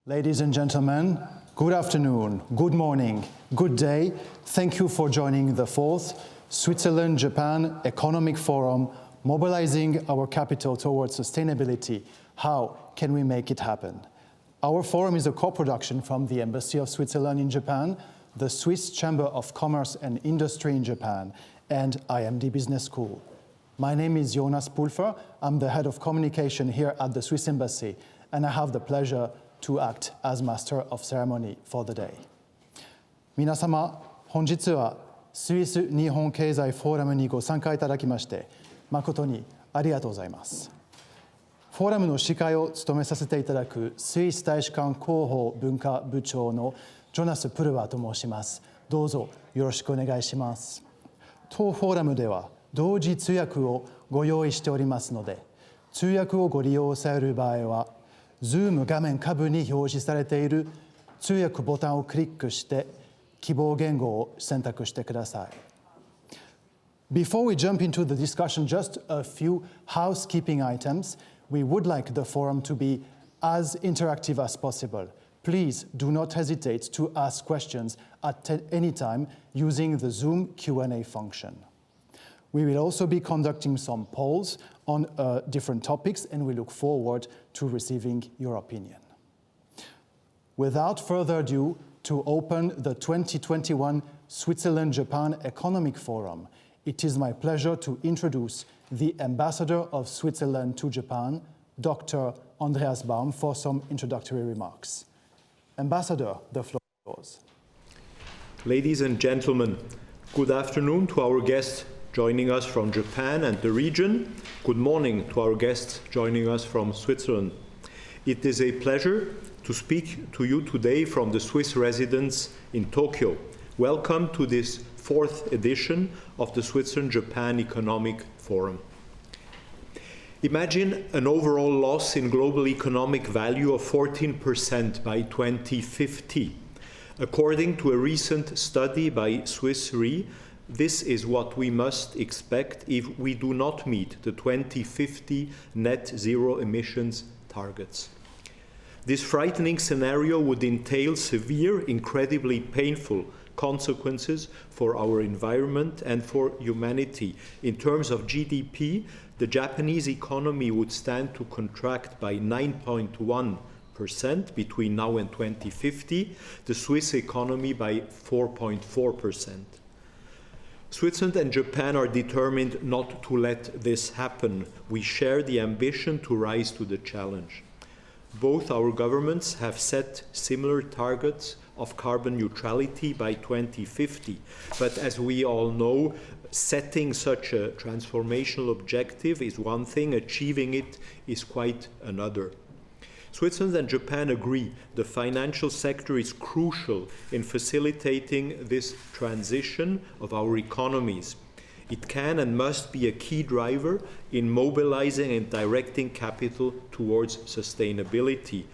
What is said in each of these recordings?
Ladies and gentlemen, good afternoon, good morning, good day. Thank you for joining the 4th Switzerland-Japan Economic Forum, Mobilizing Our Capital Towards Sustainability. How can we make it happen? Our forum is a co-production from the Embassy of Switzerland in Japan, the Swiss Chamber of Commerce and Industry in Japan, and IMD Business School. My name is Jonas Pulfer. I'm the head of communication here at the Swiss Embassy, and I have the pleasure to act as Master of Ceremony for the day. 皆様、本日はスイス日本経済フォーラムにご参加いただきまして誠にありがとうございます。フォーラムの司会を務めさせていただくスイス大使館広報文化部長のジョナス・プルワーと申します。どうぞよろしくお願いします。当フォーラムでは同時通訳をご用意しておりますので、通訳をご利用される場合はZoom 画面下部に表示されている通訳ボタンをクリックして希望言語を選択してください。Before we jump into the discussion, just a few housekeeping items. We would like the forum to be as interactive as possible. Please do not hesitate to ask questions at any time using the Zoom Q&A function. We will also be conducting some polls on different topics, and we look forward to receiving your opinion. Without further ado, to open the 2021 Switzerland-Japan Economic Forum, it is my pleasure to introduce the Ambassador of Switzerland to Japan, Dr. Andreas Baum, for some introductory remarks. Ambassador, the floor is yours. Ladies and gentlemen, good afternoon to our guests joining us from Japan and the region. Good morning to our guests joining us from Switzerland. It is a pleasure to speak to you today from the Swiss residence in Tokyo. Welcome to this 4th edition of the Switzerland-Japan Economic Forum. Imagine an overall loss in global economic value of 14% by 2050. According to a recent study by Swiss Re, this is what we must expect if we do not meet the 2050 net zero emissions targets. This frightening scenario would entail severe, incredibly painful consequences for our environment and for humanity. In terms of GDP, the Japanese economy would stand to contract by 9.1% between now and 2050, the Swiss economy by 4.4%. Switzerland and Japan are determined not to let this happen. We share the ambition to rise to the challenge. Both our governments have set similar targets of carbon neutrality by 2050. But as we all know, setting such a transformational objective is one thing, achieving it is quite another. Switzerland and Japan agree the financial sector is crucial in facilitating this transition of our economies. It can and must be a key driver in mobilizing and directing capital towards sustainability.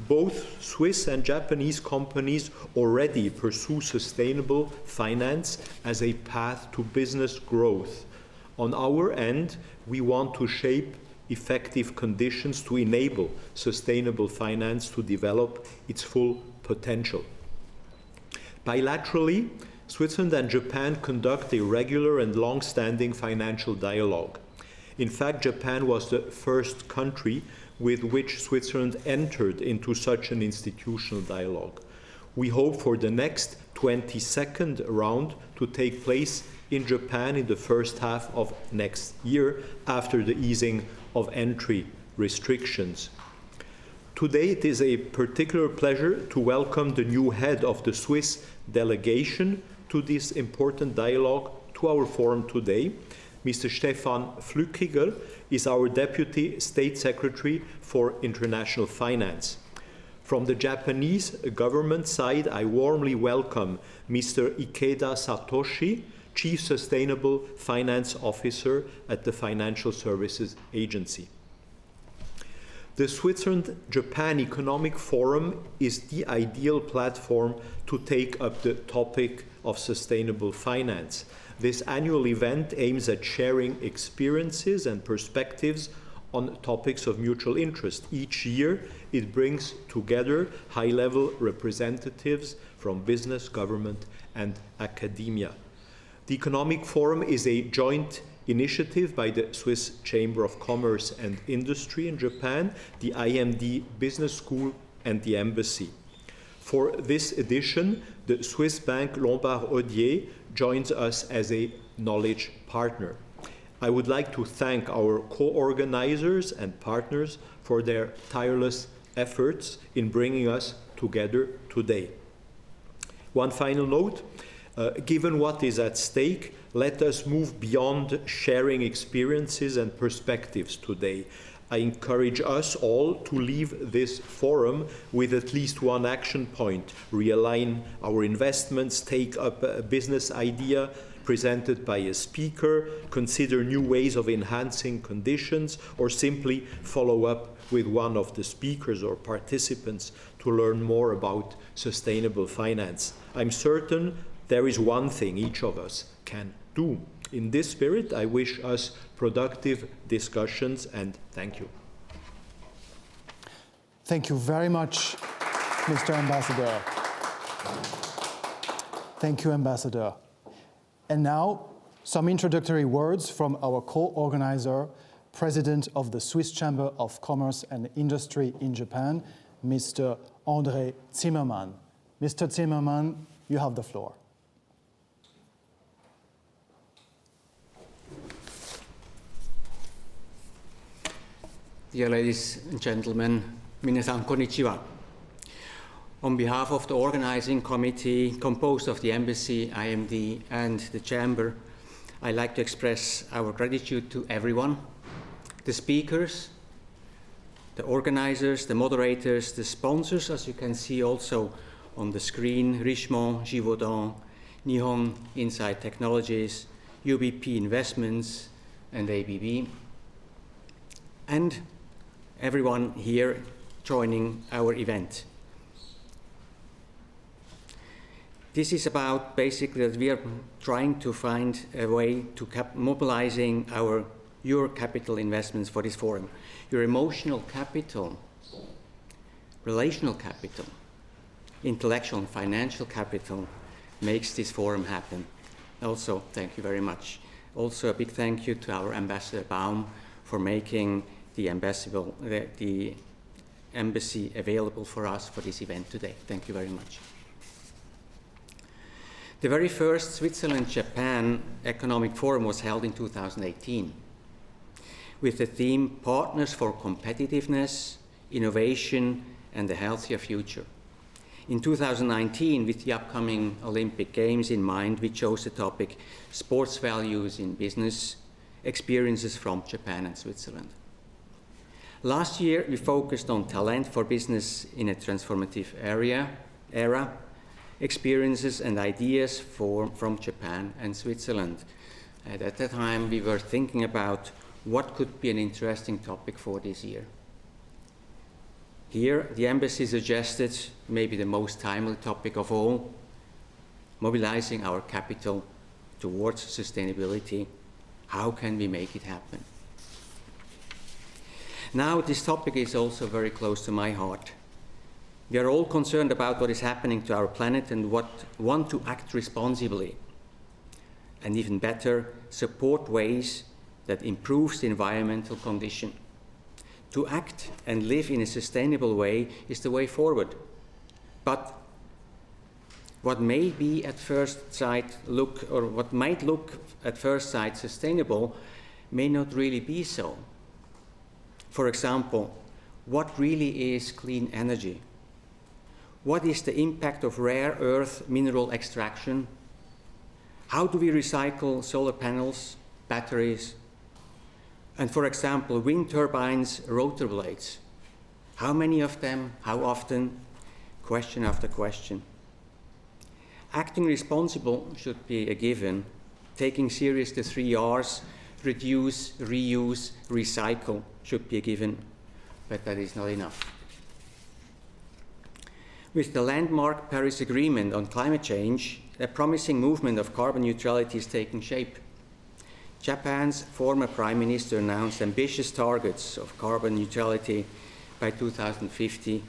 Both Swiss and Japanese companies already pursue sustainable finance as a path to business growth. On our end, we want to shape effective conditions to enable sustainable finance to develop its full potential. Bilaterally, Switzerland and Japan conduct a regular and long-standing financial dialogue. In fact, Japan was the first country with which Switzerland entered into such an institutional dialogue. We hope for the next 22nd round to take place in Japan in the first half of next year after the easing of entry restrictions. Today it is a particular pleasure to welcome the new head of the Swiss delegation to this important dialogue to our forum today. Mr. Stefan Flückiger is our Deputy State Secretary for International Finance. From the Japanese government side, I warmly welcome Mr. Ikeda Satoshi, Chief Sustainable Finance Officer at the Financial Services Agency. The Switzerland-Japan Economic Forum is the ideal platform to take up the topic of sustainable finance. This annual event aims at sharing experiences and perspectives on topics of mutual interest. Each year, it brings together high-level representatives from business, government, and academia. The Economic Forum is a joint initiative by the Swiss Chamber of Commerce and Industry in Japan, the IMD Business School, and the Embassy. For this edition, the Swiss bank Lombard Odier joins us as a knowledge partner. I would like to thank our co-organizers and partners for their tireless efforts in bringing us together today. One final note, given what is at stake, let us move beyond sharing experiences and perspectives today. I encourage us all to leave this forum with at least one action point: realign our investments, take up a business idea presented by a speaker, consider new ways of enhancing conditions, or simply follow up with one of the speakers or participants to learn more about sustainable finance. I'm certain there is one thing each of us can do. In this spirit, I wish us productive discussions, and thank you. Thank you very much, Mr. Ambassador. Thank you, Ambassador. And now, some introductory words from our co-organizer, President of the Swiss Chamber of Commerce and Industry in Japan, Mr. André Zimmermann. Mr. Zimmermann, you have the floor. Dear ladies and gentlemen, minasan konnichiwa. On behalf of the organizing committee composed of the Embassy, IMD, and the Chamber, I'd like to express our gratitude to everyone, the speakers, the organizers, the moderators, the sponsors, as you can see also on the screen, Richemont, Givaudan, Nihon Insight Technologies, UBP Investments, and ABB, and everyone here joining our event. This is about basically that we are trying to find a way to mobilizing your capital investments for this forum. Your emotional capital, relational capital, intellectual and financial capital makes this forum happen. Also, thank you very much. Also, a big thank you to our Ambassador Baum for making the embassy available for us for this event today. Thank you very much. The very first Switzerland-Japan Economic Forum was held in 2018 with the theme Partners for Competitiveness, Innovation, and a Healthier Future. In 2019, with the upcoming Olympic Games in mind, we chose the topic Sports Values in Business, Experiences from Japan and Switzerland. Last year, we focused on talent for business in a transformative era, experiences and ideas from Japan and Switzerland. And at that time, we were thinking about what could be an interesting topic for this year. Here, the embassy suggested maybe the most timely topic of all, mobilizing our capital towards sustainability. How can we make it happen? Now, this topic is also very close to my heart. We are all concerned about what is happening to our planet and want to act responsibly, and even better, support ways that improves the environmental condition. To act and live in a sustainable way is the way forward. But what may be at first sight what might look at first sight sustainable may not really be so. For example, what really is clean energy? What is the impact of rare earth mineral extraction? How do we recycle solar panels, batteries, and for example, wind turbines, rotor blades? How many of them, how often? Question after question. Acting responsible should be a given. Taking serious the 3 Rs, reduce, reuse, recycle, should be a given, but that is not enough. With the landmark Paris Agreement on climate change, a promising movement of carbon neutrality is taking shape. Japan's former Prime Minister announced ambitious targets of carbon neutrality by 2050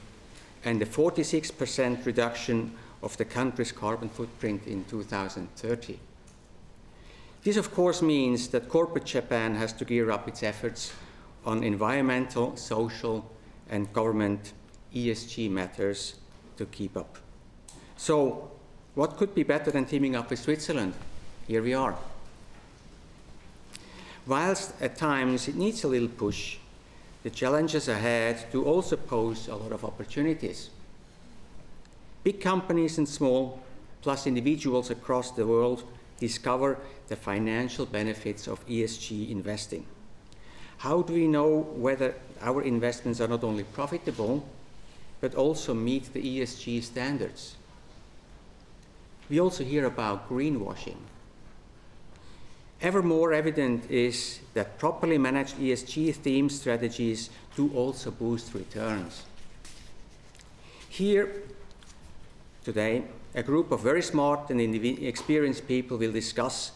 and a 46% reduction of the country's carbon footprint in 2030. This, of course, means that corporate Japan has to gear up its efforts on environmental, social, and government ESG matters to keep up. So, what could be better than teaming up with Switzerland? Here we are. Whilst at times it needs a little push, the challenges ahead do also pose a lot of opportunities. Big companies and small, plus individuals across the world, discover the financial benefits of ESG investing. How do we know whether our investments are not only profitable, but also meet the ESG standards? We also hear about greenwashing. Ever more evident is that properly managed ESG-themed strategies do also boost returns. Here, today, a group of very smart and experienced people will discuss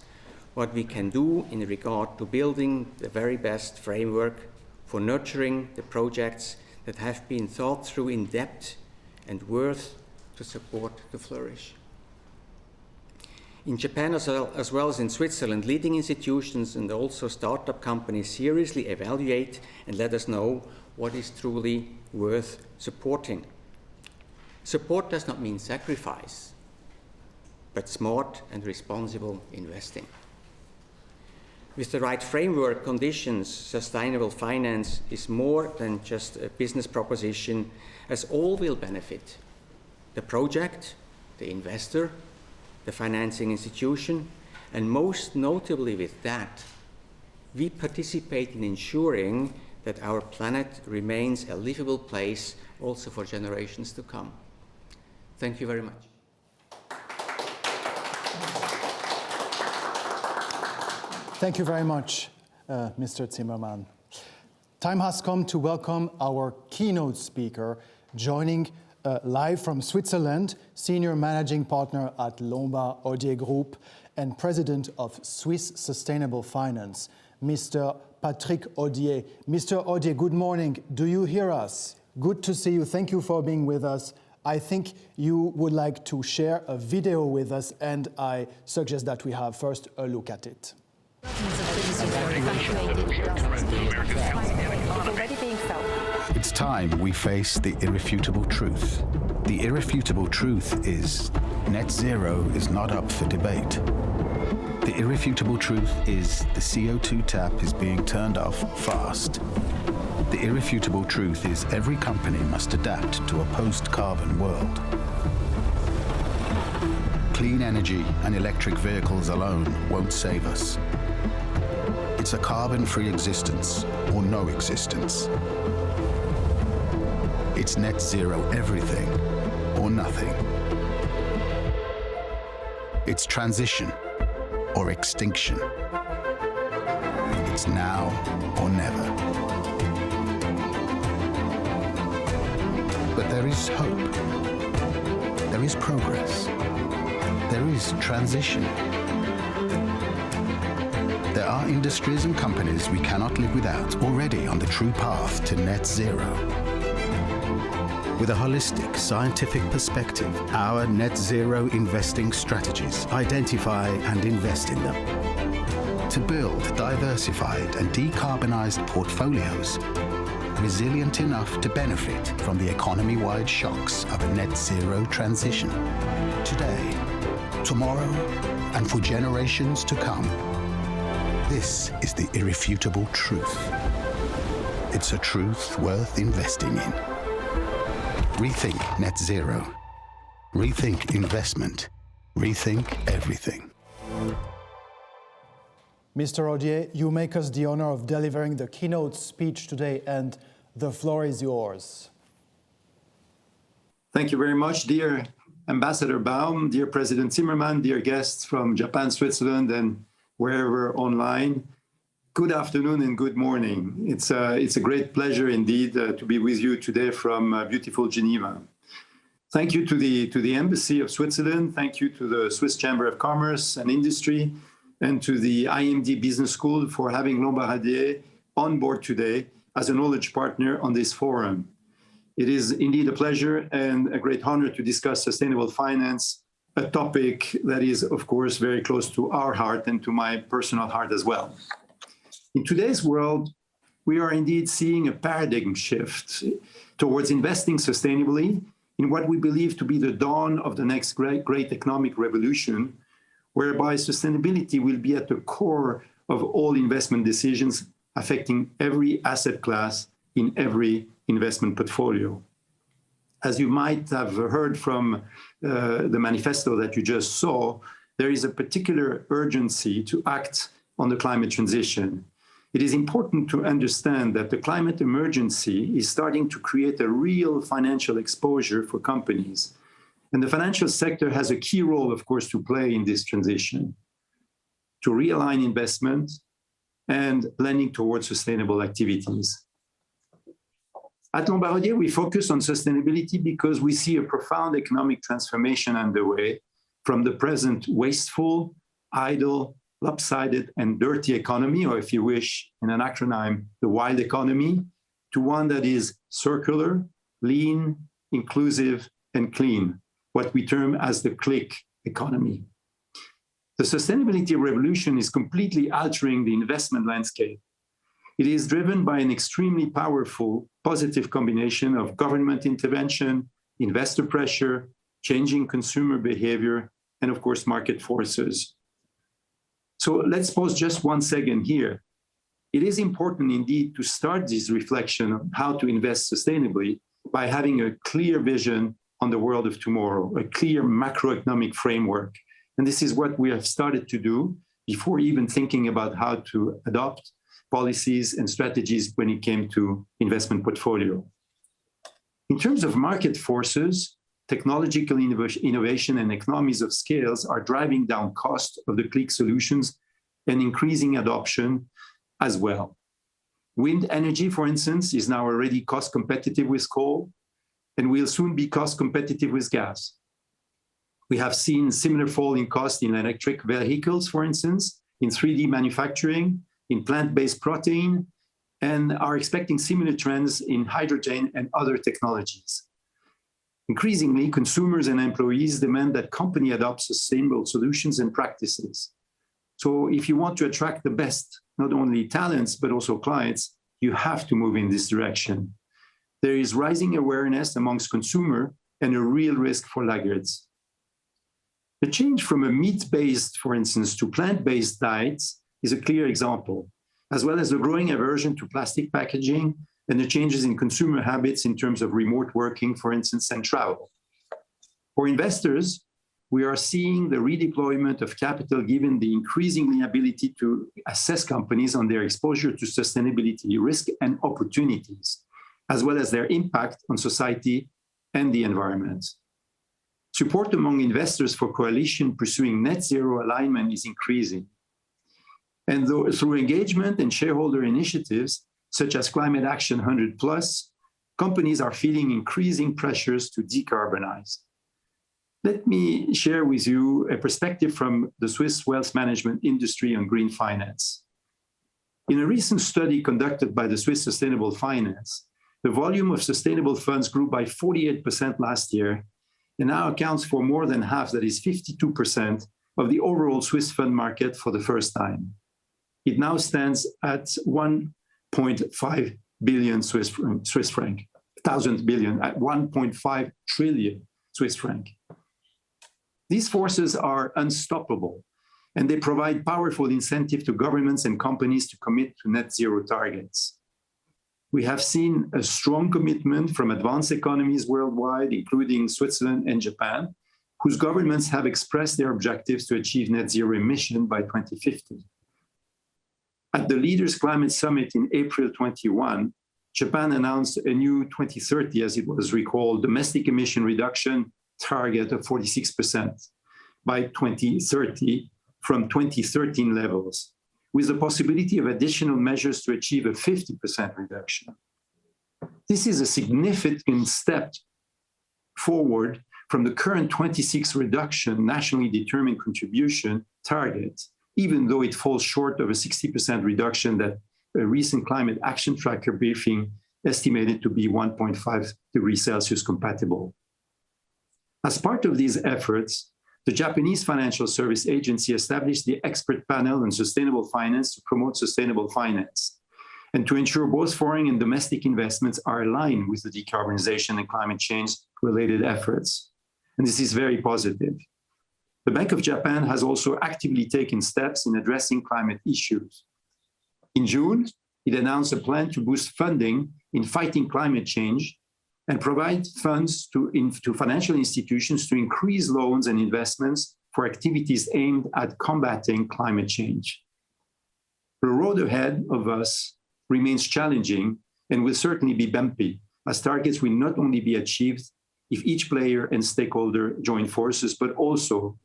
what we can do in regard to building the very best framework for nurturing the projects that have been thought through in depth and worth to support to flourish. In Japan as well as in Switzerland, leading institutions and also startup companies seriously evaluate and let us know what is truly worth supporting. Support does not mean sacrifice, but smart and responsible investing. With the right framework conditions, sustainable finance is more than just a business proposition, as all will benefit: the project, the investor, the financing institution, and most notably with that, we participate in ensuring that our planet remains a livable place also for generations to come. Thank you very much. Thank you very much, Mr. Zimmermann. Time has come to welcome our keynote speaker, joining live from Switzerland, Senior Managing Partner at Lombard Odier Group and President of Swiss Sustainable Finance, Mr. Patrick Odier. Mr. Odier, good morning. Do you hear us? Good to see you. Thank you for being with us. I think you would like to share a video with us, and I suggest that we have first a look at it. It's time we face the irrefutable truth. The irrefutable truth is net zero is not up for debate. The irrefutable truth is the CO2 tap is being turned off fast. The irrefutable truth is every company must adapt to a post-carbon world. Clean energy and electric vehicles alone won't save us. It's a carbon-free existence or no existence. It's net zero everything or nothing. It's transition or extinction. It's now or never. But there is hope. There is progress. There is transition. There are industries and companies we cannot live without already on the true path to net zero. With a holistic, scientific perspective, our net zero investing strategies identify and invest in them. To build diversified and decarbonized portfolios, resilient enough to benefit from the economy-wide shocks of a net zero transition. Today, tomorrow, and for generations to come. This is the irrefutable truth. It's a truth worth investing in. Rethink net zero. Rethink investment. Rethink everything. Mr. Odier, you make us the honor of delivering the keynote speech today, and the floor is yours. Thank you very much, dear Ambassador Baum, dear President Zimmermann, dear guests from Japan, Switzerland, and wherever online. Good afternoon and good morning. It's a great pleasure indeed to be with you today from beautiful Geneva. Thank you to the Embassy of Switzerland. Thank you to the Swiss Chamber of Commerce and Industry. and to the IMD Business School for having Lombard Odier on board today as a knowledge partner on this forum. It is indeed a pleasure and a great honor to discuss sustainable finance, a topic that is, of course, very close to our heart and to my personal heart as well. In today's world, we are indeed seeing a paradigm shift towards investing sustainably in what we believe to be the dawn of the next great economic revolution, whereby sustainability will be at the core of all investment decisions affecting every asset class in every investment portfolio. As you might have heard from the manifesto that you just saw, there is a particular urgency to act on the climate transition. It is important to understand that the climate emergency is starting to create a real financial exposure for companies. And the financial sector has a key role, of course, to play in this transition, to realign investment and lending towards sustainable activities. At Lombard Odier, we focus on sustainability because we see a profound economic transformation underway from the present wasteful, idle, lopsided, and dirty economy, or if you wish, in an acronym, the wild economy, to one that is circular, lean, inclusive, and clean, what we term as the click economy. The sustainability revolution is completely altering the investment landscape. It is driven by an extremely powerful, positive combination of government intervention, investor pressure, changing consumer behavior, and of course, market forces. So let's pause just 1 second here. It is important indeed to start this reflection on how to invest sustainably by having a clear vision on the world of tomorrow, a clear macroeconomic framework. And this is what we have started to do before even thinking about how to adopt policies and strategies when it came to investment portfolio. In terms of market forces, technological innovation and economies of scales are driving down cost of the click solutions and increasing adoption as well. Wind energy, for instance, is now already cost competitive with coal and will soon be cost competitive with gas. We have seen similar fall in cost in electric vehicles, for instance, in 3D manufacturing, in plant-based protein, and are expecting similar trends in hydrogen and other technologies. Increasingly, consumers and employees demand that company adopt sustainable solutions and practices. So if you want to attract the best, not only talents, but also clients, you have to move in this direction. There is rising awareness amongst consumers and a real risk for laggards. The change from a meat-based, for instance, to plant-based diets is a clear example, as well as the growing aversion to plastic packaging and the changes in consumer habits in terms of remote working, for instance, and travel. For investors, we are seeing the redeployment of capital given the increasing ability to assess companies on their exposure to sustainability risk and opportunities, as well as their impact on society and the environment. Support among investors for coalition pursuing net zero alignment is increasing. And through engagement and shareholder initiatives, such as Climate Action 100+, companies are feeling increasing pressures to decarbonize. Let me share with you a perspective from the Swiss wealth management industry on green finance. In a recent study conducted by the Swiss Sustainable Finance, the volume of sustainable funds grew by 48% last year and now accounts for more than half, that is 52%, of the overall Swiss fund market for the first time. It now stands at 1.5 billion Swiss franc, 1,000 billion, at 1.5 trillion Swiss franc. These forces are unstoppable, and they provide powerful incentive to governments and companies to commit to net zero targets. We have seen a strong commitment from advanced economies worldwide, including Switzerland and Japan, whose governments have expressed their objectives to achieve net zero emission by 2050. At the Leaders Climate Summit in April 21, Japan announced a new 2030, as it was recalled, domestic emission reduction target of 46% by 2030 from 2013 levels, with the possibility of additional measures to achieve a 50% reduction. This is a significant step forward from the current 26 reduction nationally determined contribution target even though it falls short of a 60% reduction that a recent climate action tracker briefing estimated to be 1.5 degrees Celsius compatible. As part of these efforts, the Japanese Financial Service Agency established the expert panel on sustainable finance to promote sustainable finance and to ensure both foreign and domestic investments are aligned with the decarbonization and climate change related efforts. And this is very positive. The Bank of Japan has also actively taken steps in addressing climate issues. In June, it announced a plan to boost funding in fighting climate change and provide funds to financial institutions to increase loans and investments for activities aimed at combating climate change. The road ahead of us remains challenging and will certainly be bumpy, as targets will not only be achieved if each player and stakeholder join forces, but also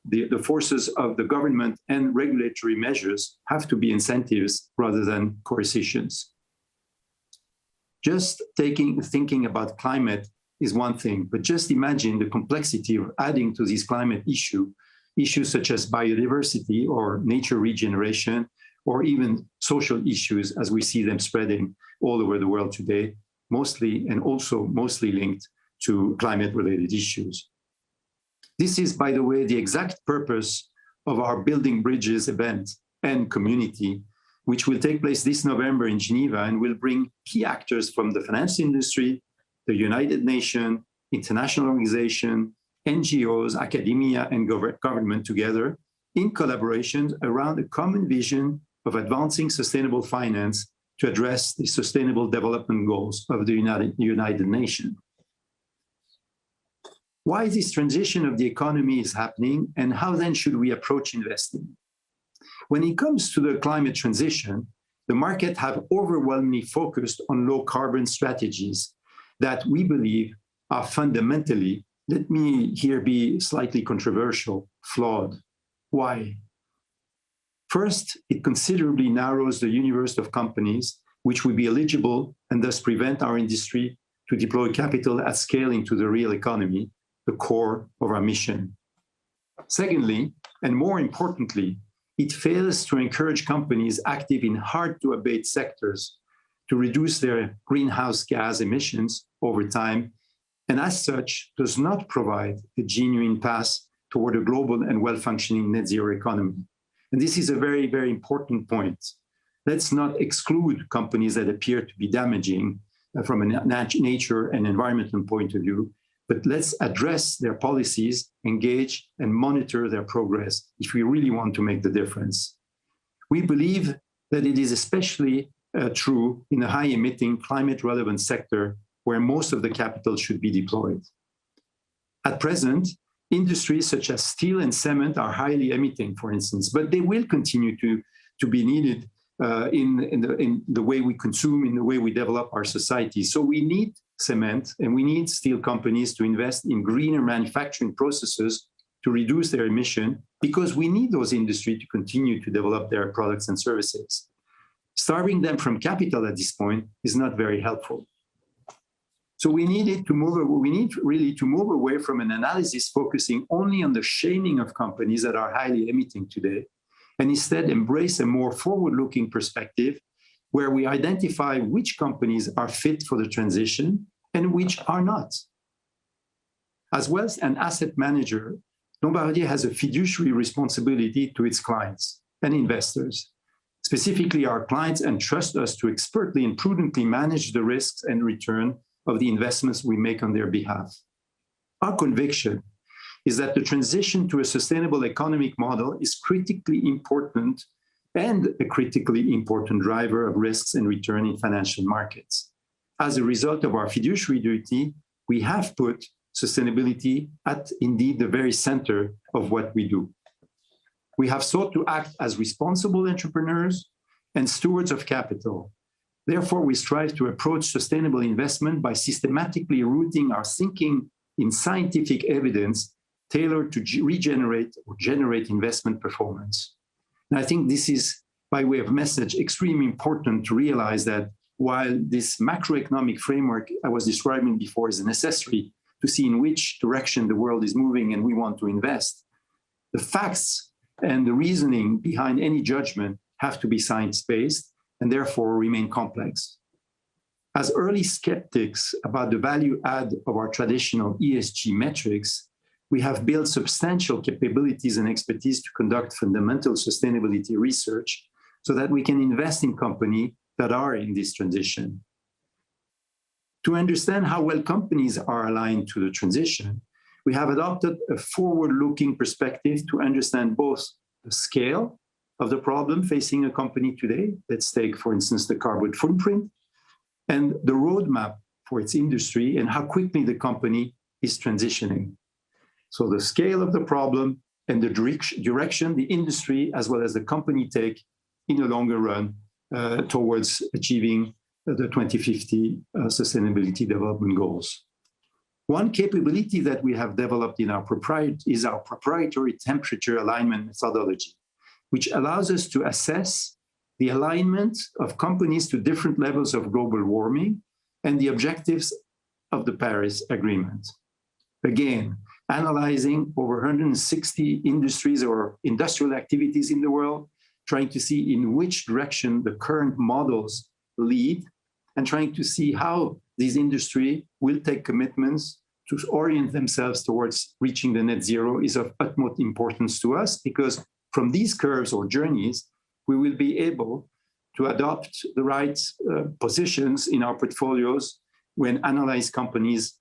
the forces of the government and regulatory measures have to be incentives rather than coercions. Just thinking about climate is one thing, but just imagine the complexity of adding to these climate issues such as biodiversity or nature regeneration, or even social issues as we see them spreading all over the world today, mostly linked to climate-related issues. This is, by the way, the exact purpose of our Building Bridges event and community, which will take place this November in Geneva and will bring key actors from the finance industry, the United Nations, international organizations, NGOs, academia, and government together in collaboration around a common vision of advancing sustainable finance to address the sustainable development goals of the United Nations. Why this transition of the economy is happening, and how then should we approach investing? When it comes to the climate transition, the market have overwhelmingly focused on low carbon strategies that we believe are fundamentally, let me here be slightly controversial, flawed. Why? First, it considerably narrows the universe of companies which will be eligible and thus prevent our industry to deploy capital at scale into the real economy, the core of our mission. Secondly, and more importantly, it fails to encourage companies active in hard-to-abate sectors to reduce their greenhouse gas emissions over time, and as such, does not provide a genuine path toward a global and well-functioning net zero economy. And this is a very, very important point. Let's not exclude companies that appear to be damaging from a nature and environmental point of view, but let's address their policies, engage, and monitor their progress if we really want to make the difference. We believe that it is especially true in a high-emitting, climate-relevant sector where most of the capital should be deployed. At present, industries such as steel and cement are highly emitting, for instance, but they will continue to be needed in the way we consume, in the way we develop our society. So we need cement and we need steel companies to invest in greener manufacturing processes to reduce their emission, because we need those industries to continue to develop their products and services. Starving them from capital at this point is not very helpful. So we need really to move away from an analysis focusing only on the shaming of companies that are highly emitting today, and instead embrace a more forward-looking perspective where we identify which companies are fit for the transition and which are not. As well as an asset manager, Lombard Odier has a fiduciary responsibility to its clients and investors. Specifically, our clients entrust us to expertly and prudently manage the risks and return of the investments we make on their behalf. Our conviction is that the transition to a sustainable economic model is critically important and a critically important driver of risks and return in financial markets. As a result of our fiduciary duty, we have put sustainability at indeed the very center of what we do. We have sought to act as responsible entrepreneurs and stewards of capital. Therefore, we strive to approach sustainable investment by systematically rooting our thinking in scientific evidence tailored to regenerate or generate investment performance. And I think this is, by way of message, extremely important to realize that while this macroeconomic framework I was describing before is necessary to see in which direction the world is moving and we want to invest, the facts and the reasoning behind any judgment have to be science-based and therefore remain complex. As early skeptics about the value add of our traditional ESG metrics, we have built substantial capabilities and expertise to conduct fundamental sustainability research so that we can invest in companies that are in this transition. To understand how well companies are aligned to the transition, we have adopted a forward-looking perspective to understand both the scale of the problem facing a company today, let's take, for instance, the carbon footprint, and the roadmap for its industry and how quickly the company is transitioning. So the scale of the problem and the direction the industry as well as the company take in the longer run towards achieving the 2050 Sustainability Development Goals. One capability that we have developed in our proprietary temperature alignment methodology, which allows us to assess the alignment of companies to different levels of global warming and the objectives of the Paris Agreement. Again, analyzing over 160 industries or industrial activities in the world, trying to see in which direction the current models lead, and trying to see how these industries will take commitments to orient themselves towards reaching the net zero is of utmost importance to us, because from these curves or journeys, we will be able to adopt the right positions in our portfolios when analyze companies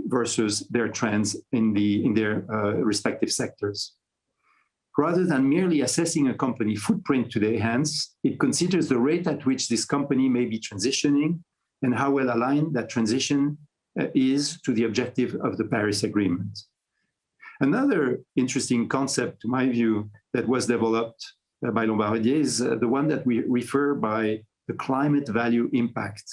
versus their trends in their respective sectors. Rather than merely assessing a company footprint today, hence, it considers the rate at which this company may be transitioning and how well aligned that transition is to the objective of the Paris Agreement. Another interesting concept, to my view, that was developed by Lombard Odier is the one that we refer by the climate value impact,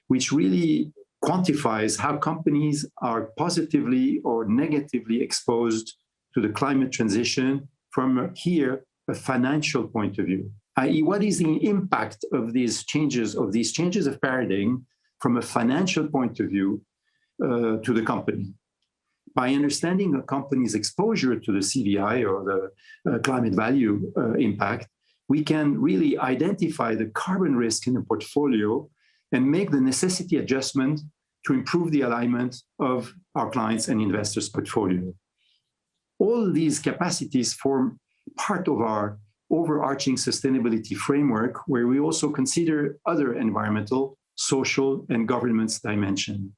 which really quantifies how companies are positively or negatively exposed to the climate transition from here, a financial point of view, i.e. what is the impact of these changes of paradigm from a financial point of view to the company. By understanding a company's exposure to the CVI or the climate value impact, we can really identify the carbon risk in the portfolio and make the necessity adjustment to improve the alignment of our clients' and investors' portfolio. All these capacities form part of our overarching sustainability framework, where we also consider other environmental, social, and governance dimensions.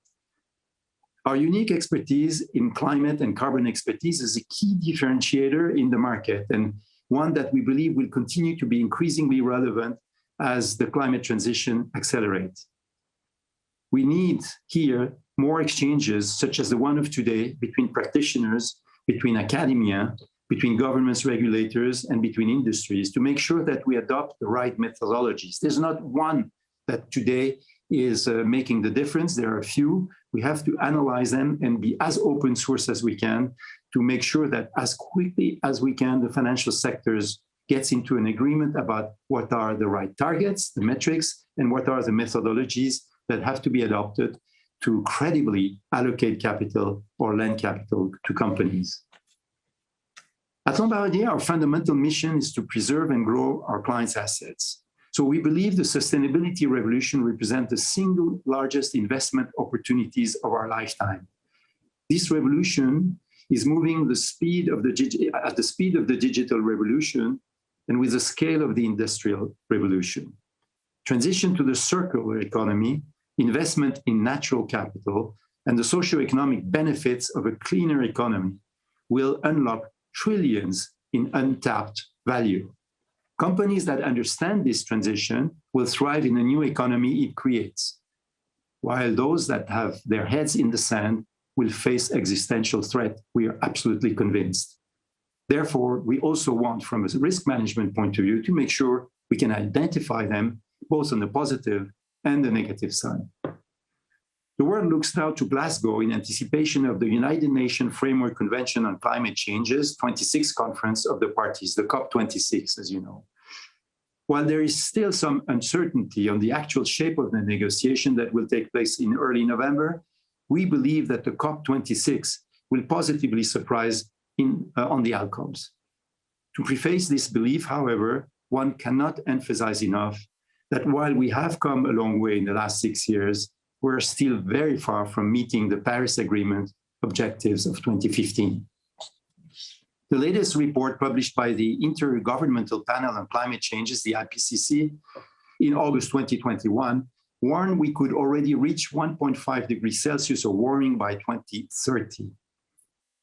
Our unique expertise in climate and carbon expertise is a key differentiator in the market, and one that we believe will continue to be increasingly relevant as the climate transition accelerates. We need here more exchanges, such as the one of today, between practitioners, between academia, between governments, regulators, and between industries to make sure that we adopt the right methodologies. There's not one that today is making the difference. There are a few. We have to analyze them and be as open source as we can to make sure that as quickly as we can, the financial sectors gets into an agreement about what are the right targets, the metrics, and what are the methodologies that have to be adopted to credibly allocate capital or lend capital to companies. At Lombard Odier, our fundamental mission is to preserve and grow our clients' assets. So we believe the sustainability revolution represents the single largest investment opportunities of our lifetime. This revolution is moving at the speed of the digital revolution and with the scale of the industrial revolution. Transition to the circular economy, investment in natural capital, and the socioeconomic benefits of a cleaner economy will unlock trillions in untapped value. Companies that understand this transition will thrive in the new economy it creates, while those that have their heads in the sand will face existential threat. We are absolutely convinced. Therefore, we also want, from a risk management point of view, to make sure we can identify them both on the positive and the negative side. The world looks now to Glasgow in anticipation of the United Nations Framework Convention on Climate Change's 26th Conference of the Parties, the COP26, as you know. While there is still some uncertainty on the actual shape of the negotiation that will take place in early November, we believe that the COP26 will positively surprise on the outcomes. To preface this belief, however, one cannot emphasize enough that while we have come a long way in the last 6 years, we're still very far from meeting the Paris Agreement objectives of 2015. The latest report published by the Intergovernmental Panel on Climate Changes, the IPCC, in August 2021, warned we could already reach 1.5 degrees Celsius of warming by 2030.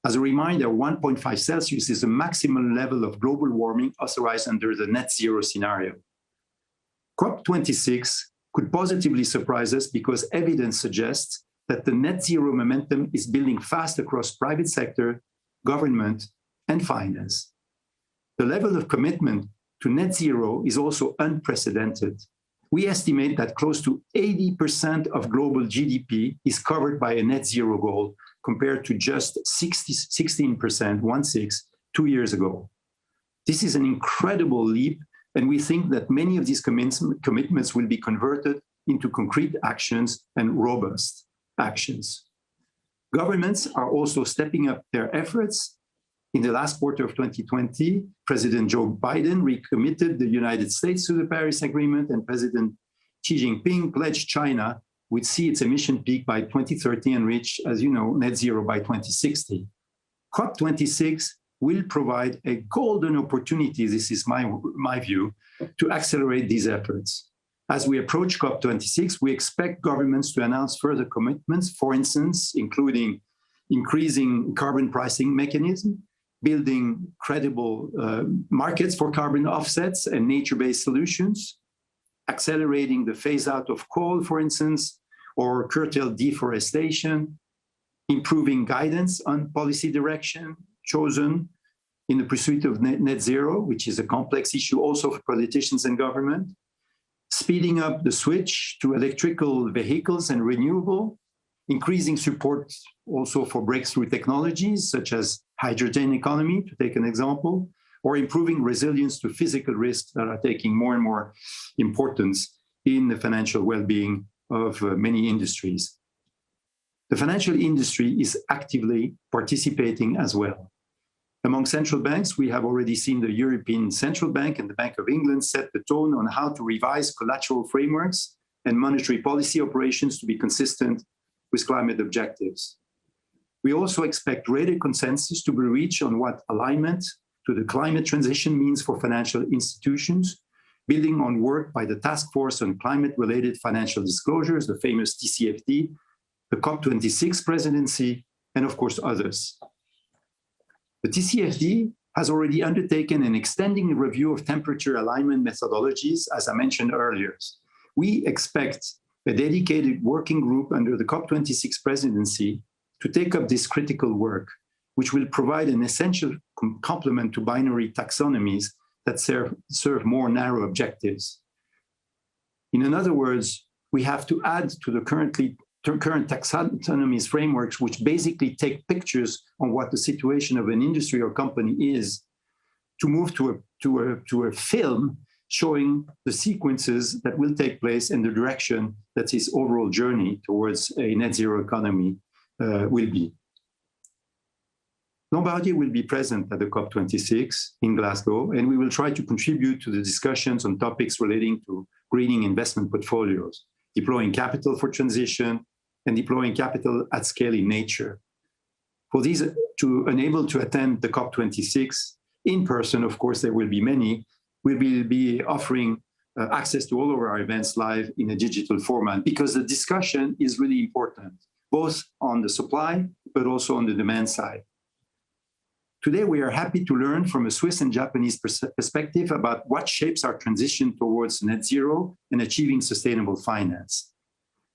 As a reminder, 1.5 Celsius is the maximum level of global warming authorized under the net zero scenario. COP26 could positively surprise us because evidence suggests that the net zero momentum is building fast across private sector, government, and finance. The level of commitment to net zero is also unprecedented. We estimate that close to 80% of global GDP is covered by a net zero goal, compared to just 16%, 2 years ago. This is an incredible leap, and we think that many of these commitments will be converted into concrete actions and robust actions. Governments are also stepping up their efforts. In the last quarter of 2020, President Joe Biden recommitted the United States to the Paris Agreement, and President Xi Jinping pledged China would see its emission peak by 2030 and reach, as you know, net zero by 2060. COP26 will provide a golden opportunity, this is my view, to accelerate these efforts. As we approach COP26, we expect governments to announce further commitments, for instance, including increasing carbon pricing mechanism, building credible markets for carbon offsets and nature-based solutions, accelerating the phase out of coal, for instance, or curtail deforestation, improving guidance on policy direction chosen in the pursuit of net zero, which is a complex issue also for politicians and government, speeding up the switch to electrical vehicles and renewable, increasing support also for breakthrough technologies such as hydrogen economy, to take an example, or improving resilience to physical risks that are taking more and more importance in the financial well-being of many industries. The financial industry is actively participating as well. Among central banks, we have already seen the European Central Bank and the Bank of England set the tone on how to revise collateral frameworks and monetary policy operations to be consistent with climate objectives. We also expect greater consensus to be reached on what alignment to the climate transition means for financial institutions, building on work by the Task Force on Climate-Related Financial Disclosures, the famous TCFD, the COP26 presidency, and of course others. The TCFD has already undertaken an extending review of temperature alignment methodologies, as I mentioned earlier. We expect a dedicated working group under the COP26 presidency to take up this critical work, which will provide an essential complement to binary taxonomies that serve more narrow objectives. In other words, we have to add to the current taxonomies frameworks, which basically take pictures on what the situation of an industry or company is, to move to a film showing the sequences that will take place and the direction that this overall journey towards a net zero economy will be. Lombard Odier will be present at the COP26 in Glasgow, and we will try to contribute to the discussions on topics relating to greening investment portfolios, deploying capital for transition, and deploying capital at scale in nature. For these to enable to attend the COP26 in person, of course, there will be many, we will be offering access to all of our events live in a digital format, because the discussion is really important, both on the supply, but also on the demand side. Today, we are happy to learn from a Swiss and Japanese perspective about what shapes our transition towards net zero and achieving sustainable finance.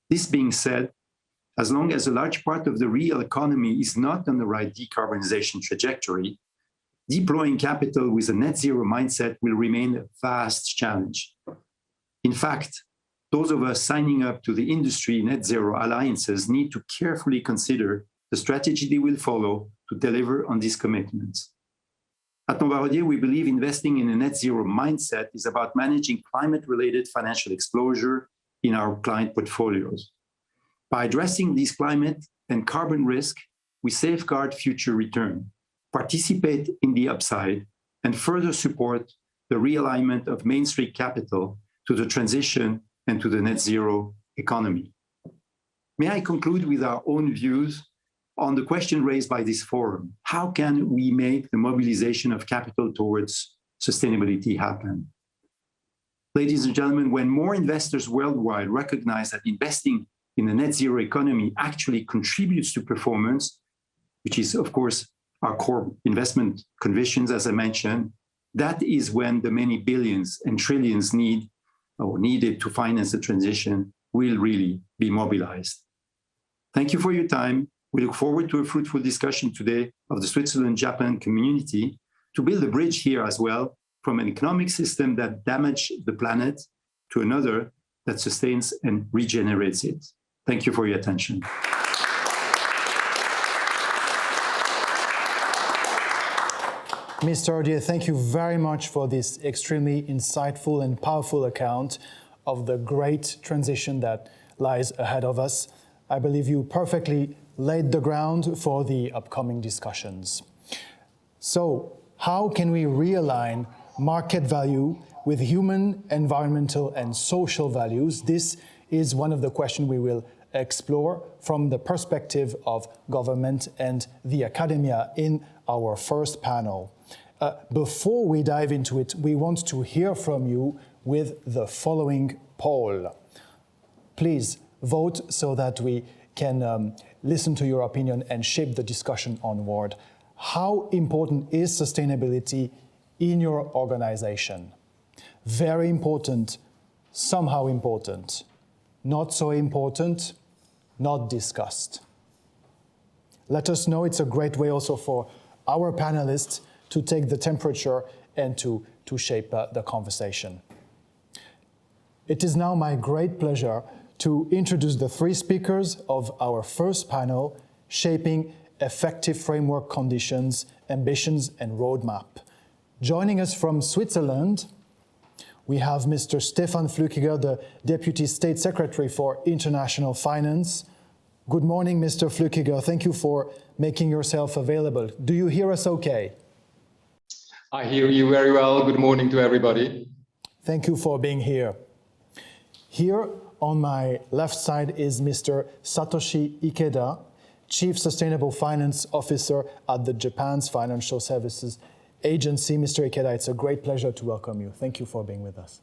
This being said, as long as a large part of the real economy is not on the right decarbonization trajectory, deploying capital with a net zero mindset will remain a vast challenge. In fact, those of us signing up to the industry net zero alliances need to carefully consider the strategy they will follow to deliver on these commitments. At Lombard Odier, we believe investing in a net zero mindset is about managing climate-related financial exposure in our client portfolios. By addressing these climate and carbon risk, we safeguard future return, participate in the upside, and further support the realignment of Main Street capital to the transition and to the net zero economy. May I conclude with our own views on the question raised by this forum? How can we make the mobilization of capital towards sustainability happen? Ladies and gentlemen, when more investors worldwide recognize that investing in a net zero economy actually contributes to performance, which is, of course, our core investment convictions, as I mentioned, that is when the many billions and trillions needed to finance the transition will really be mobilized. Thank you for your time. We look forward to a fruitful discussion today of the Switzerland-Japan community to build a bridge here as well from an economic system that damages the planet to another that sustains and regenerates it. Thank you for your attention. Mr. Odier, thank you very much for this extremely insightful and powerful account of the great transition that lies ahead of us. I believe you perfectly laid the ground for the upcoming discussions. So, how can we realign market value with human, environmental, and social values? This is one of the questions we will explore from the perspective of government and the academia in our first panel. Before we dive into it, we want to hear from you with the following poll. Please vote so that we can listen to your opinion and shape the discussion onward. How important is sustainability in your organization? Very important, somehow important. Not so important, not discussed. Let us know. It's a great way also for our panelists to take the temperature and to shape the conversation. It is now my great pleasure to introduce the three speakers of our first panel, Shaping Effective Framework Conditions, Ambitions and Roadmap. Joining us from Switzerland, we have Mr. Stefan Flückiger, the Deputy State Secretary for International Finance. Good morning, Mr. Flückiger. Thank you for making yourself available. Do you hear us okay? I hear you very well. Good morning to everybody. Thank you for being here. Here on my left side is Mr. Satoshi Ikeda, Chief Sustainable Finance Officer at the Japan's Financial Services Agency. Mr. Ikeda, it's a great pleasure to welcome you. Thank you for being with us.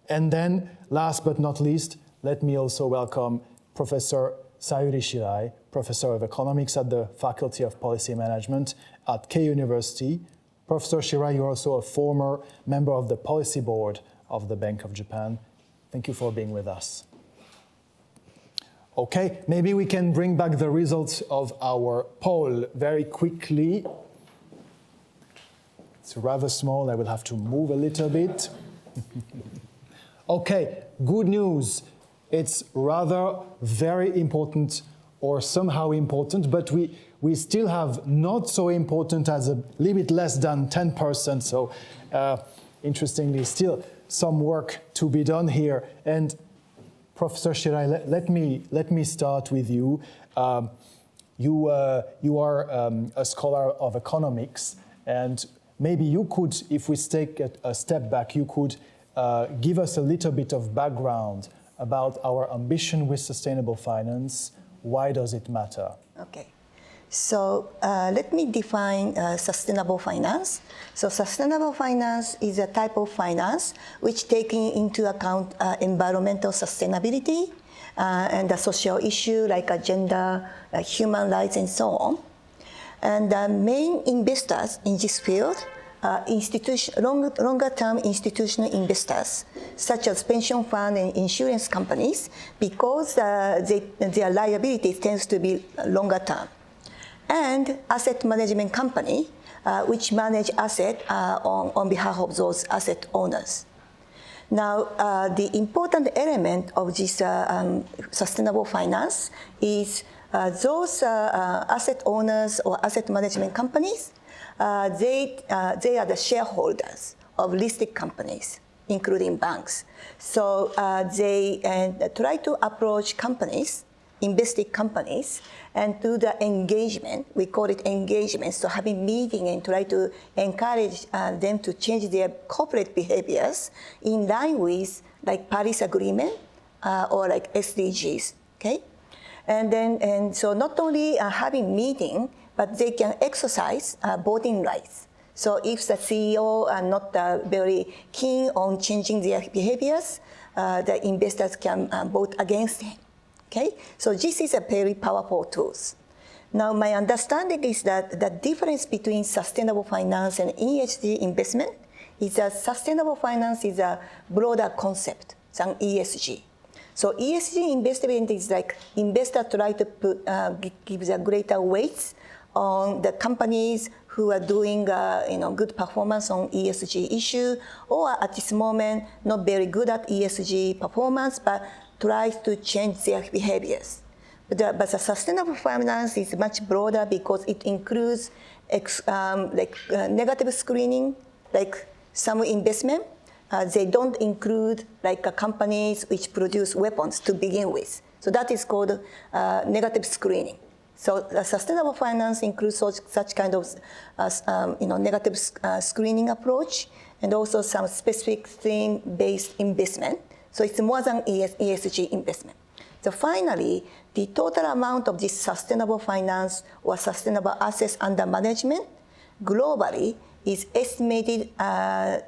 And then, last but not least, let me also welcome Professor Sayuri Shirai, Professor of Economics at the Faculty of Policy Management at Keio University. Professor Shirai, you're also a former member of the Policy Board of the Bank of Japan. Thank you for being with us. Okay, maybe we can bring back the results of our poll very quickly. It's rather small, I will have to move a little bit. Okay, good news. It's rather very important or somehow important, but we still have not so important as a little bit less than 10%. So interestingly, still some work to be done here. And Professor Shirai, let me start with you. You are a scholar of economics, and maybe you could, if we take a step back, you could give us a little bit of background about our ambition with sustainable finance. Why does it matter? Okay. So let me define sustainable finance. So sustainable finance is a type of finance which taking into account environmental sustainability and the social issue like gender, human rights, and so on. And the main investors in this field are longer-term institutional investors, such as pension fund and insurance companies, because their liability tends to be longer term. And asset management company, which manage asset on behalf of those asset owners. Now, the important element of this sustainable finance is those asset owners or asset management companies, they are the shareholders of listed companies, including banks. So they try to approach companies invested companies and do the engagement. We call it engagement. So having meeting and try to encourage them to change their corporate behaviors in line with like Paris Agreement or like SDGs. Okay, and so not only having meeting, but they can exercise voting rights. So if the CEO are not very keen on changing their behaviors, the investors can vote against him. Okay, so this is a very powerful tool. Now, my understanding is that the difference between sustainable finance and ESG investment is that sustainable finance is a broader concept than ESG. So ESG investment is like investors try to give the greater weights on the companies who are doing good performance on ESG issue, or at this moment not very good at ESG performance, but tries to change their behaviors. But the sustainable finance is much broader because it includes negative screening, like some investment. They don't include like companies which produce weapons to begin with. So that is called negative screening. So the sustainable finance includes such kind of negative screening approach, and also some specific theme-based investment. So it's more than ESG investment. So finally, the total amount of this sustainable finance or sustainable assets under management globally is estimated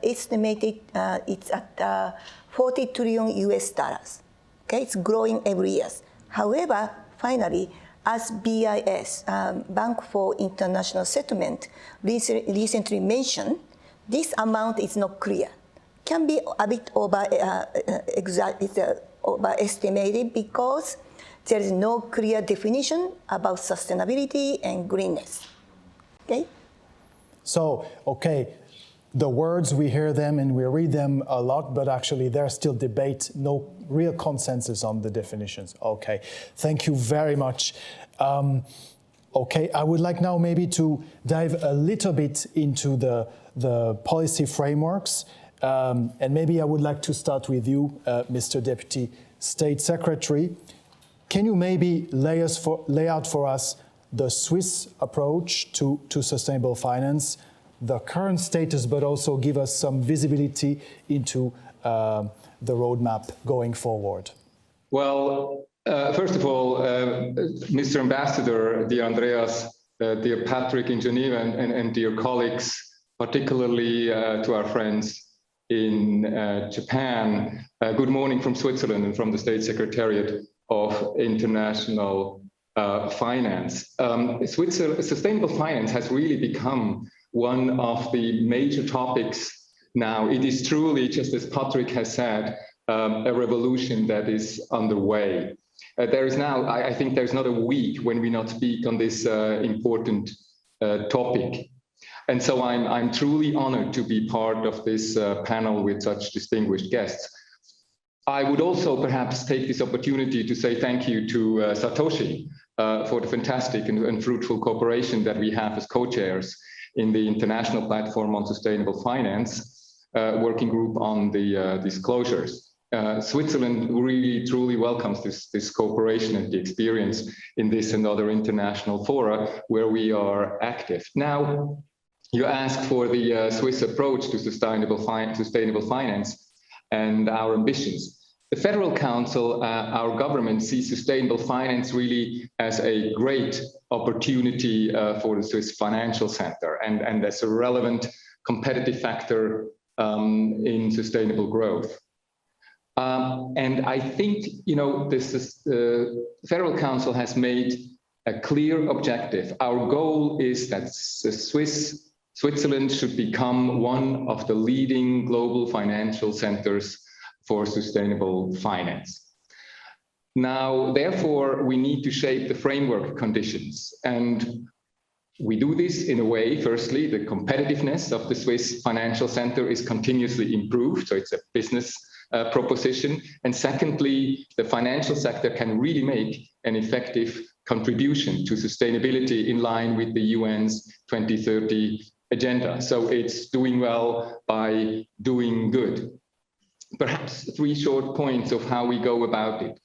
it's at 40 trillion US dollars. Okay, it's growing every year. However, finally, as BIS, Bank for International Settlement, recently mentioned, this amount is not clear. Can be a bit overestimated because there is no clear definition about sustainability and greenness. Okay? So, okay, the words, we hear them and we read them a lot, but actually there's still debate, no real consensus on the definitions. Okay, thank you very much. Okay, I would like now maybe to dive a little bit into the policy frameworks. And maybe I would like to start with you, Mr. Deputy State Secretary. Can you maybe lay out for us the Swiss approach to sustainable finance, the current status, but also give us some visibility into the roadmap going forward? Well, first of all, Mr. Ambassador, dear Andreas, dear Patrick in Geneva, and dear colleagues, particularly to our friends in Japan, good morning from Switzerland and from the State Secretariat of International Finance. Sustainable finance has really become one of the major topics now. It is truly, just as Patrick has said, a revolution that is underway. There is now, I think there's not a week when we not speak on this important topic. And so I'm truly honored to be part of this panel with such distinguished guests. I would also perhaps take this opportunity to say thank you to Satoshi for the fantastic and fruitful cooperation that we have as co-chairs in the International Platform on Sustainable Finance working group on the disclosures. Switzerland really truly welcomes this cooperation and the experience in this and other international fora where we are active. Now, you asked for the Swiss approach to sustainable finance and our ambitions. The Federal Council, our government, sees sustainable finance really as a great opportunity for the Swiss financial center and as a relevant competitive factor in sustainable growth. And I think, the Federal Council has made a clear objective. Our goal is that Switzerland should become one of the leading global financial centers for sustainable finance. Now, therefore, we need to shape the framework conditions. And we do this in a way, firstly, the competitiveness of the Swiss financial center is continuously improved. So it's a business proposition. And secondly, the financial sector can really make an effective contribution to sustainability in line with the UN's 2030 agenda. So it's doing well by doing good. Perhaps 3 short points of how we go about it.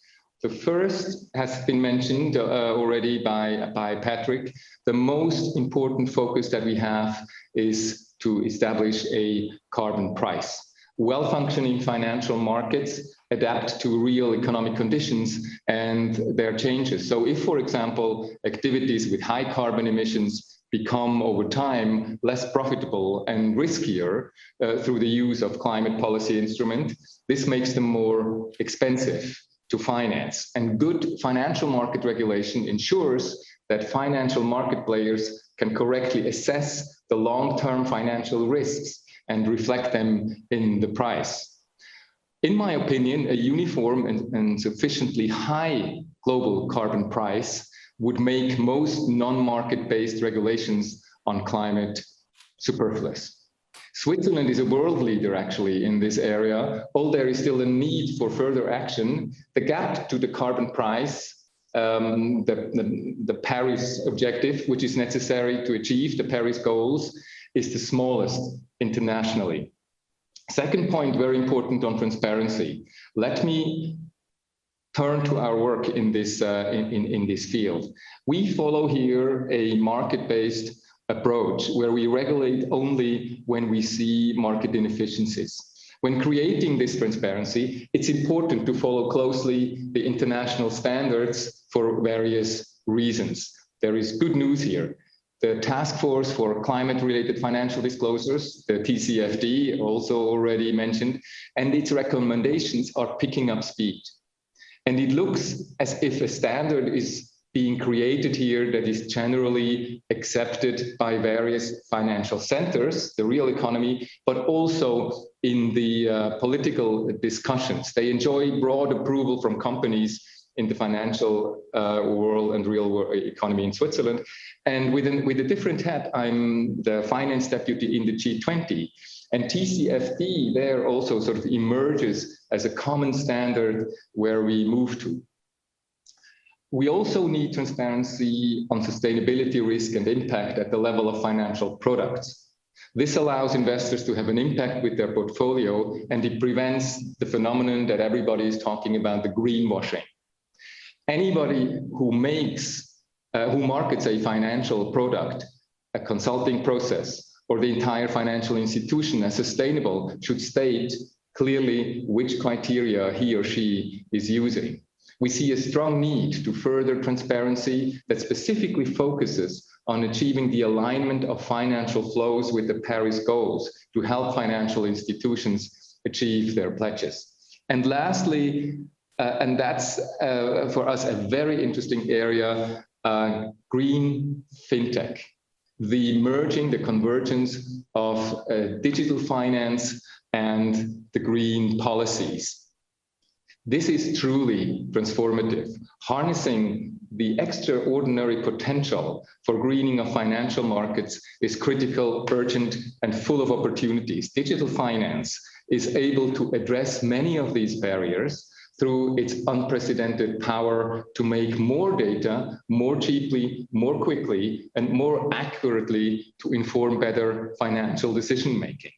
The first has been mentioned already by Patrick. The most important focus that we have is to establish a carbon price. Well-functioning financial markets adapt to real economic conditions and their changes. So if, for example, activities with high carbon emissions become over time less profitable and riskier through the use of climate policy instruments, this makes them more expensive to finance. And good financial market regulation ensures that financial market players can correctly assess the long-term financial risks and reflect them in the price. In my opinion, a uniform and sufficiently high global carbon price would make most non-market-based regulations on climate superfluous. Switzerland is a world leader, actually, in this area. Although there is still a need for further action, the gap to the carbon price, the Paris objective, which is necessary to achieve the Paris goals, is the smallest internationally. Second point, very important on transparency. Let me turn to our work in this field. We follow here a market-based approach where we regulate only when we see market inefficiencies. When creating this transparency, it's important to follow closely the international standards for various reasons. There is good news here. The Task Force for Climate-Related Financial Disclosures, the TCFD, also already mentioned, and its recommendations are picking up speed. And it looks as if a standard is being created here that is generally accepted by various financial centers, the real economy, but also in the political discussions. They enjoy broad approval from companies in the financial world and real world economy in Switzerland. And with a different hat, I'm the finance deputy in the G20. And TCFD there also sort of emerges as a common standard where we move to. We also need transparency on sustainability risk and impact at the level of financial products. This allows investors to have an impact with their portfolio, and it prevents the phenomenon that everybody is talking about, the greenwashing. Anybody who markets a financial product, a consulting process, or the entire financial institution as sustainable should state clearly which criteria he or she is using. We see a strong need to further transparency that specifically focuses on achieving the alignment of financial flows with the Paris goals to help financial institutions achieve their pledges. And lastly, and that's for us a very interesting area, green fintech, the merging, the convergence of digital finance and the green policies. This is truly transformative. Harnessing the extraordinary potential for greening of financial markets is critical, urgent, and full of opportunities. Digital finance is able to address many of these barriers through its unprecedented power to make more data, more cheaply, more quickly, and more accurately to inform better financial decision-making.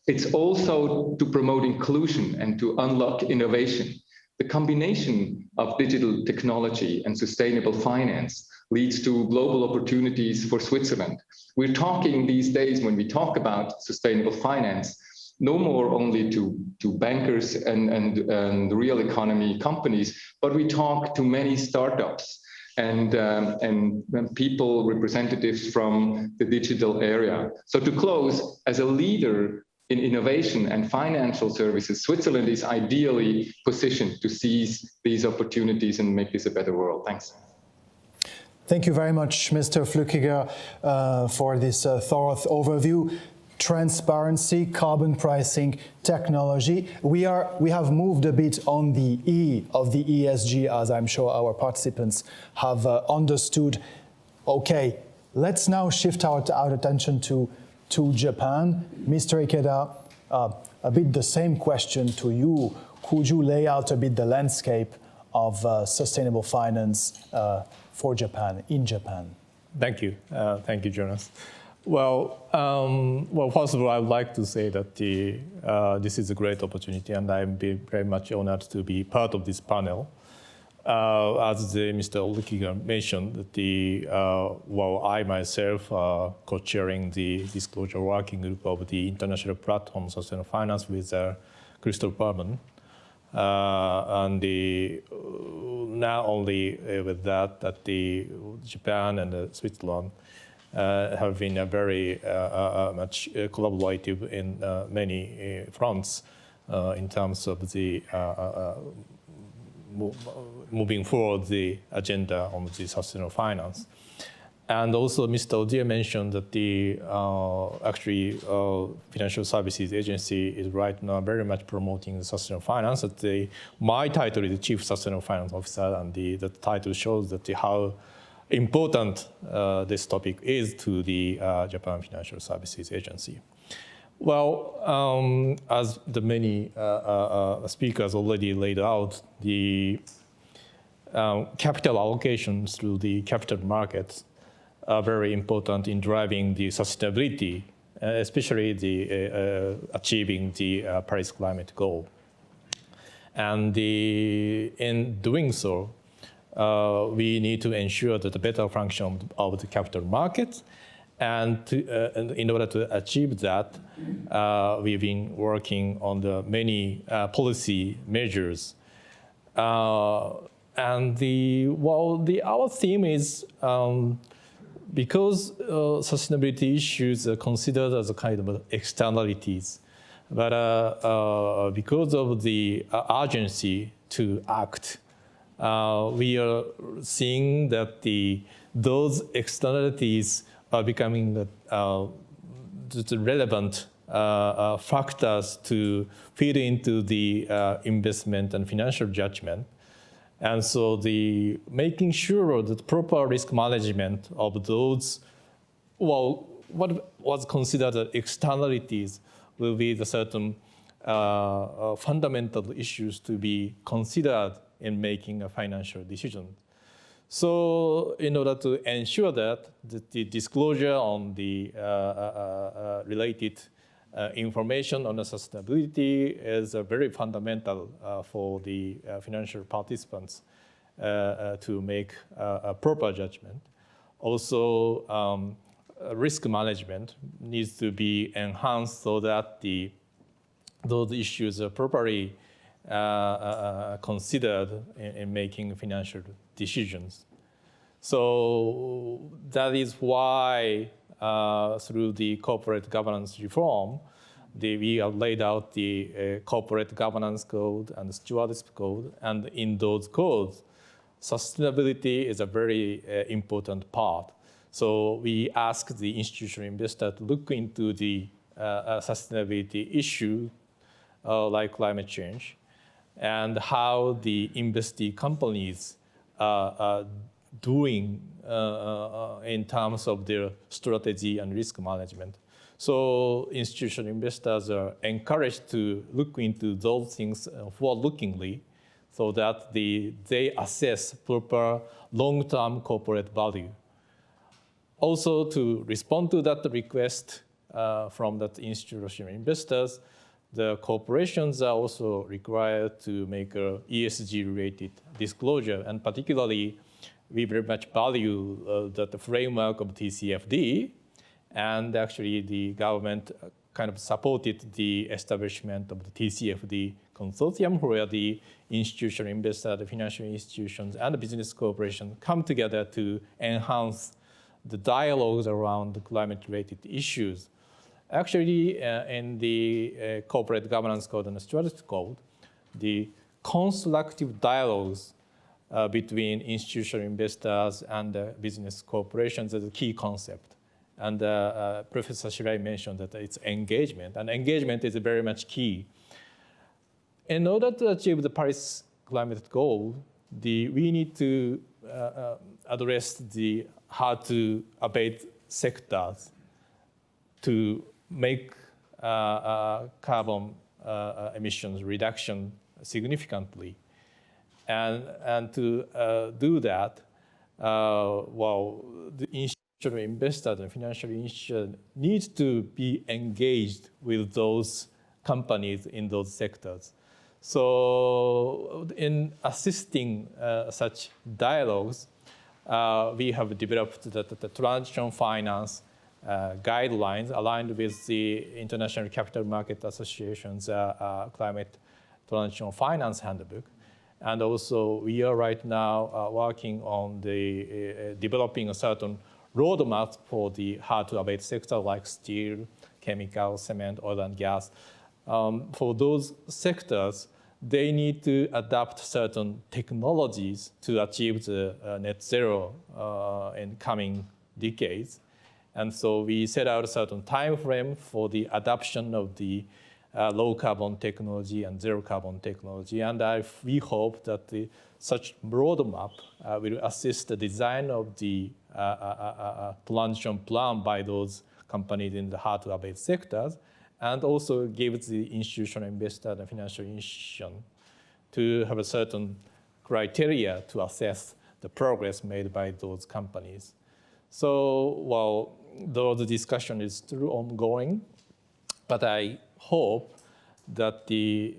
It's also to promote inclusion and to unlock innovation. The combination of digital technology and sustainable finance leads to global opportunities for Switzerland. We're talking these days, when we talk about sustainable finance, no more only to bankers and real economy companies, but we talk to many startups and people, representatives from the digital area. So to close, as a leader in innovation and financial services, Switzerland is ideally positioned to seize these opportunities and make this a better world. Thanks. Thank you very much, Mr. Flückiger, for this thorough overview. Transparency, carbon pricing, technology. We have moved a bit on the E of the ESG, as I'm sure our participants have understood. Okay, let's now shift our attention to Japan. Mr. Ikeda, a bit the same question to you. Could you lay out a bit the landscape of sustainable finance for Japan, in Japan? Thank you. Thank you, Jonas. Well, first of all, I would like to say that this is a great opportunity, and I'm very much honored to be part of this panel. As Mr. Olukiga mentioned, I myself co-chairing the disclosure working group of the International Platform on Sustainable Finance with Crystal Berman. And not only with that the Japan and Switzerland have been very much collaborative in many fronts in terms of the moving forward the agenda on the sustainable finance. And also Mr. Odier mentioned that the Financial Services Agency is right now very much promoting the sustainable finance. That my title is Chief Sustainable Finance Officer, and the title shows that how important this topic is to the Japan Financial Services Agency. Well, as the many speakers already laid out, the capital allocation through the capital markets are very important in driving the sustainability, especially the achieving the Paris climate goal. And in doing so, we need to ensure that the better function of the capital markets. And in order to achieve that, we've been working on the many policy measures. Our theme is because sustainability issues are considered as a kind of externalities, but because of the urgency to act, we are seeing that those externalities are becoming the relevant factors to feed into the investment and financial judgment. And so making sure that proper risk management of those, what was considered externalities will be the certain fundamental issues to be considered in making a financial decision. So in order to ensure that the disclosure on the related information on the sustainability is very fundamental for the financial participants to make a proper judgment. Also, risk management needs to be enhanced so that those issues are properly considered in making financial decisions. So that is why through the corporate governance reform, we have laid out the corporate governance code and the stewardship code, and in those codes, sustainability is a very important part. So we ask the institutional investor to look into the sustainability issue like climate change, and how the investee companies are doing in terms of their strategy and risk management. So institutional investors are encouraged to look into those things forward-lookingly so that they assess proper long-term corporate value. Also, to respond to that request from that institutional investors, the corporations are also required to make a ESG-related disclosure, and particularly, we very much value the framework of TCFD, and actually the government kind of supported the establishment of the TCFD consortium, where the institutional investors, the financial institutions, and the business corporations come together to enhance the dialogues around the climate-related issues. Actually, in the corporate governance code and the stewardship code, the constructive dialogues between institutional investors and business corporations is a key concept. And Professor Shirai mentioned that it's engagement, and engagement is very much key. In order to achieve the Paris climate goal, we need to address the hard to abate sectors to make carbon emissions reduction significantly. And to do that, the institutional investors and financial institutions need to be engaged with those companies in those sectors. So in assisting such dialogues, we have developed the transition finance guidelines aligned with the International Capital Market Association's Climate Transition Finance Handbook. And also, we are right now working on the developing a certain roadmap for the hard-to-abate sector like steel, chemical, cement, oil and gas. For those sectors, they need to adapt certain technologies to achieve the net zero in coming decades. And so we set out a certain time frame for the adoption of the low carbon technology and zero carbon technology. And we hope that such roadmap will assist the design of the transition plan by those companies in the hard-to-abate sectors, and also gives the institutional investor and financial institution to have a certain criteria to assess the progress made by those companies. So, well, though the discussion is still ongoing, but I hope that the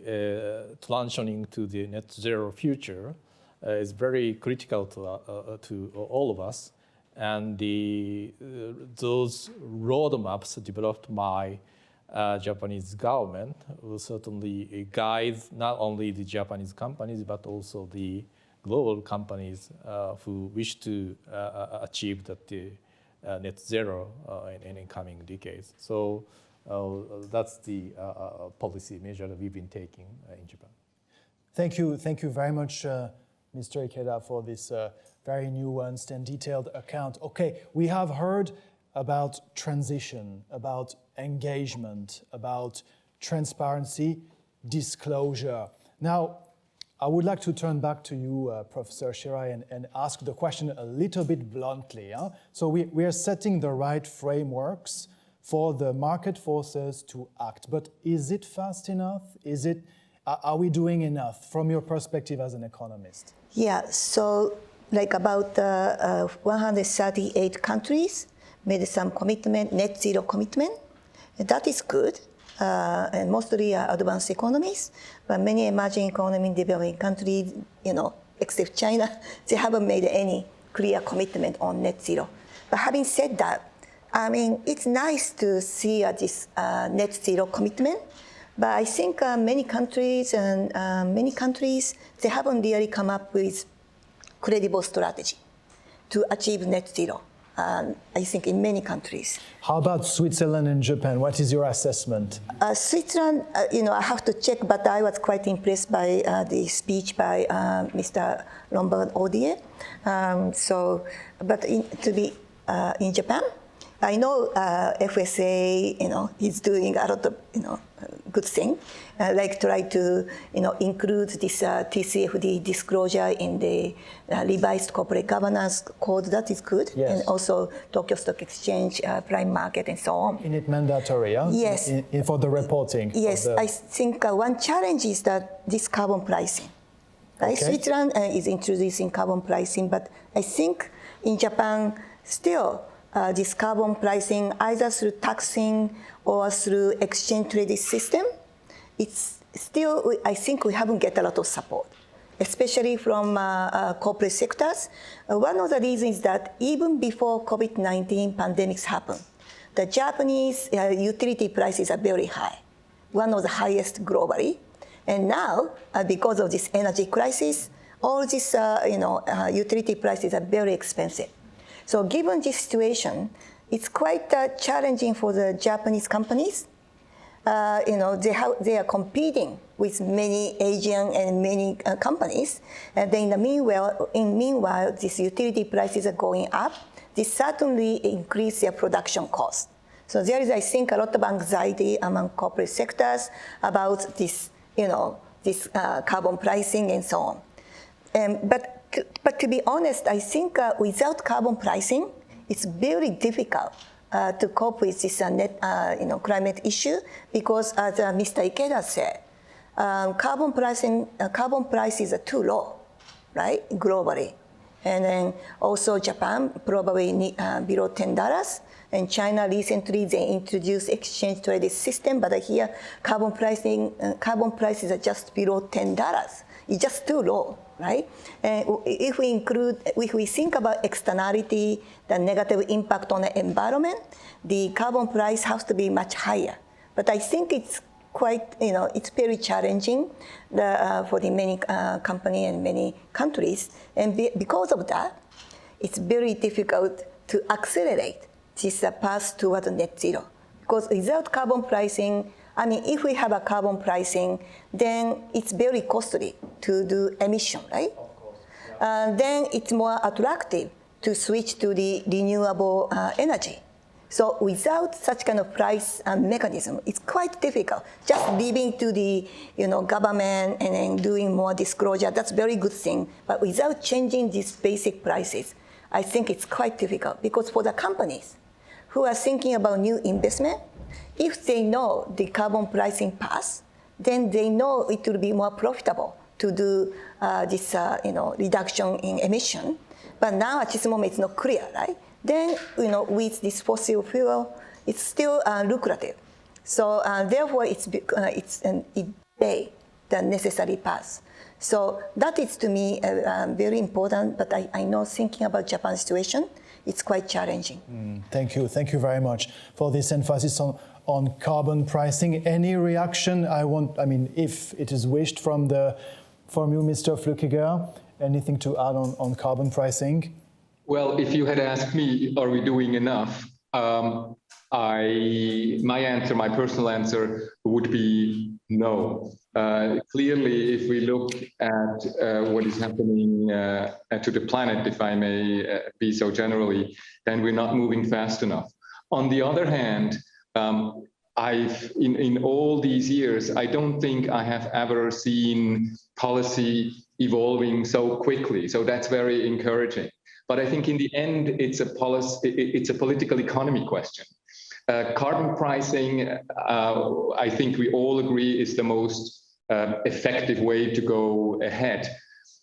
transitioning to the net zero future is very critical to all of us. And those roadmaps developed by Japanese government will certainly guide not only the Japanese companies, but also the global companies who wish to achieve the net zero in coming decades. So that's the policy measure that we've been taking in Japan. Thank you very much, Mr. Ikeda, for this very nuanced and detailed account. Okay, we have heard about transition, about engagement, about transparency, disclosure. Now, I would like to turn back to you, Professor Shirai, and ask the question a little bit bluntly. So we are setting the right frameworks for the market forces to act, but is it fast enough? Are we doing enough from your perspective as an economist? Yeah, so like about 138 countries made some commitment, net zero commitment. That is good, and mostly advanced economies, but many emerging economies, developing countries, except China, they haven't made any clear commitment on net zero. But having said that, I mean, it's nice to see this net zero commitment, but I think many countries, they haven't really come up with credible strategy to achieve net zero. I think in many countries. How about Switzerland and Japan? What is your assessment? Switzerland, I have to check, but I was quite impressed by the speech by Mr. Lombard Odier. In Japan, I know FSA, is doing a lot of, good thing, like try to, include this TCFD disclosure in the revised corporate governance code. That is good. Yes. And also Tokyo Stock Exchange, prime market, and so on. In it mandatory, yeah? Yes. For the reporting. Yes, I think one challenge is that this carbon pricing. Right? Okay. Switzerland is introducing carbon pricing, but I think in Japan still, this carbon pricing, either through taxing or through exchange traded system, it's still, I think we haven't get a lot of support, especially from corporate sectors. One of the reasons is that even before COVID-19 pandemics happened, the Japanese utility prices are very high, one of the highest globally. And now, because of this energy crisis, all these utility prices are very expensive. So given this situation, it's quite challenging for the Japanese companies. They are competing with many Asian and many companies. And then meanwhile, these utility prices are going up. This certainly increase their production cost. So there is, I think, a lot of anxiety among corporate sectors about this, this carbon pricing and so on. But to be honest, I think without carbon pricing, it's very difficult to cope with this climate issue because, as Mr. Ikeda said, carbon prices are too low, right, globally. And then also Japan probably below $10. And China recently, they introduced exchange traded system, but here carbon prices are just below $10. It's just too low, right? And if we think about externality, the negative impact on the environment, the carbon price has to be much higher. But I think it's quite, it's very challenging for the many companies and many countries. And because of that, it's very difficult to accelerate this path towards net zero. Because without carbon pricing, if we have a carbon pricing, then it's very costly to do emission, right? Of course. Yeah. Then it's more attractive to switch to the renewable energy. So without such kind of price mechanism, it's quite difficult. Just leaving to the government and then doing more disclosure, that's a very good thing. But without changing these basic prices, I think it's quite difficult. Because for the companies who are thinking about new investment, if they know the carbon pricing path, then they know it will be more profitable to do this reduction in emission. But now at this moment, it's not clear, right? Then, with this fossil fuel, it's still lucrative. So therefore, it the necessary path. So that is to me very important. But I know thinking about Japan's situation, it's quite challenging. Thank you very much for this emphasis on carbon pricing. Any reaction? If it is wished from you, Mr. Flückiger, anything to add on carbon pricing? Well, if you had asked me, are we doing enough? My personal answer would be no. Clearly, if we look at what is happening to the planet, if I may be so generally, then we're not moving fast enough. On the other hand, in all these years, I don't think I have ever seen policy evolving so quickly. So that's very encouraging. But I think in the end, it's a political economy question. Carbon pricing, I think we all agree, is the most effective way to go ahead.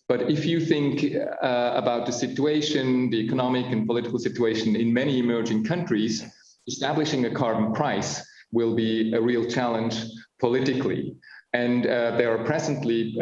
But if you think about the situation, the economic and political situation in many emerging countries, establishing a carbon price will be a real challenge politically. And there are presently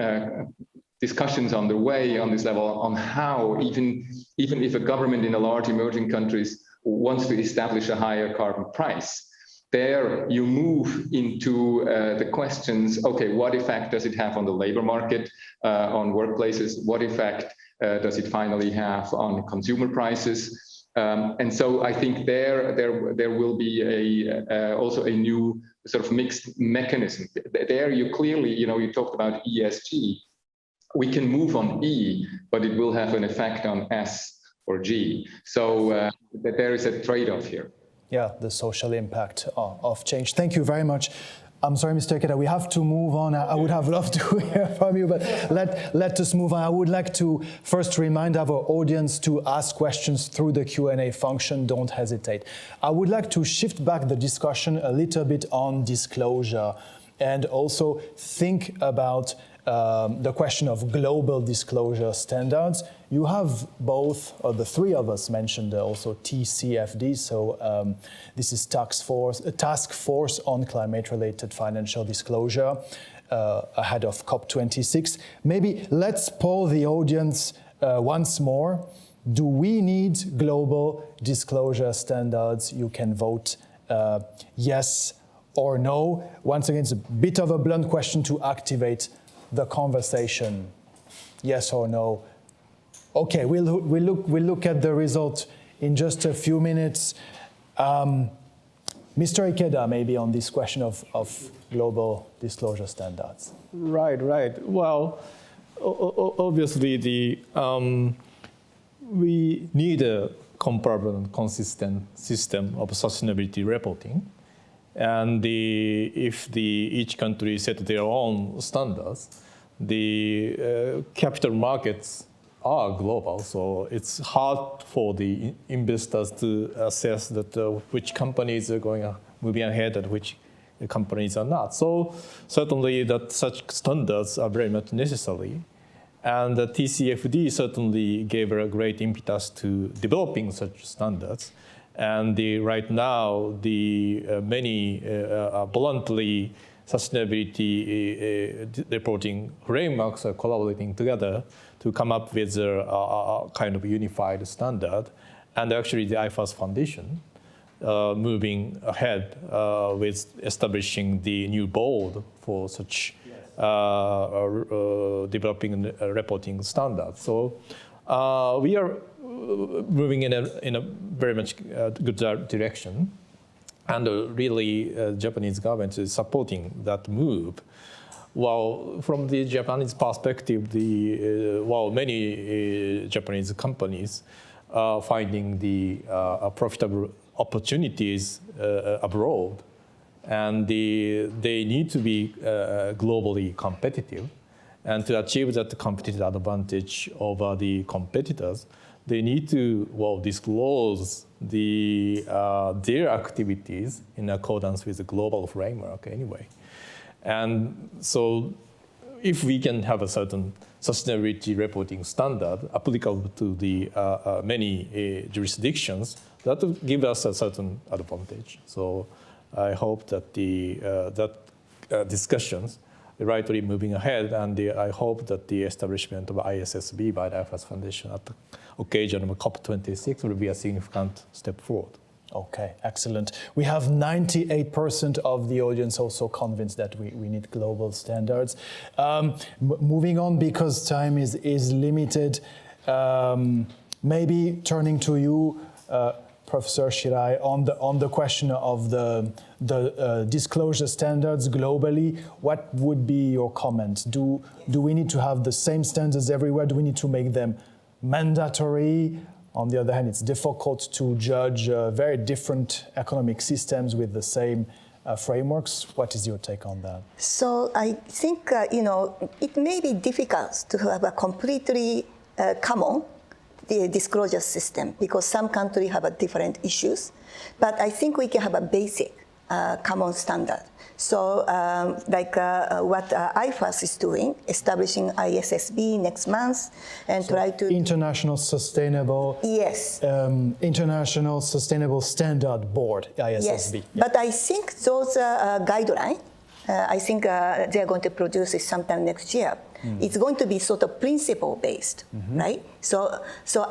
discussions on the way on this level on how, even if a government in a large emerging countries wants to establish a higher carbon price, there you move into the questions, okay, what effect does it have on the labor market, on workplaces? What effect does it finally have on consumer prices? And so I think there will be also a new sort of mixed mechanism. There you clearly, you talked about ESG. We can move on E, but it will have an effect on S or G. So there is a trade-off here. Yeah, the social impact of change. Thank you very much. I'm sorry, Mr. Ikeda, we have to move on. I would have loved to hear from you, but let us move on. I would like to first remind our audience to ask questions through the Q&A function. Don't hesitate. I would like to shift back the discussion a little bit on disclosure and also think about the question of global disclosure standards. You have both, or the three of us mentioned also TCFD, so this is Task Force on Climate-Related Financial Disclosure ahead of COP26. Maybe let's poll the audience once more. Do we need global disclosure standards? You can vote yes or no. Once again, it's a bit of a blunt question to activate the conversation. Yes or no? Okay, we'll look at the result in just a few minutes. Mr. Ikeda, maybe on this question of global disclosure standards. Right. Well, obviously we need a comparable and consistent system of sustainability reporting. And if each country set their own standards, the capital markets are global, so it's hard for the investors to assess that which companies are moving ahead and which companies are not. So certainly that such standards are very much necessary. And the TCFD certainly gave a great impetus to developing such standards. And right now, the many bluntly sustainability reporting frameworks are collaborating together to come up with a kind of unified standard. And actually, the IFAS Foundation moving ahead with establishing the new board for such developing a reporting standard. So we are moving in a very much good direction, and really Japanese government is supporting that move. Well, from the Japanese perspective, many Japanese companies are finding the profitable opportunities abroad, and they need to be globally competitive. And to achieve that competitive advantage over the competitors, they need to disclose their activities in accordance with the global framework anyway. And so if we can have a certain sustainability reporting standard applicable to the many jurisdictions, that will give us a certain advantage. So I hope that discussions are rightly moving ahead, and I hope that the establishment of ISSB by the IFAS Foundation at the occasion of COP26 will be a significant step forward. Okay, excellent. We have 98% of the audience also convinced that we need global standards. Moving on, because time is limited, maybe turning to you, Professor Shirai, on the question of the disclosure standards globally. What would be your comment? Do we need to have the same standards everywhere? Do we need to make them mandatory? On the other hand, it's difficult to judge very different economic systems with the same frameworks. What is your take on that? So I think, it may be difficult to have a completely common disclosure system because some countries have different issues. But I think we can have a basic common standard. So what IFAS is doing, establishing ISSB next month and try to... International Sustainable... Yes. International Sustainable Standard Board, ISSB. Yes, Yeah. but I think those guidelines, I think they're going to produce it sometime next year. It's going to be sort of principle-based, right? So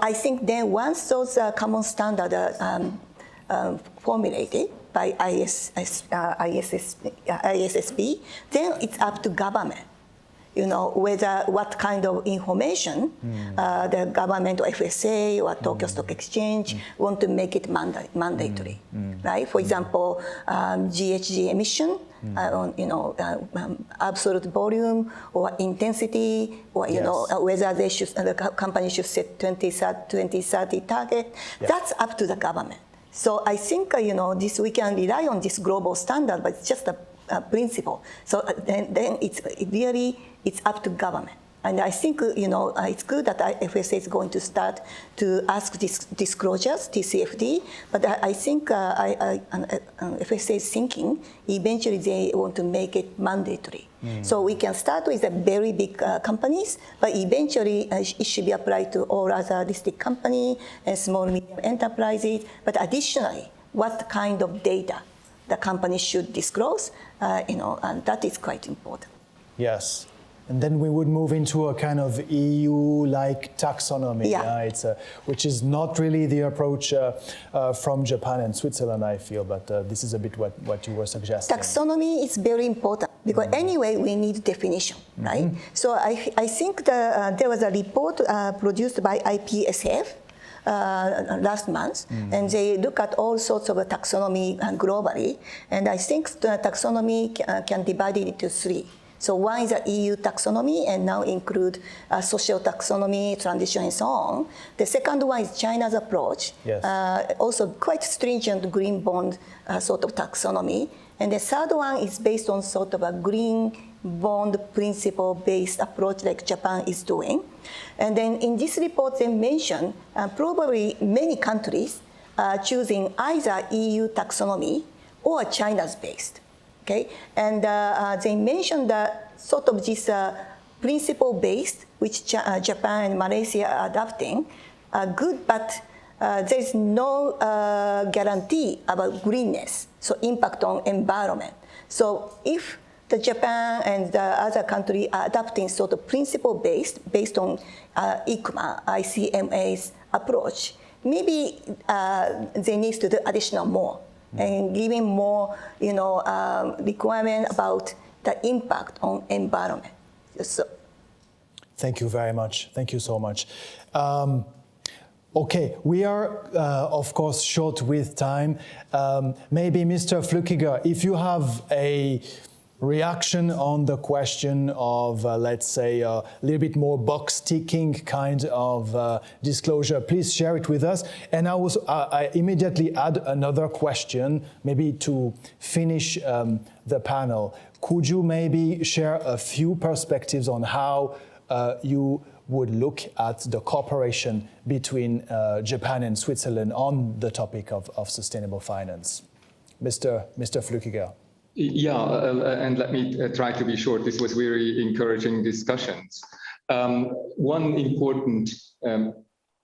I think then once those common standards are formulated by ISSB, then it's up to government, whether what kind of information the government or FSA or Tokyo Stock Exchange want to make it mandatory, right? For example, GHG emission, absolute volume or intensity, or whether they should, the company should set 2030 target. Yeah. That's up to the government. So I think this we can rely on this global standard, but it's just a principle. So then it's up to government. And I think it's good that FSA is going to start to ask disclosures, TCFD. But I think FSA is thinking eventually they want to make it mandatory. So we can start with the very big companies, but eventually it should be applied to all other listed companies and small medium enterprises. But additionally, what kind of data the company should disclose, and that is quite important. Yes. And then we would move into a kind of EU-like taxonomy, which is not really the approach from Japan and Switzerland, I feel, but this is a bit what you were suggesting. Taxonomy is very important because anyway we need definition, right? So I think there was a report produced by IPSF last month, and they look at all sorts of taxonomy globally, and I think the taxonomy can divide it into three. So one is the EU taxonomy and now include social taxonomy, transition, and so on. The second one is China's approach, also quite stringent green bond sort of taxonomy. And the third one is based on sort of a green bond principle-based approach like Japan is doing. And then in this report, they mention probably many countries are choosing either EU taxonomy or China's based. Okay, and they mentioned that sort of this principle-based, which Japan and Malaysia are adopting, are good, but there's no guarantee about greenness, so impact on environment. So if the Japan and the other country are adopting sort of based on ICMA's approach, maybe they need to do additional more and giving more, requirement about the impact on environment. So, thank you very much. Thank you so much. Okay, we are, of course, short with time. Maybe Mr. Flückiger, if you have a reaction on the question of, let's say, a little bit more box-ticking kind of disclosure, please share it with us. And I immediately add another question, maybe to finish the panel. Could you maybe share a few perspectives on how you would look at the cooperation between Japan and Switzerland on the topic of sustainable finance? Mr. Flückiger. Yeah, and let me try to be short. This was very encouraging discussions. One important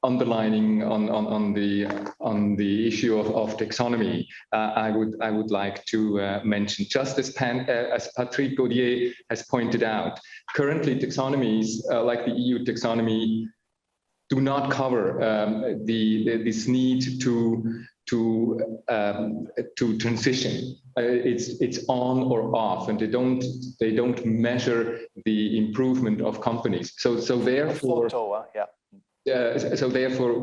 underlining on the issue of taxonomy, I would like to mention, just as Patrick Odier has pointed out, currently taxonomies like the EU taxonomy do not cover this need to transition. It's on or off, and they don't measure the improvement of companies. So therefore, so therefore,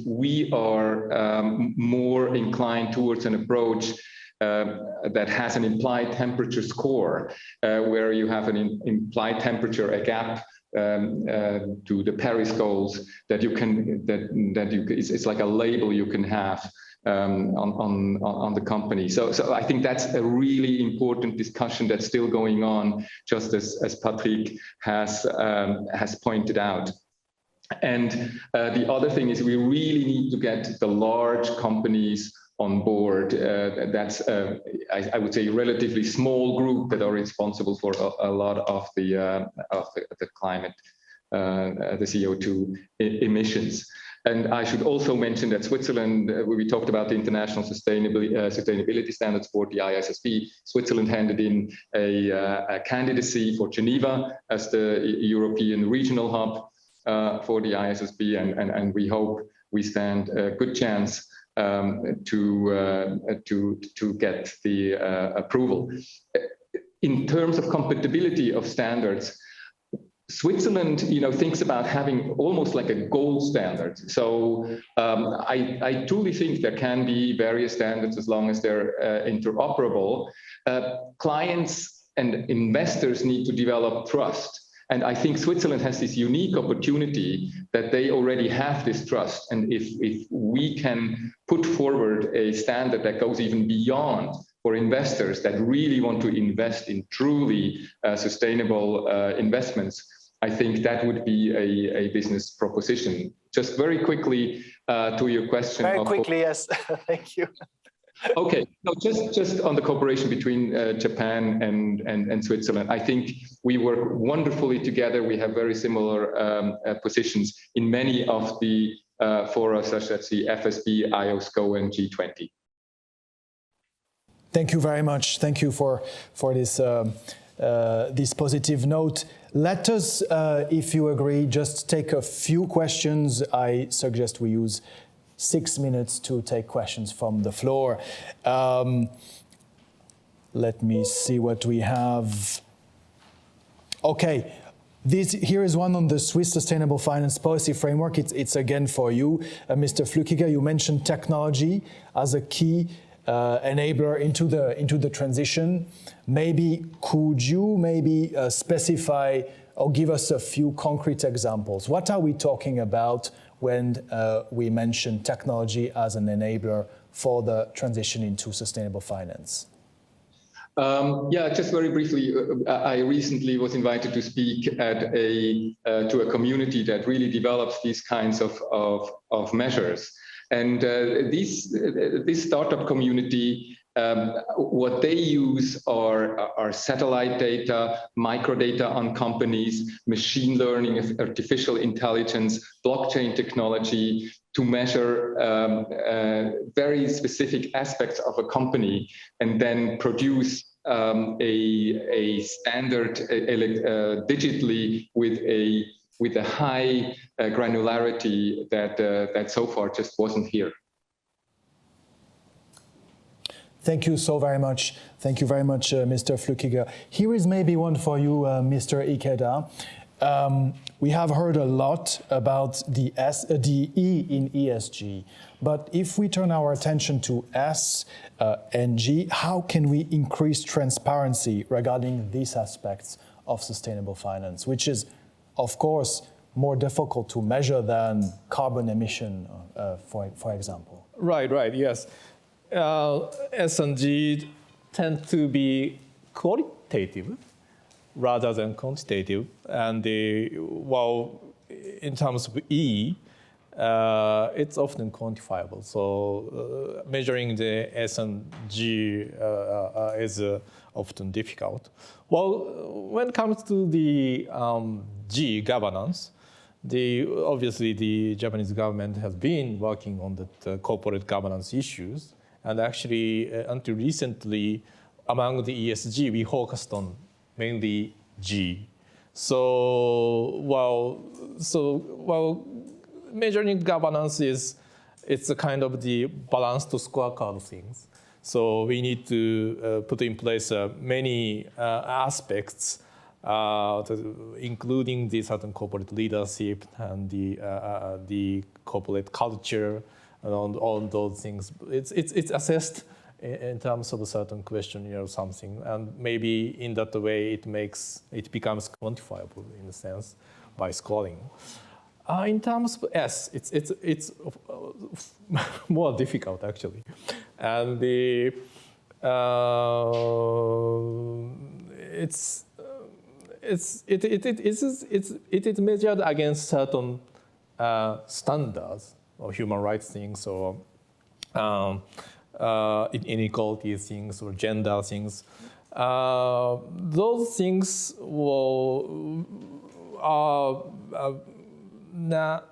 we are more inclined towards an approach that has an implied temperature score, where you have an implied temperature, a gap to the Paris goals that you can it's like a label you can have on the company. So I think that's a really important discussion that's still going on, just as Patrick has pointed out. And the other thing is we really need to get the large companies on board. That's I would say a relatively small group that are responsible for a lot of the climate, the CO2 emissions. And I should also mention that Switzerland, we talked about the international sustainability standards for the ISSB. Switzerland handed in a candidacy for Geneva as the European regional hub for the ISSB, and we hope we stand a good chance to get the approval. In terms of compatibility of standards, Switzerland, thinks about having almost like a gold standard. So I truly think there can be various standards as long as they're interoperable. Clients and investors need to develop trust. And I think Switzerland has this unique opportunity that they already have this trust. And if we can put forward a standard that goes even beyond for investors that really want to invest in truly sustainable investments, I think that would be a business proposition. Just very quickly to your question. Very quickly, yes. Thank you. Okay, no, just on the cooperation between Japan and Switzerland, I think we work wonderfully together. We have very similar positions in many of the fora, such as the FSB, IOSCO, and G20. Thank you very much. Thank you for this this positive note. Let us, if you agree, just take a few questions. I suggest we use 6 minutes to take questions from the floor. Let me see what we have. Okay, here is one on the Swiss Sustainable Finance Policy Framework. It's again for you, Mr. Flückiger. You mentioned technology as a key enabler into the transition. Maybe could you specify or give us a few concrete examples? What are we talking about when we mention technology as an enabler for the transition into sustainable finance? Yeah, just very briefly, I recently was invited to speak at to a community that really develops these kinds of measures. And this startup community What they use are satellite data, microdata on companies, machine learning, artificial intelligence, blockchain technology to measure very specific aspects of a company and then produce a standard digitally with a high granularity that so far just wasn't here. Thank you so very much. Thank you very much, Mr. Flückiger. Here is maybe one for you, Mr. Ikeda. We have heard a lot about the E in ESG, but if we turn our attention to S and G, how can we increase transparency regarding these aspects of sustainable finance, which is, of course, more difficult to measure than carbon emission, for example? Right, yes. S and G tend to be qualitative rather than quantitative, and while in terms of E, it's often quantifiable. So measuring the S and G is often difficult. Well, when it comes to the G, governance, obviously the Japanese government has been working on the corporate governance issues. And actually, until recently, among the ESG, we focused on mainly G. So while measuring governance it's a kind of the balanced scorecard things. So we need to put in place many aspects, including the certain corporate leadership and the corporate culture. And on those things, it's assessed in terms of a certain questionnaire or something, and maybe in that way it becomes quantifiable in a sense by scoring. In terms of S, it's more difficult actually, and it is measured against certain standards or human rights things, or inequality things, or gender things. Those things are not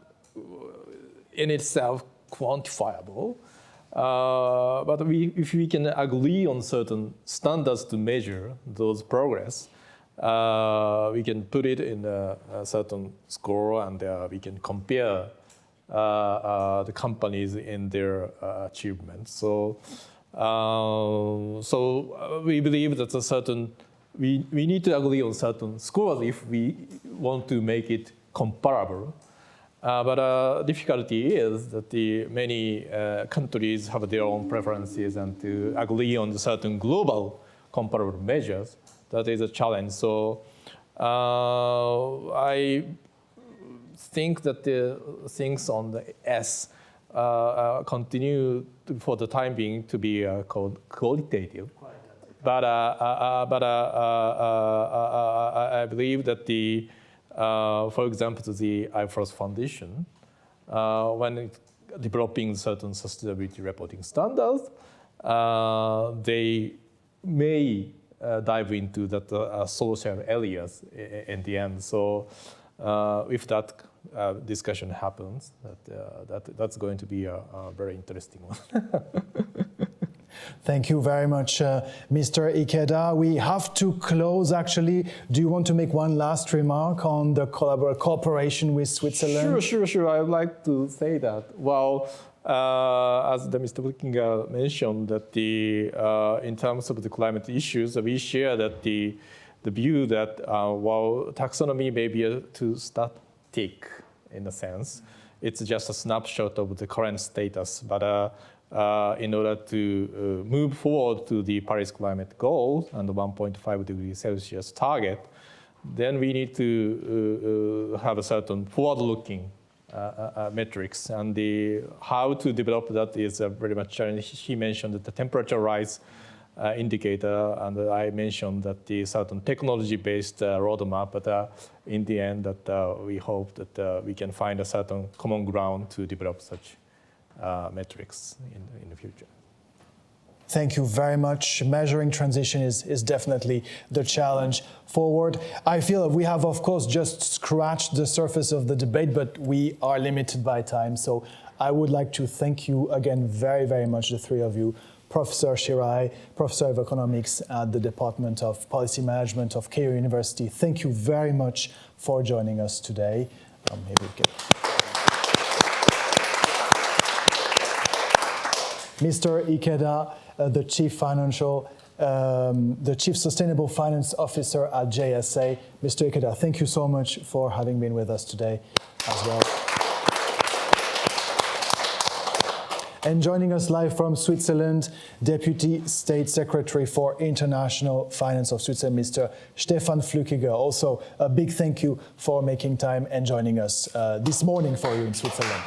in itself quantifiable. But if we can agree on certain standards to measure those progress, we can put it in a certain score, and we can compare the companies in their achievements. So we believe that we need to agree on certain scores if we want to make it comparable. But difficulty is that many countries have their own preferences, and to agree on certain global comparable measures, that is a challenge. So I think that the things on the S continue for the time being to be qualitative. But I believe that for example, the IFRS Foundation, when developing certain sustainability reporting standards, they may dive into that social areas in the end. So if that discussion happens, that's going to be a very interesting one. Thank you very much, Mr. Ikeda. We have to close, actually. Do you want to make one last remark on the cooperation with Switzerland? Sure. I would like to say that. Well, as Mr. Flückiger mentioned, that in terms of the climate issues, we share that the view that while taxonomy may be too static in a sense, it's just a snapshot of the current status. But in order to move forward to the Paris climate goals and the 1.5 degrees Celsius target, then we need to have a certain forward-looking metrics, and how to develop that is very much challenging. He mentioned that the temperature rise indicator, and I mentioned that the certain technology-based roadmap, but in the end that we hope that we can find a certain common ground to develop such metrics in the future. Thank you very much. Measuring transition is definitely the challenge forward. I feel we have, of course, just scratched the surface of the debate, but we are limited by time. So I would like to thank you again very, very much, the three of you. Professor Shirai, Professor of Economics at the Department of Policy Management of Keio University. Thank you very much for joining us today. Maybe we can... Mr. Ikeda, the Chief Sustainable Finance Officer at JSA. Mr. Ikeda, thank you so much for having been with us today as well. And joining us live from Switzerland, Deputy State Secretary for International Finance of Switzerland, Mr. Stefan Flückiger. Also, a big thank you for making time and joining us this morning for you in Switzerland.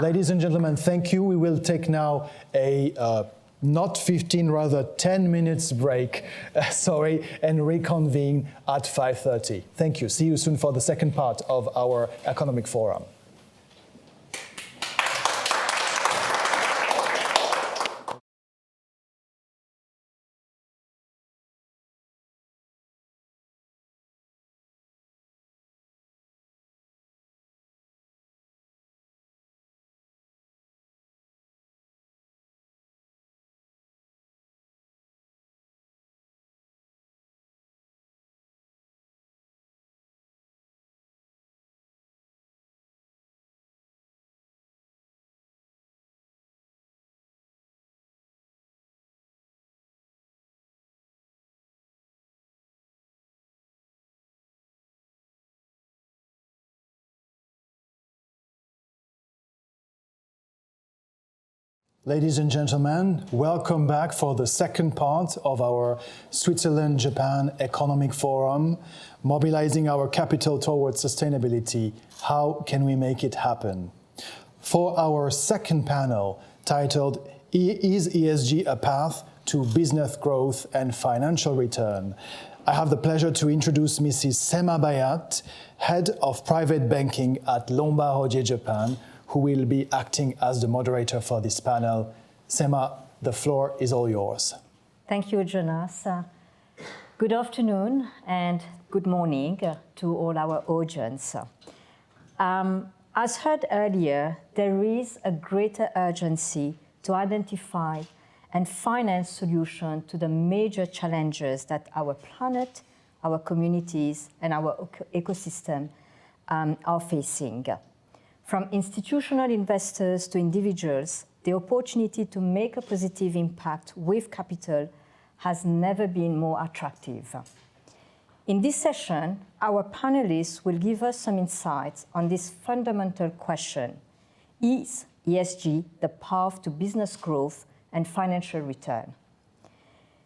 Ladies and gentlemen, thank you. We will take now a not 15, rather 10 minutes break, and reconvene at 5:30. Thank you. See you soon for the second part of our economic forum. Ladies and gentlemen, welcome back for the second part of our Switzerland-Japan Economic Forum, mobilizing our capital towards sustainability. How can we make it happen? For our second panel, titled Is ESG a Path to Business Growth and Financial Return? I have the pleasure to introduce Mrs. Sema Bayat, Head of Private Banking at Lombard Odier Japan, who will be acting as the moderator for this panel. Sema, the floor is all yours. Thank you, Jonas. Good afternoon and good morning to all our audience. As heard earlier, there is a greater urgency to identify and finance solutions to the major challenges that our planet, our communities, and our ecosystem are facing. From institutional investors to individuals, the opportunity to make a positive impact with capital has never been more attractive. In this session, our panelists will give us some insights on this fundamental question: is ESG the path to business growth and financial return?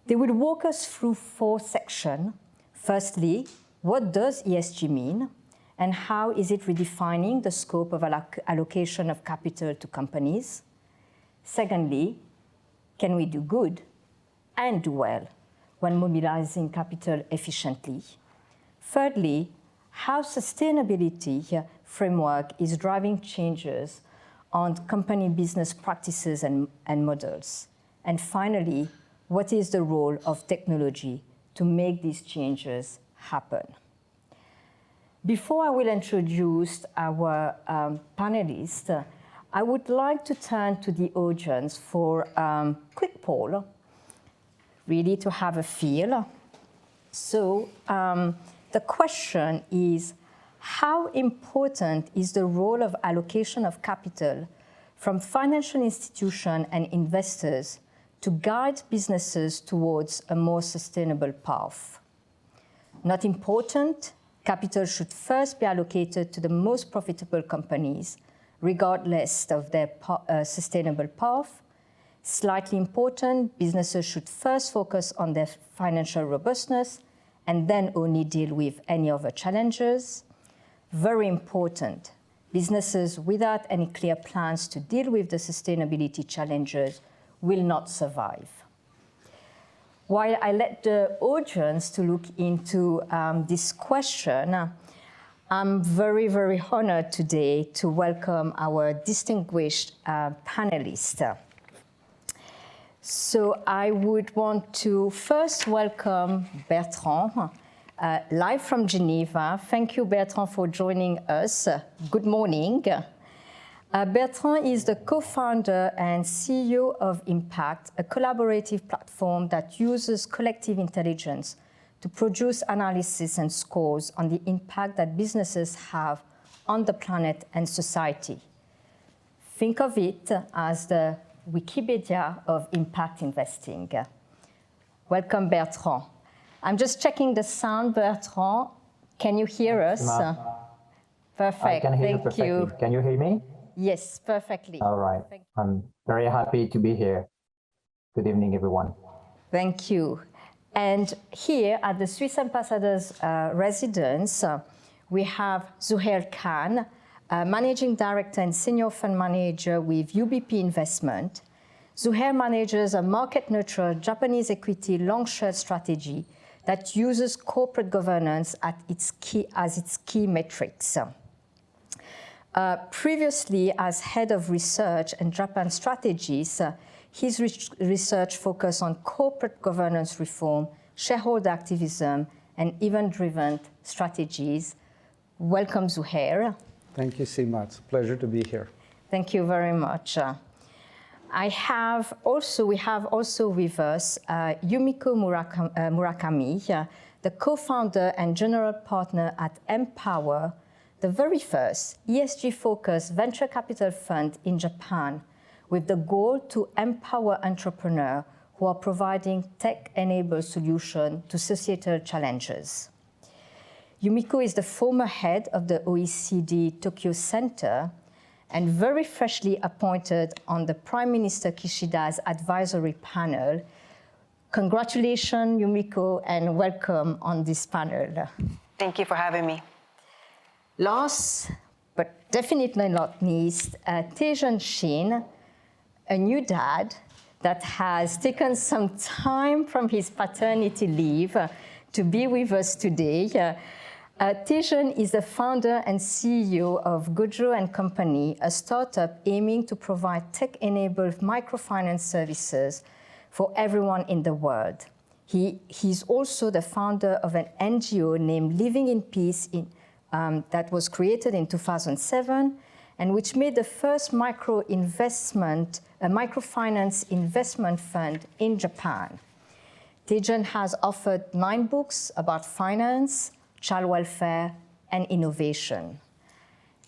They will walk us through 4 sections. Firstly, what does ESG mean? And how is it redefining the scope of allocation of capital to companies? Secondly, can we do good and do well when mobilizing capital efficiently? Thirdly, how sustainability framework is driving changes on company business practices and models? And finally, what is the role of technology to make these changes happen? Before I will introduce our panelists, I would like to turn to the audience for a quick poll, really to have a feel. So the question is, how important is the role of allocation of capital from financial institutions and investors to guide businesses towards a more sustainable path? Not important. Capital should first be allocated to the most profitable companies, regardless of their sustainable path. Slightly important, businesses should first focus on their financial robustness and then only deal with any other challenges. Very important, businesses without any clear plans to deal with the sustainability challenges will not survive. While I let the audience to look into this question, I'm very, very honored today to welcome our distinguished panelists. So I would want to first welcome Bertrand, live from Geneva. Thank you, Bertrand, for joining us. Good morning. Bertrand is the co-founder and CEO of Impact, a collaborative platform that uses collective intelligence to produce analysis and scores on the impact that businesses have on the planet and society. Think of it as the Wikipedia of impact investing. Welcome, Bertrand. I'm just checking the sound, Bertrand. Can you hear us? Perfect. I can hear you Thank perfectly. you. Can you hear me? Yes, perfectly. All right. I'm very happy to be here. Good evening, everyone. Thank you. And here at the Swiss Ambassador's residence, we have Zuhair Khan, Managing Director and Senior Fund Manager with UBP Investment. Zuhair manages a market-neutral Japanese equity long-short strategy that uses corporate governance as its key metrics. Previously, as head of research and Japan strategies, his research focused on corporate governance reform, shareholder activism, and event-driven strategies. Welcome, Zuhair. Thank you, Sima. It's a pleasure to be here. Thank you very much. We have also with us Yumiko Murakami, the co-founder and general partner at Empower, the very first ESG-focused venture capital fund in Japan, with the goal to empower entrepreneurs who are providing tech-enabled solutions to societal challenges. Yumiko is the former head of the OECD Tokyo Center and very freshly appointed on the Prime Minister Kishida's advisory panel. Congratulations, Yumiko, and welcome on this panel. Thank you for having me. Last, but definitely not least, Taejeon Shin, a new dad that has taken some time from his paternity leave to be with us today. Taejeon is the founder and CEO of Gojo & Company, a startup aiming to provide tech-enabled microfinance services for everyone in the world. He's also the founder of an NGO named Living in Peace that was created in 2007 and which made the first microfinance investment fund in Japan. Taejeon has authored 9 books about finance, child welfare, and innovation.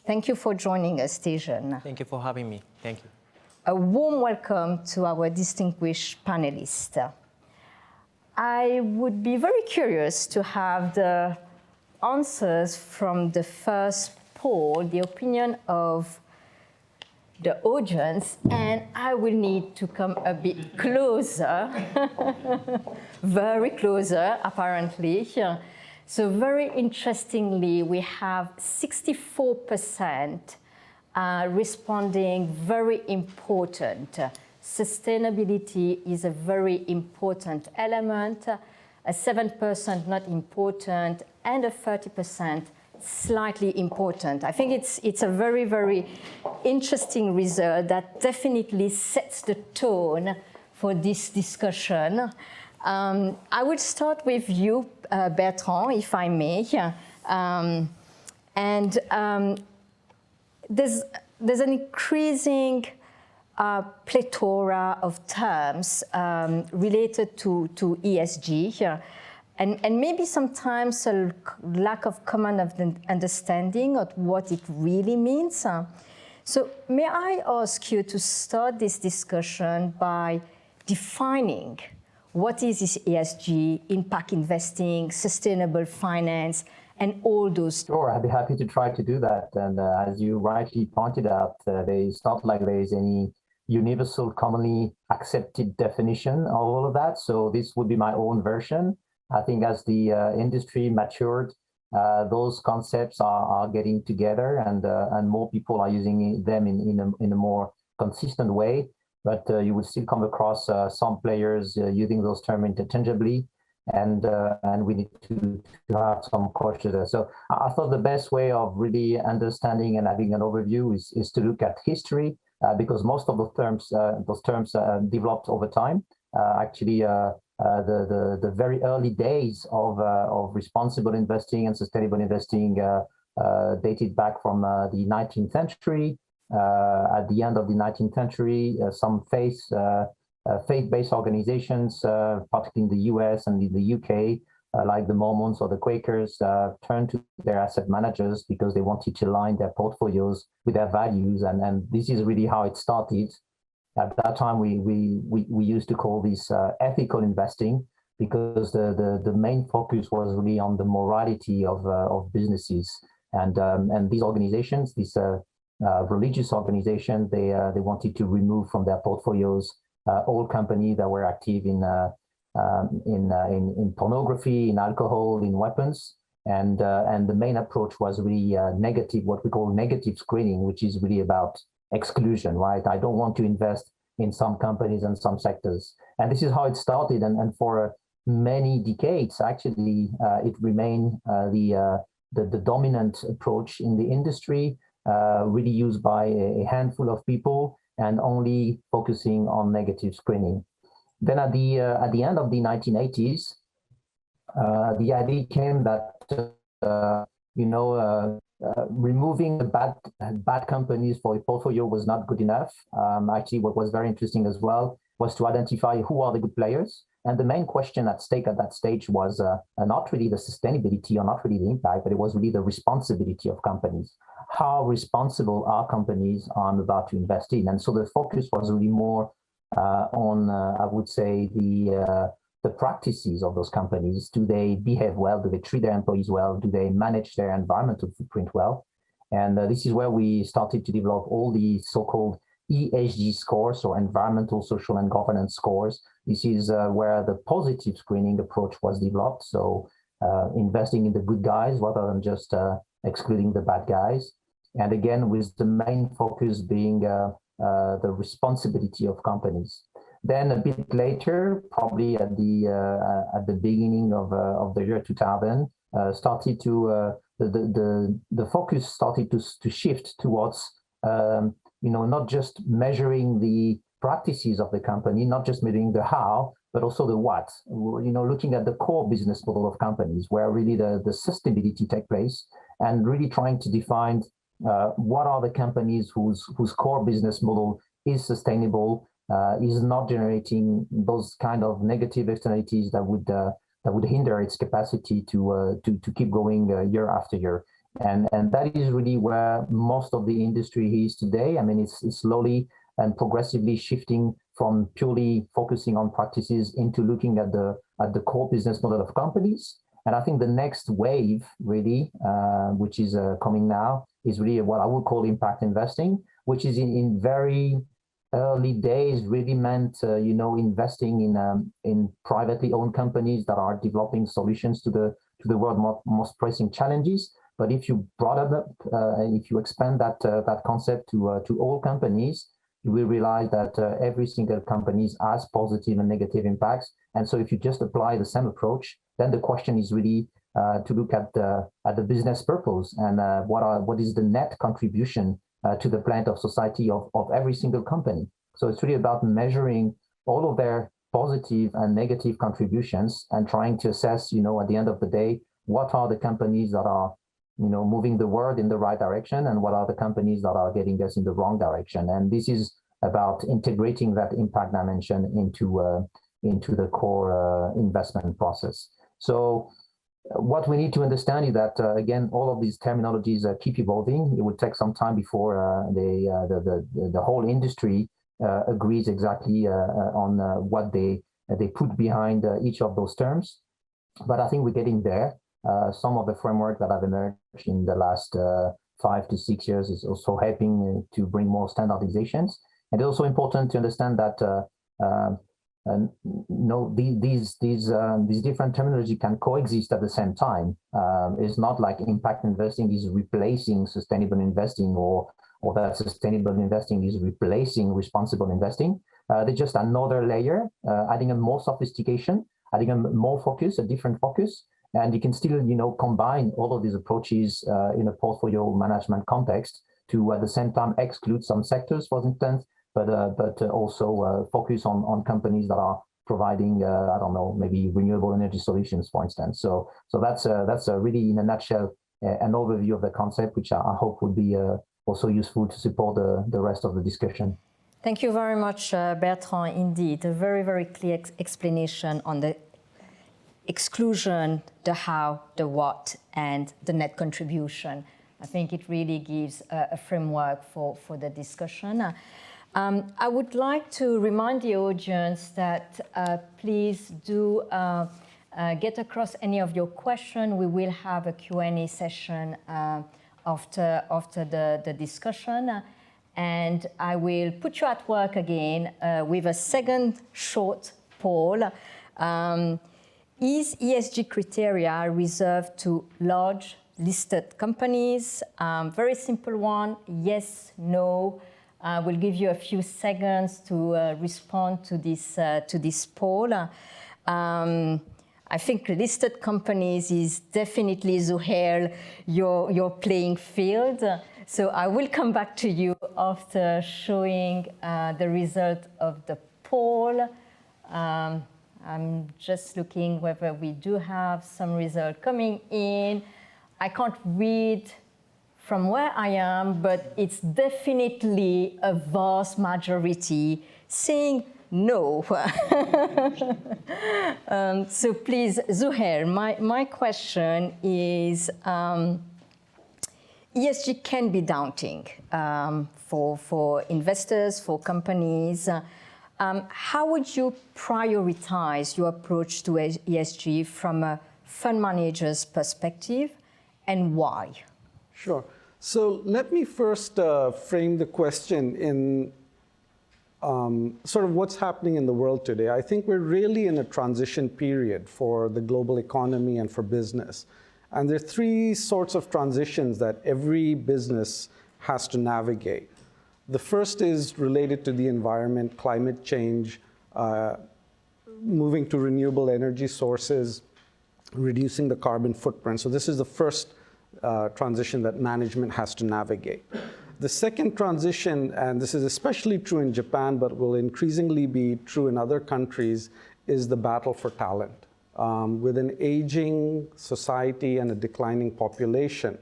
Thank you for joining us, Taejeon. Thank you for having me. Thank you. A warm welcome to our distinguished panelists. I would be very curious to have the answers from the first poll, the opinion of the audience, and I will need to come a bit closer, very closer, apparently. So very interestingly, we have 64% responding very important. Sustainability is a very important element, a 7% not important, and a 30% slightly important. I think it's a very, very interesting result that definitely sets the tone for this discussion. I will start with you, Bertrand, if I may. There's an increasing plethora of terms related to ESG, and maybe sometimes a lack of common understanding of what it really means. So may I ask you to start this discussion by defining what is this ESG, impact investing, sustainable finance, and all those? Sure, I'd be happy to try to do that. And as you rightly pointed out, it's not like there is any universal, commonly accepted definition of all of that. So this would be my own version. I think as the industry matured, those concepts are getting together, and more people are using them in a more consistent way. But you would still come across some players using those terms interchangeably. and we need to have some caution there. So I thought the best way of really understanding and having an overview is to look at history, because most of those terms developed over time. Actually, the very early days of responsible investing and sustainable investing dated back from the 19th century. At the end of the 19th century, some faith-based organizations, particularly in the US and in the UK, like the Mormons or the Quakers, turned to their asset managers because they wanted to align their portfolios with their values. And this is really how it started. At that time, we used to call this ethical investing, because the main focus was really on the morality of businesses. And these organizations, these religious organizations, they wanted to remove from their portfolios all companies that were active in pornography, in alcohol, in weapons, and the main approach was really negative, what we call negative screening, which is really about exclusion, right? I don't want to invest in some companies and some sectors, and this is how it started. And for many decades, actually, it remained the dominant approach in the industry, really used by a handful of people, and only focusing on negative screening. Then at the end of the 1980s, the idea came that removing the bad companies for a portfolio was not good enough. Actually, what was very interesting as well was to identify who are the good players. And the main question at stake at that stage was not really the sustainability or not really the impact, but it was really the responsibility of companies. How responsible are companies I'm about to invest in? And so the focus was really more on, I would say, the practices of those companies. Do they behave well? Do they treat their employees well? Do they manage their environmental footprint well? And this is where we started to develop all the so-called ESG scores, or environmental, social, and governance scores. This is where the positive screening approach was developed. So investing in the good guys rather than just excluding the bad guys. And again, with the main focus being the responsibility of companies. Then a bit later, probably at the beginning of the year 2000, started to the focus started to shift towards not just measuring the practices of the company, not just measuring the how, but also the what. Looking at the core business model of companies, where really the sustainability take place, and really trying to define what are the companies whose core business model is sustainable, is not generating those kind of negative externalities that would hinder its capacity to keep going year after year. And that is really where most of the industry is today. I mean, it's slowly and progressively shifting from purely focusing on practices into looking at the core business model of companies. And I think the next wave, really, which is coming now, is really what I would call impact investing, which is in very early days really meant, investing in privately owned companies that are developing solutions to the world's most pressing challenges. But if you broaden up, if you expand that concept to all companies, you will realize that every single company has positive and negative impacts. And so if you just apply the same approach, then the question is really to look at the business purpose and what is the net contribution to the planet of society of every single company. So it's really about measuring all of their positive and negative contributions and trying to assess, at the end of the day, what are the companies that are moving the world in the right direction, and what are the companies that are getting us in the wrong direction. And this is about integrating that impact dimension into the core investment process. So what we need to understand is that, again, all of these terminologies keep evolving. It will take some time before the whole industry agrees exactly on what they put behind each of those terms. But I think we're getting there. Some of the framework that have emerged in the last 5 to 6 years is also helping to bring more standardizations. And it's also important to understand that these different terminology can coexist at the same time. It's not like impact investing is replacing sustainable investing, or that sustainable investing is replacing responsible investing. They're just another layer, adding a more sophistication. having a more focus, a different focus, and you can still, combine all of these approaches in a portfolio management context to at the same time exclude some sectors, for instance, but also focus on companies that are providing, I don't know, maybe renewable energy solutions, for instance. So that's really, in a nutshell, an overview of the concept, which I hope would be also useful to support the rest of the discussion. Thank you very much, Bertrand. Indeed, a very, very clear explanation on the exclusion, the how, the what, and the net contribution. I think it really gives a framework for the discussion. I would like to remind the audience that please do get across any of your questions. We will have a Q&A session after the discussion. And I will put you at work again with a second short poll. Is ESG criteria reserved to large listed companies? Very simple one, yes, no. We'll give you a few seconds to respond to this poll. I think listed companies is definitely, Zuhair, your playing field. So I will come back to you after showing the result of the poll. I'm just looking whether we do have some result coming in. I can't read from where I am, but it's definitely a vast majority saying no. So please, Zuhair, my question is, ESG can be daunting for investors, for companies. How would you prioritize your approach to ESG from a fund manager's perspective, and why? Sure. So let me first frame the question in sort of what's happening in the world today. I think we're really in a transition period for the global economy and for business. And there are three sorts of transitions that every business has to navigate. The first is related to the environment, climate change, moving to renewable energy sources, reducing the carbon footprint. So this is the first transition that management has to navigate. The second transition, and this is especially true in Japan, but will increasingly be true in other countries, is the battle for talent. With an aging society and a declining population,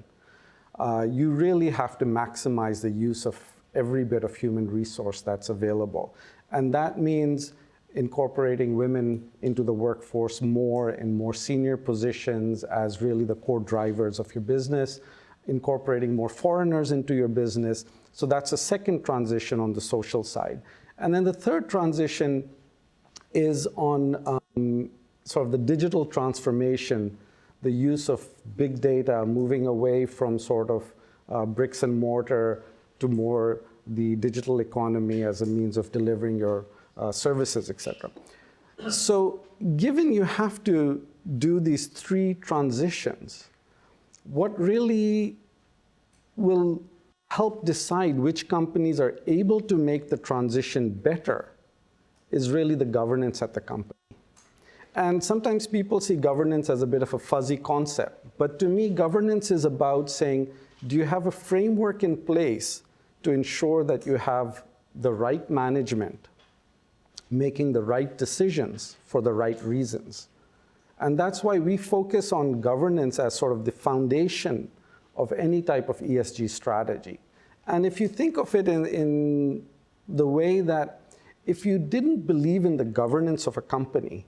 you really have to maximize the use of every bit of human resource that's available. And that means incorporating women into the workforce more in more senior positions as really the core drivers of your business, incorporating more foreigners into your business. So that's a second transition on the social side. And then the third transition is on sort of the digital transformation, the use of big data, moving away from sort of bricks and mortar to more the digital economy as a means of delivering your services, et cetera. So given you have to do these three transitions, what really will help decide which companies are able to make the transition better is really the governance at the company. And sometimes people see governance as a bit of a fuzzy concept. But to me, governance is about saying, do you have a framework in place to ensure that you have the right management, making the right decisions for the right reasons? And that's why we focus on governance as sort of the foundation of any type of ESG strategy. And if you think of it in the way that if you didn't believe in the governance of a company,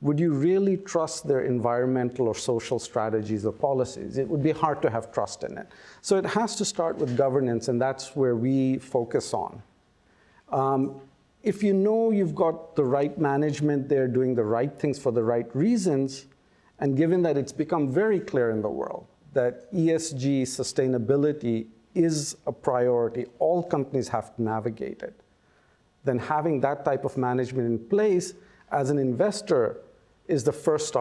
would you really trust their environmental or social strategies or policies? It would be hard to have trust in it. So it has to start with governance, and that's where we focus on. If you know you've got the right management there doing the right things for the right reasons, and given that it's become very clear in the world that ESG sustainability is a priority, all companies have to navigate it, then having that type of management in place as an investor is the first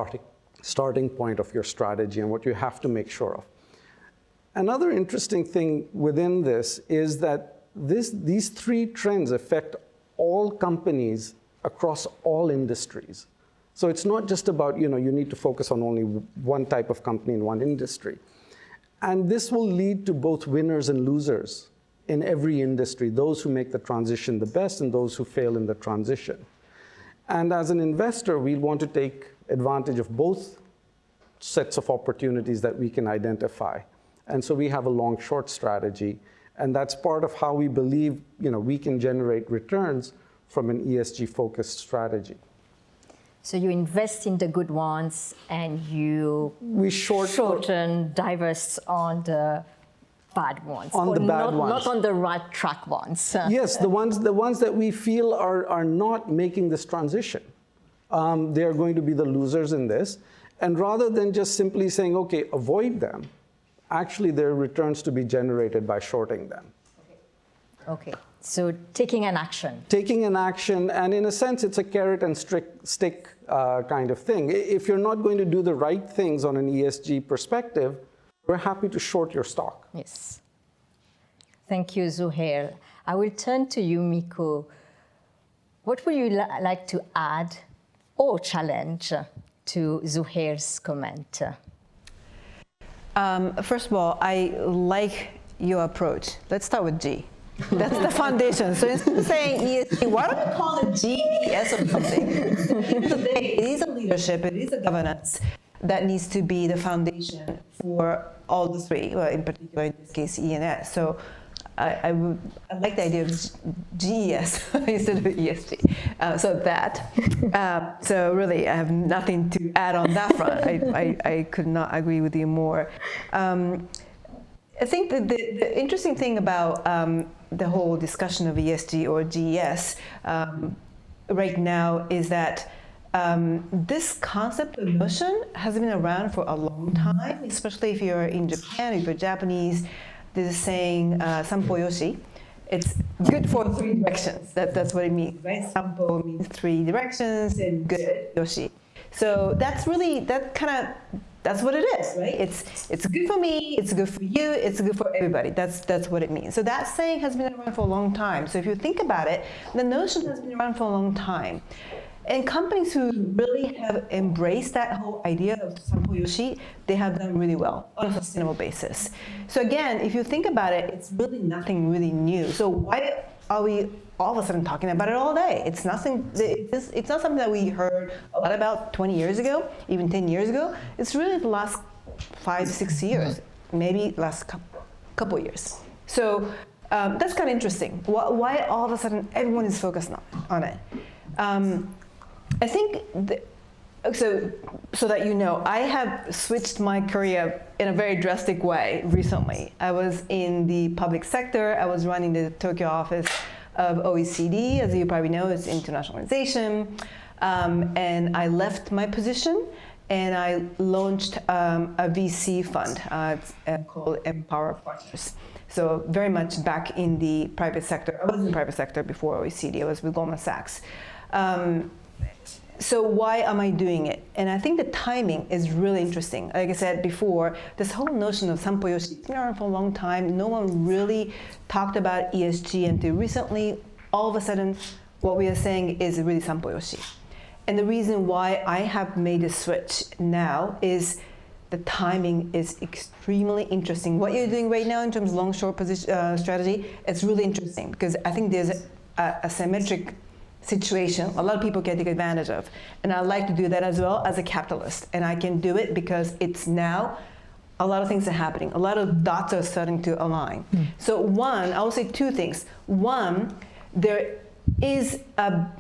starting point of your strategy and what you have to make sure of. Another interesting thing within this is that these three trends affect all companies across all industries. So it's not just about, you need to focus on only one type of company in one industry. And this will lead to both winners and losers in every industry, those who make the transition the best and those who fail in the transition. And as an investor, we want to take advantage of both sets of opportunities that we can identify. And so we have a long-short strategy, and that's part of how we believe we can generate returns from an ESG-focused strategy. So you invest in the good ones, and you shorten, divest on the bad ones. On the bad ones. Not on the right track ones. Yes, the ones that we feel are not making this transition. They are going to be the losers in this. And rather than just simply saying, okay, avoid them, actually there are returns to be generated by shorting them. Okay, so taking an action. Taking an action, and in a sense, it's a carrot and stick kind of thing. If you're not going to do the right things on an ESG perspective, we're happy to short your stock. Yes. Thank you, Zuhair. I will turn to you, Miko. What would you like to add or challenge to Zuhair's comment? First of all, I like your approach. Let's start with G. That's the foundation. So instead of saying ESG, why don't we call it GES or something? It is a leadership, it is a governance that needs to be the foundation for all the three, well, in particular in this case, E and S. So I like the idea of GES instead of ESG. So really, I have nothing to add on that front. I could not agree with you more. I think that the interesting thing about the whole discussion of ESG or GES right now is that this concept of notion has been around for a long time, especially if you're in Japan, if you're Japanese. This is saying sampo yoshi. It's good for three directions. That's what it means, right? Sampo means three directions, and good, yoshi. So that's really, that's what it is, right? It's good for me, it's good for you, it's good for everybody. That's what it means. So that saying has been around for a long time. So if you think about it, the notion has been around for a long time. And companies who really have embraced that whole idea of sampo yoshi, they have done really well on a sustainable basis. So again, if you think about it, it's really nothing really new. So why are we all of a sudden talking about it all day? It's nothing. It's not something that we heard a lot about 20 years ago, even 10 years ago. It's really the last 5 to 6 years, maybe last couple years. So that's kind of interesting. Why all of a sudden everyone is focused on it? I think, so that you know, I have switched my career in a very drastic way recently. I was in the public sector. I was running the Tokyo office of OECD, as you probably know, it's internationalization. And I left my position and I launched a VC fund called Empower Partners. So very much back in the private sector. I was in the private sector before OECD. I was with Goldman Sachs. So why am I doing it? And I think the timing is really interesting. Like I said before, this whole notion of sampo yoshi has been around for a long time. No one really talked about ESG until recently. All of a sudden, what we are saying is really sampo yoshi. And the reason why I have made a switch now is the timing is extremely interesting. What you're doing right now in terms of long-short position strategy, it's really interesting because I think there's a symmetric situation a lot of people can take advantage of. And I like to do that as well as a capitalist. And I can do it because it's now a lot of things are happening. A lot of dots are starting to align. So one, I will say two things. One, there is a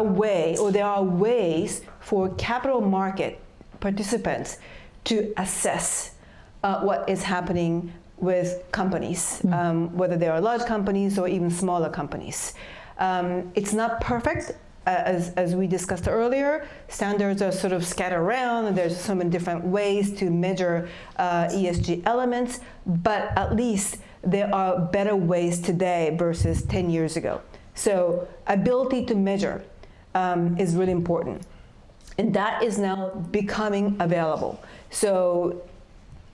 way, or there are ways for capital market participants to assess what is happening with companies, whether they are large companies or even smaller companies. It's not perfect, as we discussed earlier. Standards are sort of scattered around, and there's so many different ways to measure ESG elements, but at least there are better ways today versus 10 years ago. So ability to measure is really important. And that is now becoming available. So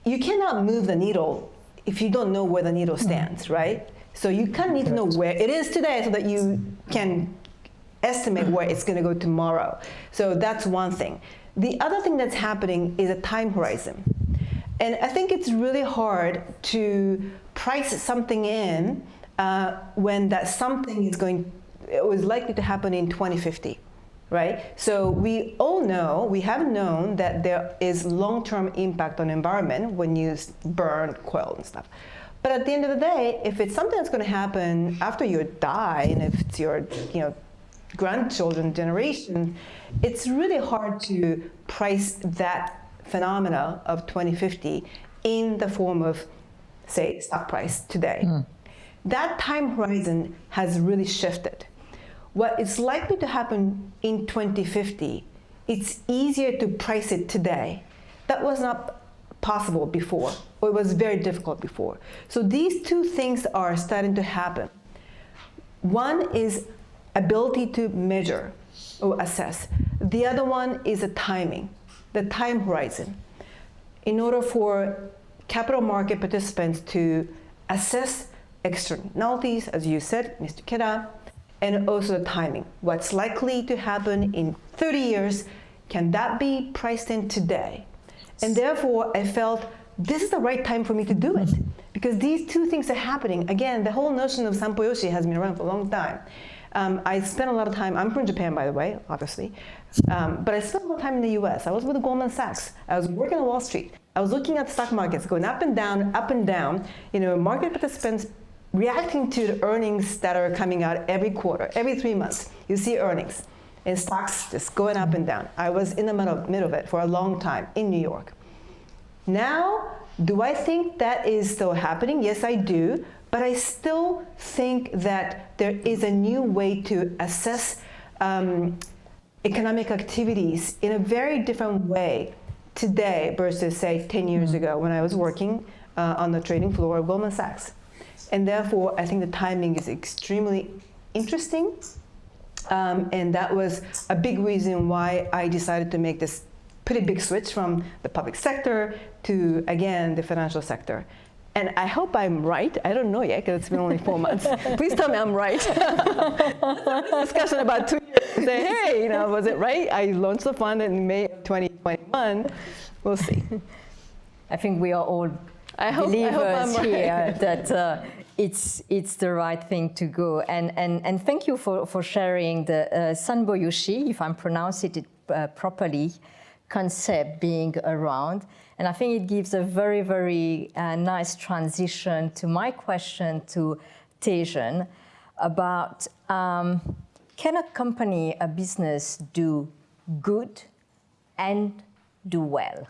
you cannot move the needle if you don't know where the needle stands, right? So you kind of need to know where it is today so that you can estimate where it's going to go tomorrow. So that's one thing. The other thing that's happening is a time horizon. And I think it's really hard to price something in when that something is likely to happen in 2050, right? So we all know, we have known that there is long-term impact on environment when you burn coal and stuff. But at the end of the day, if it's something that's going to happen after you die, and if it's your, grandchildren generation, it's really hard to price that phenomena of 2050 in the form of, say, stock price today. That time horizon has really shifted. What is likely to happen in 2050, it's easier to price it today. That was not possible before, or it was very difficult before. So these two things are starting to happen. One is ability to measure or assess. The other one is a timing, the time horizon. In order for capital market participants to assess externalities, as you said, Mr. Keda, and also the timing. What's likely to happen in 30 years, can that be priced in today? And therefore, I felt this is the right time for me to do it, because these two things are happening. Again, the whole notion of Sampoyoshi has been around for a long time. I spent a lot of time, I'm from Japan, by the way, obviously, but I spent a lot of time in the US. I was with Goldman Sachs. I was working on Wall Street. I was looking at the stock markets going up and down, market participants reacting to the earnings that are coming out every quarter, every 3 months. You see earnings and stocks just going up and down. I was in the middle of it for a long time in New York. Now, do I think that is still happening? Yes, I do. But I still think that there is a new way to assess economic activities in a very different way today versus, say, 10 years ago when I was working on the trading floor of Goldman Sachs. And therefore, I think the timing is extremely interesting. And that was a big reason why I decided to make this pretty big switch from the public sector to, again, the financial sector. And I hope I'm right. I don't know yet, because it's been only 4 months. Please tell me I'm right. Discussion about 2 years. Say, hey, was it right? I launched the fund in May of 2021. We'll see. I think we are all believers here that it's the right thing to go. And thank you for sharing the Sanboyoshi, if I'm pronouncing it properly, concept being around. And I think it gives a very, very nice transition to my question to Taejeon about can a company, a business do good and do well?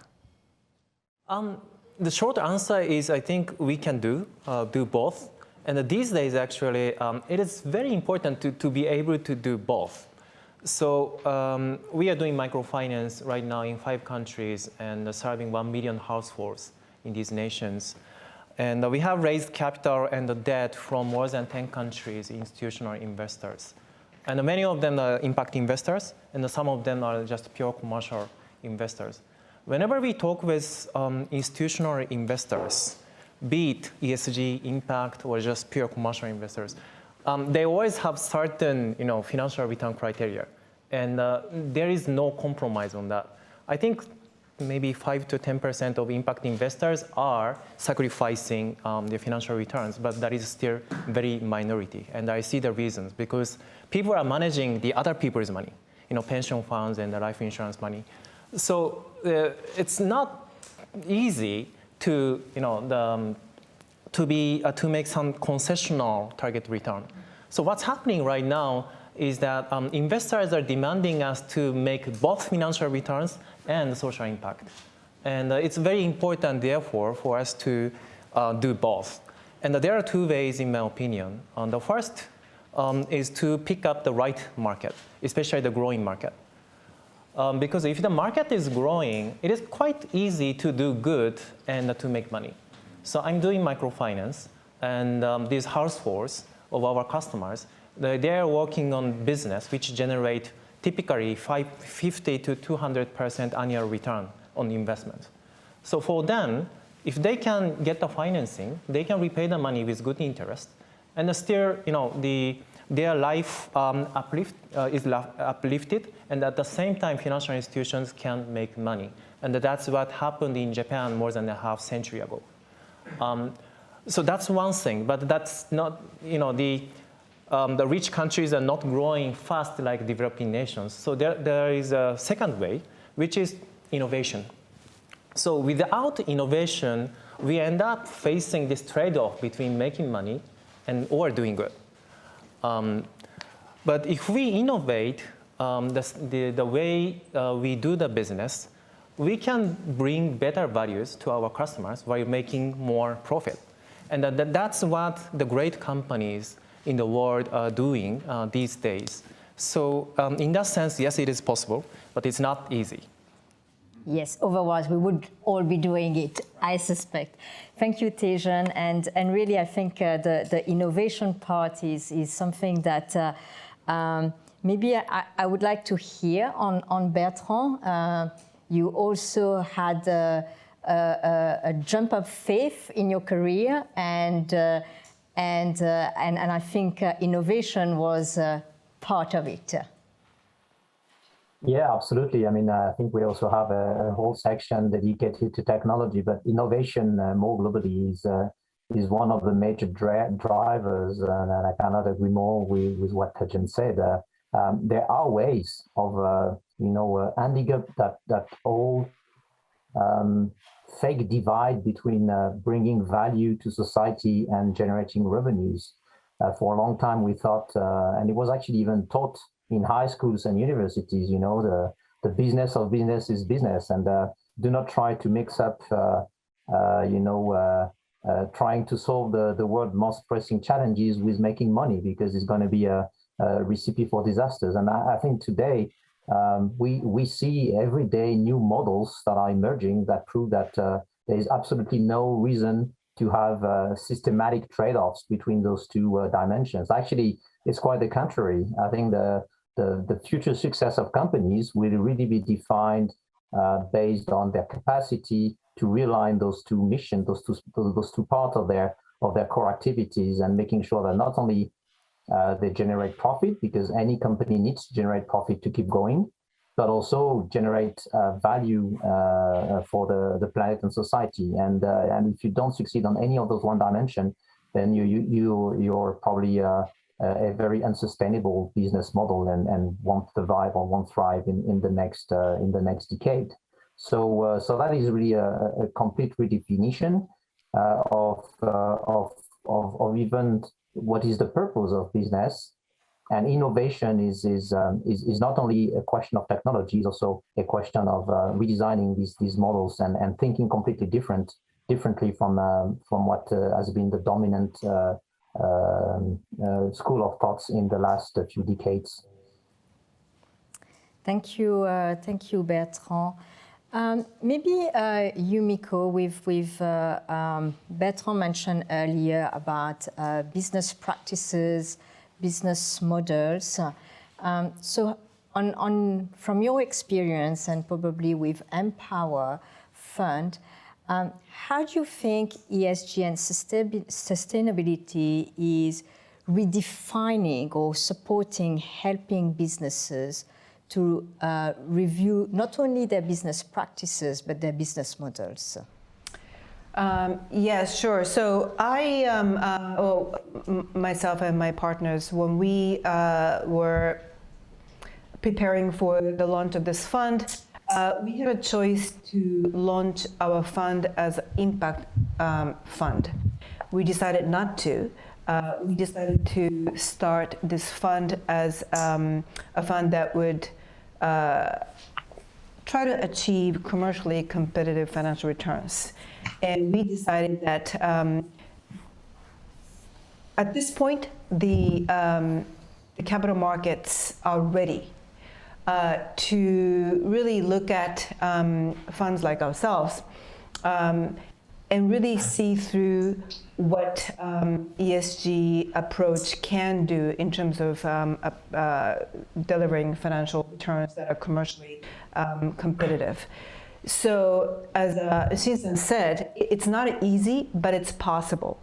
The short answer is I think we can do both. And these days, actually, it is very important to be able to do both. So we are doing microfinance right now in 5 countries and serving 1 million households in these nations. And we have raised capital and the debt from more than 10 countries, institutional investors. And many of them are impact investors, and some of them are just pure commercial investors. Whenever we talk with institutional investors, be it ESG, impact, or just pure commercial investors, they always have certain financial return criteria. And there is no compromise on that. I think maybe 5 to 10% of impact investors are sacrificing their financial returns, but that is still very minority. And I see the reasons, because people are managing the other people's money, pension funds and the life insurance money. So it's not easy to, to make some concessional target return. So what's happening right now is that investors are demanding us to make both financial returns and social impact. And it's very important, therefore, for us to do both. And there are 2 ways, in my opinion. The first is to pick up the right market, especially the growing market. Because if the market is growing, it is quite easy to do good and to make money. So I'm doing microfinance, and these households of our customers, they are working on business which generate typically 50 to 200% annual return on investment. So for them, if they can get the financing, they can repay the money with good interest, and still, the their life is uplifted, and at the same time, financial institutions can make money. And that's what happened in Japan more than a half century ago. So that's one thing, but that's not, the rich countries are not growing fast like developing nations. So there is a second way, which is innovation. So without innovation, we end up facing this trade-off between making money or doing good. But if we innovate the way we do the business, we can bring better values to our customers while making more profit. And that's what the great companies in the world are doing these days. So in that sense, yes, it is possible, but it's not easy. Yes, otherwise we would all be doing it, I suspect. Thank you, Tejan. And really, I think the innovation part is something that maybe I would like to hear on Bertrand. You also had a jump of faith in your career, and I think innovation was part of it. Yeah, absolutely. I mean, I think we also have a whole section dedicated to technology, but innovation more globally is one of the major drivers, and I cannot agree more with what Tejan said. There are ways of, ending up that whole fake divide between bringing value to society and generating revenues. For a long time, we thought, and it was actually even taught in high schools and universities, the business of business is business, and do not try to mix up, trying to solve the world's most pressing challenges with making money, because it's going to be a recipe for disasters. And I think today we see every day new models that are emerging that prove that there is absolutely no reason to have systematic trade-offs between those two dimensions. Actually, it's quite the contrary. I think the future success of companies will really be defined based on their capacity to realign those two missions, those two parts of their core activities, and making sure that not only they generate profit, because any company needs to generate profit to keep going, but also generate value for the planet and society. And if you don't succeed on any of those one dimension, then you're probably a very unsustainable business model and won't survive or won't thrive in the next decade. So that is really a complete redefinition of even what is the purpose of business. And innovation is not only a question of technology, it's also a question of redesigning these models and thinking completely differently from what has been the dominant school of thoughts in the last few decades. Thank you, Bertrand. Maybe Yumiko, with Bertrand mentioned earlier about business practices, business models. So from your experience and probably with Empower Fund, how do you think ESG and sustainability is redefining or supporting, helping businesses to review not only their business practices, but their business models? Yes, sure. So myself and my partners, when we were preparing for the launch of this fund, we had a choice to launch our fund as an impact fund. We decided not to. We decided to start this fund as a fund that would try to achieve commercially competitive financial returns. And we decided that at this point, the capital markets are ready to really look at funds like ourselves and really see through what ESG approach can do in terms of delivering financial returns that are commercially competitive. So as Susan said, it's not easy, but it's possible.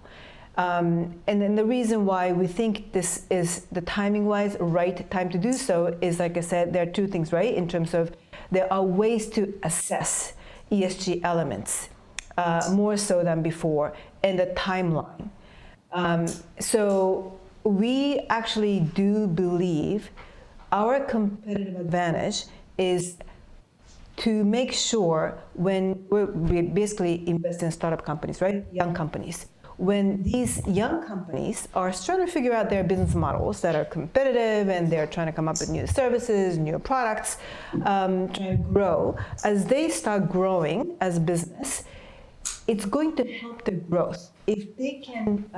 And then the reason why we think this is the timing-wise right time to do so is, like I said, there are two things, right? In terms of there are ways to assess ESG elements more so than before, and the timeline. So we actually do believe our competitive advantage is to make sure when we basically invest in startup companies, right? Young companies. When these young companies are trying to figure out their business models that are competitive and they're trying to come up with new services, new products, trying to grow, as they start growing as a business, it's going to help their growth if they can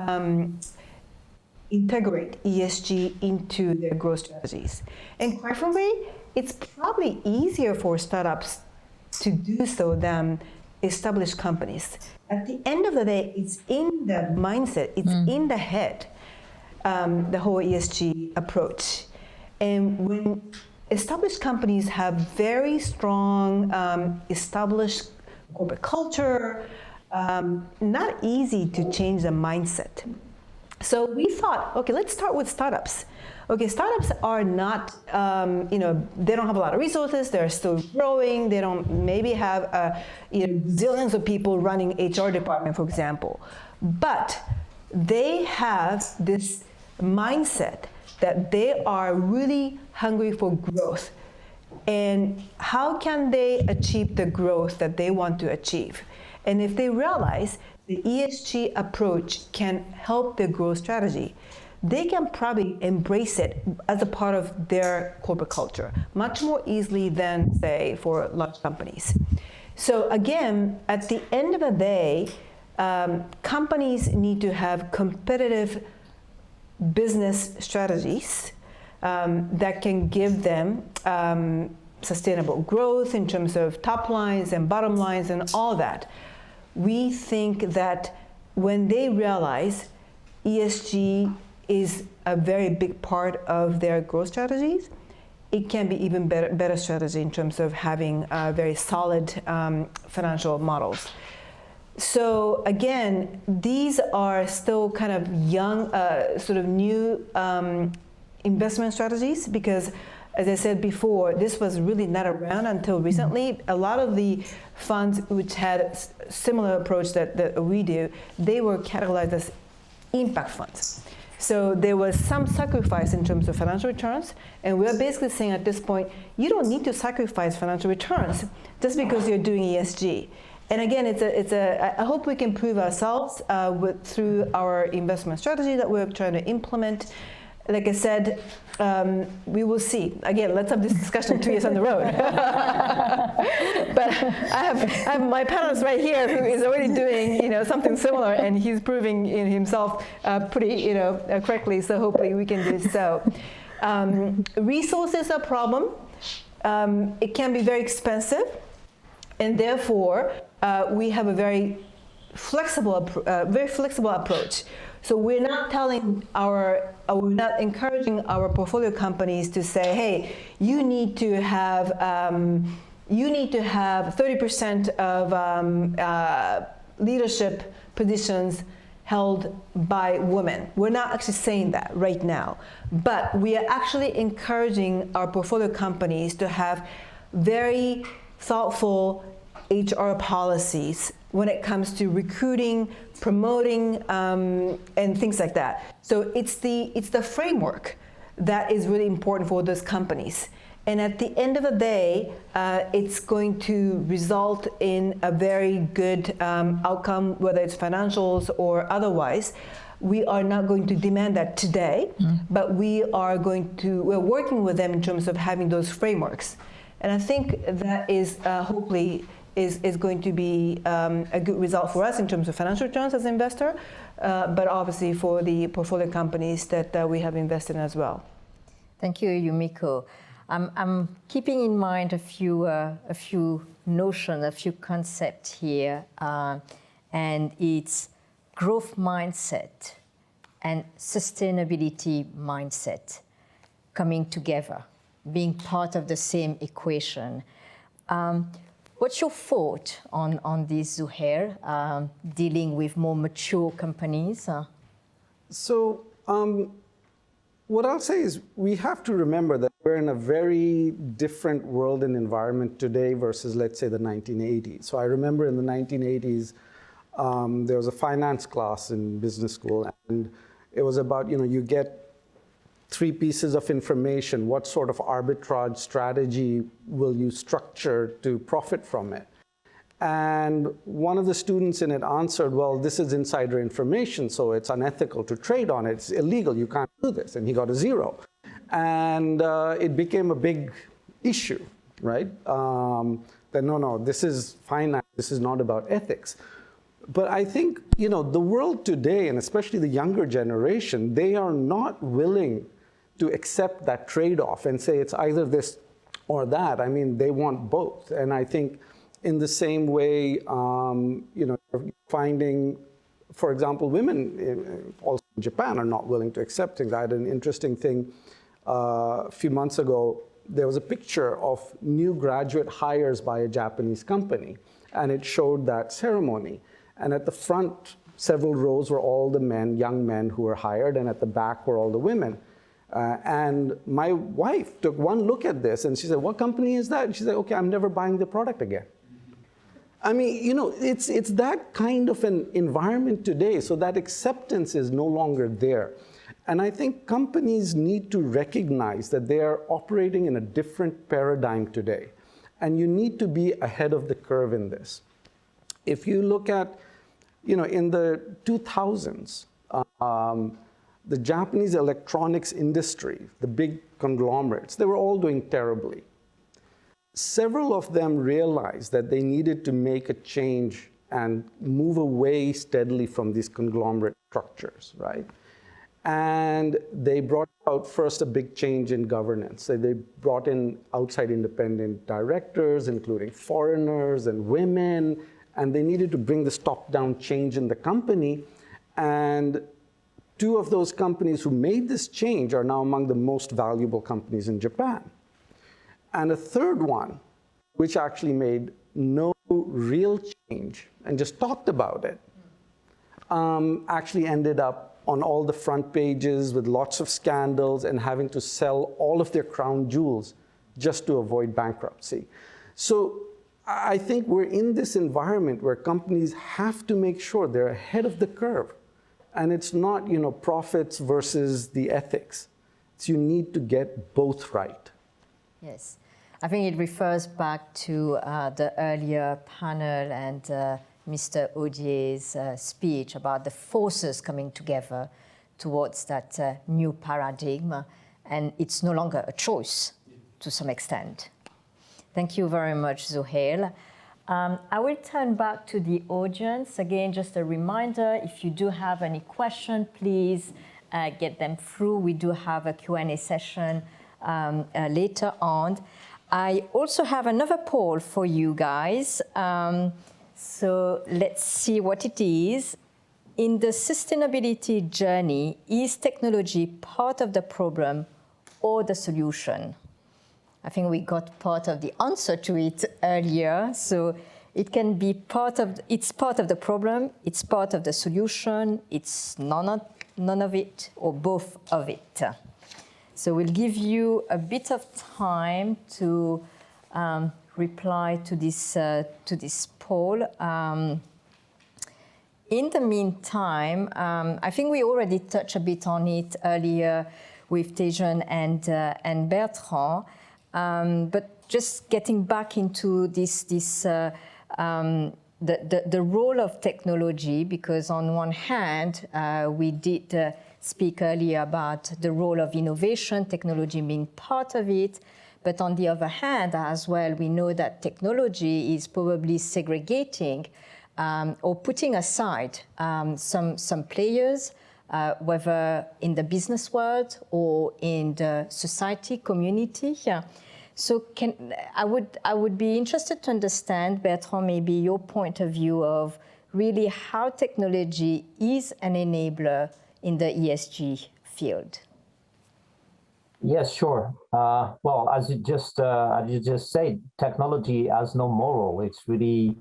integrate ESG into their growth strategies. And quite frankly, it's probably easier for startups to do so than established companies. At the end of the day, it's in the mindset, it's in the head, the whole ESG approach. And when established companies have very strong established corporate culture, not easy to change the mindset. So we thought, okay, let's start with startups. Okay, startups are not, they don't have a lot of resources. They're still growing. They don't maybe have zillions of people running HR department, for example. But they have this mindset that they are really hungry for growth. And how can they achieve the growth that they want to achieve? And if they realize the ESG approach can help their growth strategy, they can probably embrace it as a part of their corporate culture much more easily than, say, for large companies. So again, at the end of the day, companies need to have competitive business strategies that can give them sustainable growth in terms of top lines and bottom lines and all that. We think that when they realize ESG is a very big part of their growth strategies, it can be even better strategy in terms of having very solid financial models. So again, these are still kind of young, sort of new investment strategies because, as I said before, this was really not around until recently. A lot of the funds which had similar approach that we do, they were categorized as impact funds. So there was some sacrifice in terms of financial returns, and we're basically saying at this point, you don't need to sacrifice financial returns just because you're doing ESG. And again, I hope we can prove ourselves through our investment strategy that we're trying to implement. Like I said, we will see. Again, let's have this discussion 2 years on the road. But I have my panelist right here who is already doing something similar, and he's proving himself pretty correctly. So hopefully we can do so. Resources are a problem. It can be very expensive, and therefore we have a very flexible approach. So we're not we're not encouraging our portfolio companies to say, hey, you need to have 30% of leadership positions held by women. We're not actually saying that right now, but we are actually encouraging our portfolio companies to have very thoughtful HR policies when it comes to recruiting, promoting, and things like that. So it's the framework that is really important for those companies. And at the end of the day, it's going to result in a very good outcome, whether it's financials or otherwise. We are not going to demand that today, but we're working with them in terms of having those frameworks. And I think that is hopefully is going to be a good result for us in terms of financial returns as an investor, but obviously for the portfolio companies that we have invested in as well. Thank you, Yumiko. I'm keeping in mind a few notions, a few concepts here, and it's growth mindset and sustainability mindset coming together, being part of the same equation. What's your thought on this, Zuhair, dealing with more mature companies? So what I'll say is we have to remember that we're in a very different world and environment today versus, let's say, the 1980s. So I remember in the 1980s, there was a finance class in business school, and it was about, you get 3 pieces of information. What sort of arbitrage strategy will you structure to profit from it? And one of the students in it answered, well, this is insider information, so it's unethical to trade on it. It's illegal, you can't do this. And he got a 0. And it became a big issue, right? That no, this is finance, this is not about ethics. But I think, the world today, and especially the younger generation, they are not willing to accept that trade-off and say it's either this or that. I mean, they want both. And I think in the same way, finding, for example, women also in Japan are not willing to accept things. I had an interesting thing a few months ago. There was a picture of new graduate hires by a Japanese company, and it showed that ceremony. And at the front, several rows were all the men, young men who were hired, and at the back were all the women. And my wife took one look at this, and she said, what company is that? And she said, okay, I'm never buying the product again. I mean, it's that kind of an environment today, so that acceptance is no longer there. And I think companies need to recognize that they are operating in a different paradigm today. And you need to be ahead of the curve in this. If you look at, in the 2000s, the Japanese electronics industry, the big conglomerates, they were all doing terribly. Several of them realized that they needed to make a change and move away steadily from these conglomerate structures, right? And they brought out first a big change in governance. So they brought in outside independent directors, including foreigners and women, and they needed to bring this top-down change in the company. And 2 of those companies who made this change are now among the most valuable companies in Japan. And a 3rd one, which actually made no real change and just talked about it, actually ended up on all the front pages with lots of scandals and having to sell all of their crown jewels just to avoid bankruptcy. So I think we're in this environment where companies have to make sure they're ahead of the curve. And it's not, profits versus the ethics. It's you need to get both right. Yes. I think it refers back to the earlier panel and Mr. Odier's speech about the forces coming together towards that new paradigm. And it's no longer a choice to some extent. Thank you very much, Zuhail. I will turn back to the audience. Again, just a reminder, if you do have any question, please get them through. We do have a Q&A session later on. I also have another poll for you guys. So let's see what it is. In the sustainability journey, is technology part of the problem or the solution? I think we got part of the answer to it earlier. So it can be it's part of the problem, it's part of the solution, it's none of it, or both of it. So we'll give you a bit of time to reply to this poll. In the meantime, I think we already touched a bit on it earlier with Tejan and Bertrand. But just getting back into the role of technology, because on one hand, we did speak earlier about the role of innovation, technology being part of it. But on the other hand, as well, we know that technology is probably segregating or putting aside some players, whether in the business world or in the society, community. So I would be interested to understand, Bertrand, maybe your point of view of really how technology is an enabler in the ESG field. Yes, sure. Well, as you just said, technology has no moral. It's really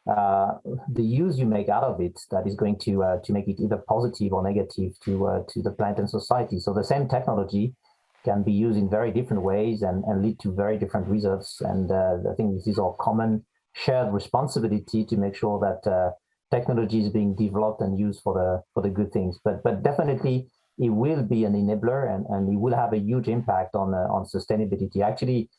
the use you make out of it that is going to make it either positive or negative to the planet and society. So the same technology can be used in very different ways and lead to very different results. And I think this is our common shared responsibility to make sure that technology is being developed and used for the good things. But definitely it will be an enabler and it will have a huge impact on sustainability. Actually,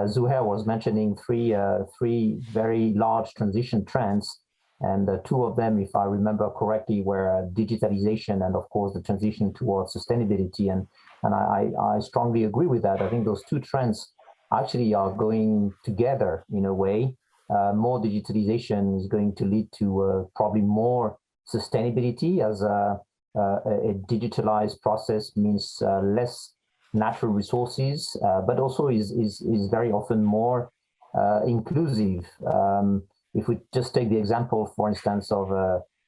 Zuhair was mentioning three very large transition trends, and two of them, if I remember correctly, were digitalization and of course the transition towards sustainability. And I strongly agree with that. I think those two trends actually are going together in a way. More digitalization is going to lead to probably more sustainability, as a digitalized process means less natural resources, but also is very often more inclusive. If we just take the example, for instance, of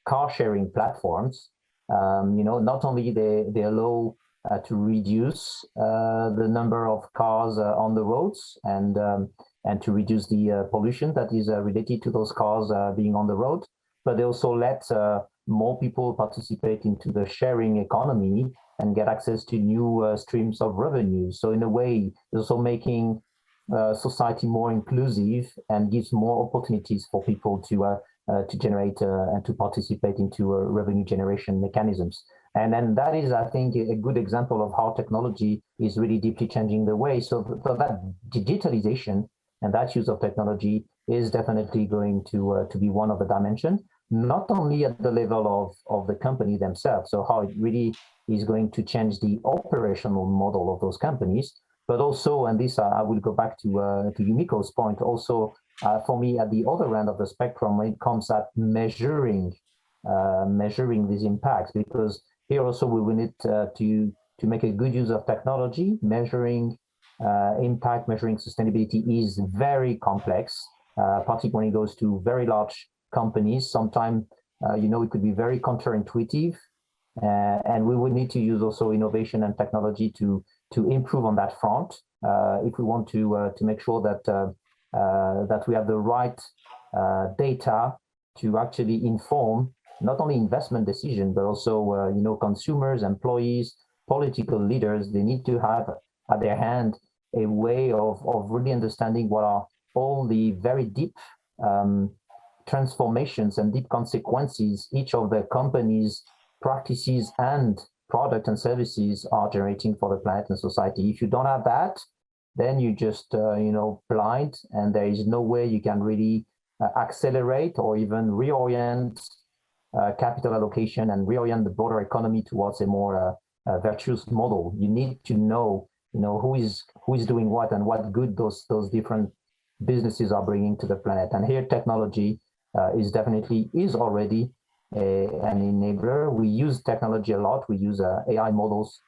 car sharing platforms, not only they allow to reduce the number of cars on the roads and to reduce the pollution that is related to those cars being on the road, but they also let more people participate into the sharing economy and get access to new streams of revenue. So in a way, it's also making society more inclusive and gives more opportunities for people to generate and to participate into revenue generation mechanisms. And then that is, I think, a good example of how technology is really deeply changing the way. So that digitalization and that use of technology is definitely going to be one of the dimensions, not only at the level of the company themselves, so how it really is going to change the operational model of those companies, but also, and this I will go back to Yumiko's point, also for me at the other end of the spectrum when it comes at measuring these impacts, because here also we will need to make a good use of technology. Measuring impact, measuring sustainability is very complex, particularly when it goes to very large companies. Sometimes, it could be very counterintuitive, and we would need to use also innovation and technology to improve on that front if we want to make sure that we have the right data to actually inform not only investment decision, but also consumers, employees, political leaders. They need to have at their hand a way of really understanding what are all the very deep transformations and deep consequences each of the companies' practices and product and services are generating for the planet and society. If you don't have that, then you just blind, and there is no way you can really accelerate or even reorient capital allocation and reorient the broader economy towards a more virtuous model. You need to know who is doing what and what good those different businesses are bringing to the planet. And here technology is already an enabler. We use technology a lot. We use AI models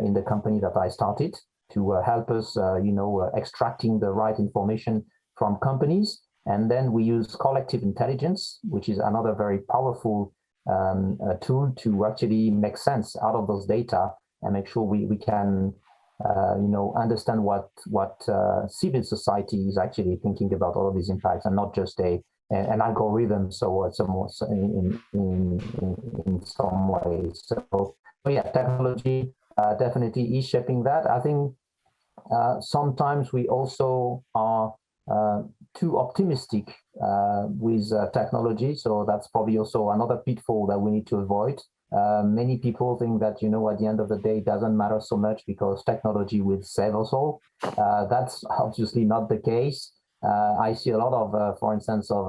in the company that I started to help us, extracting the right information from companies. And then we use collective intelligence, which is another very powerful tool to actually make sense out of those data and make sure we can understand what civil society is actually thinking about all of these impacts, and not just an algorithm. So in some ways. So yeah, technology definitely is shaping that. I think sometimes we also are too optimistic with technology. So that's probably also another pitfall that we need to avoid. Many people think that, at the end of the day, it doesn't matter so much because technology will save us all. That's obviously not the case. I see a lot of, for instance, of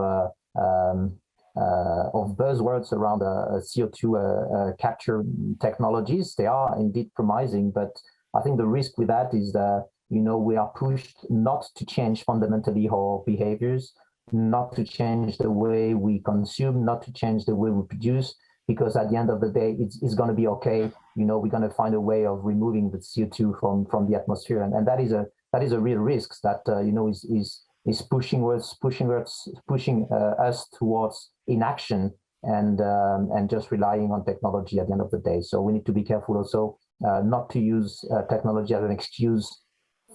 buzzwords around CO2 capture technologies. They are indeed promising, but I think the risk with that is that, we are pushed not to change fundamentally our behaviors, not to change the way we consume, not to change the way we produce, because at the end of the day, it's going to be okay. We're going to find a way of removing the CO2 from the atmosphere, and that is a real risk that is pushing us towards inaction and just relying on technology at the end of the day. So we need to be careful also not to use technology as an excuse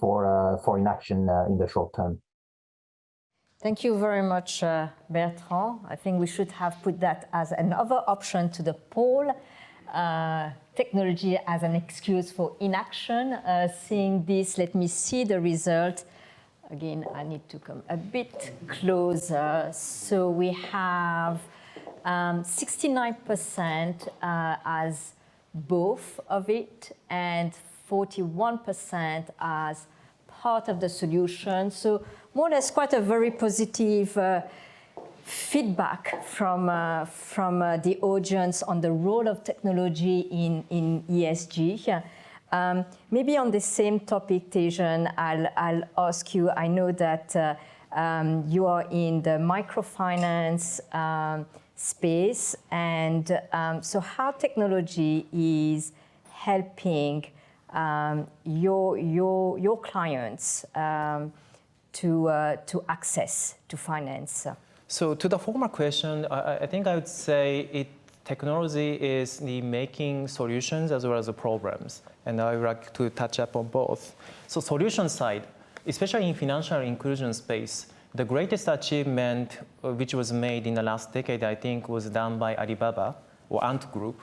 for inaction in the short term. Thank you very much, Bertrand. I think we should have put that as another option to the poll. Technology as an excuse for inaction. Seeing this, let me see the result. Again, I need to come a bit closer. So we have 69% as both of it and 41% as part of the solution. So more or less quite a very positive feedback from the audience on the role of technology in ESG. Maybe on the same topic, Tejan, I'll ask you, I know that you are in the microfinance space, and so how technology is helping your clients to access to finance? So to the former question, I think I would say technology is the making solutions as well as the problems, and I would like to touch upon both. So solution side, especially in financial inclusion space, the greatest achievement which was made in the last decade, I think, was done by Alibaba or Ant Group.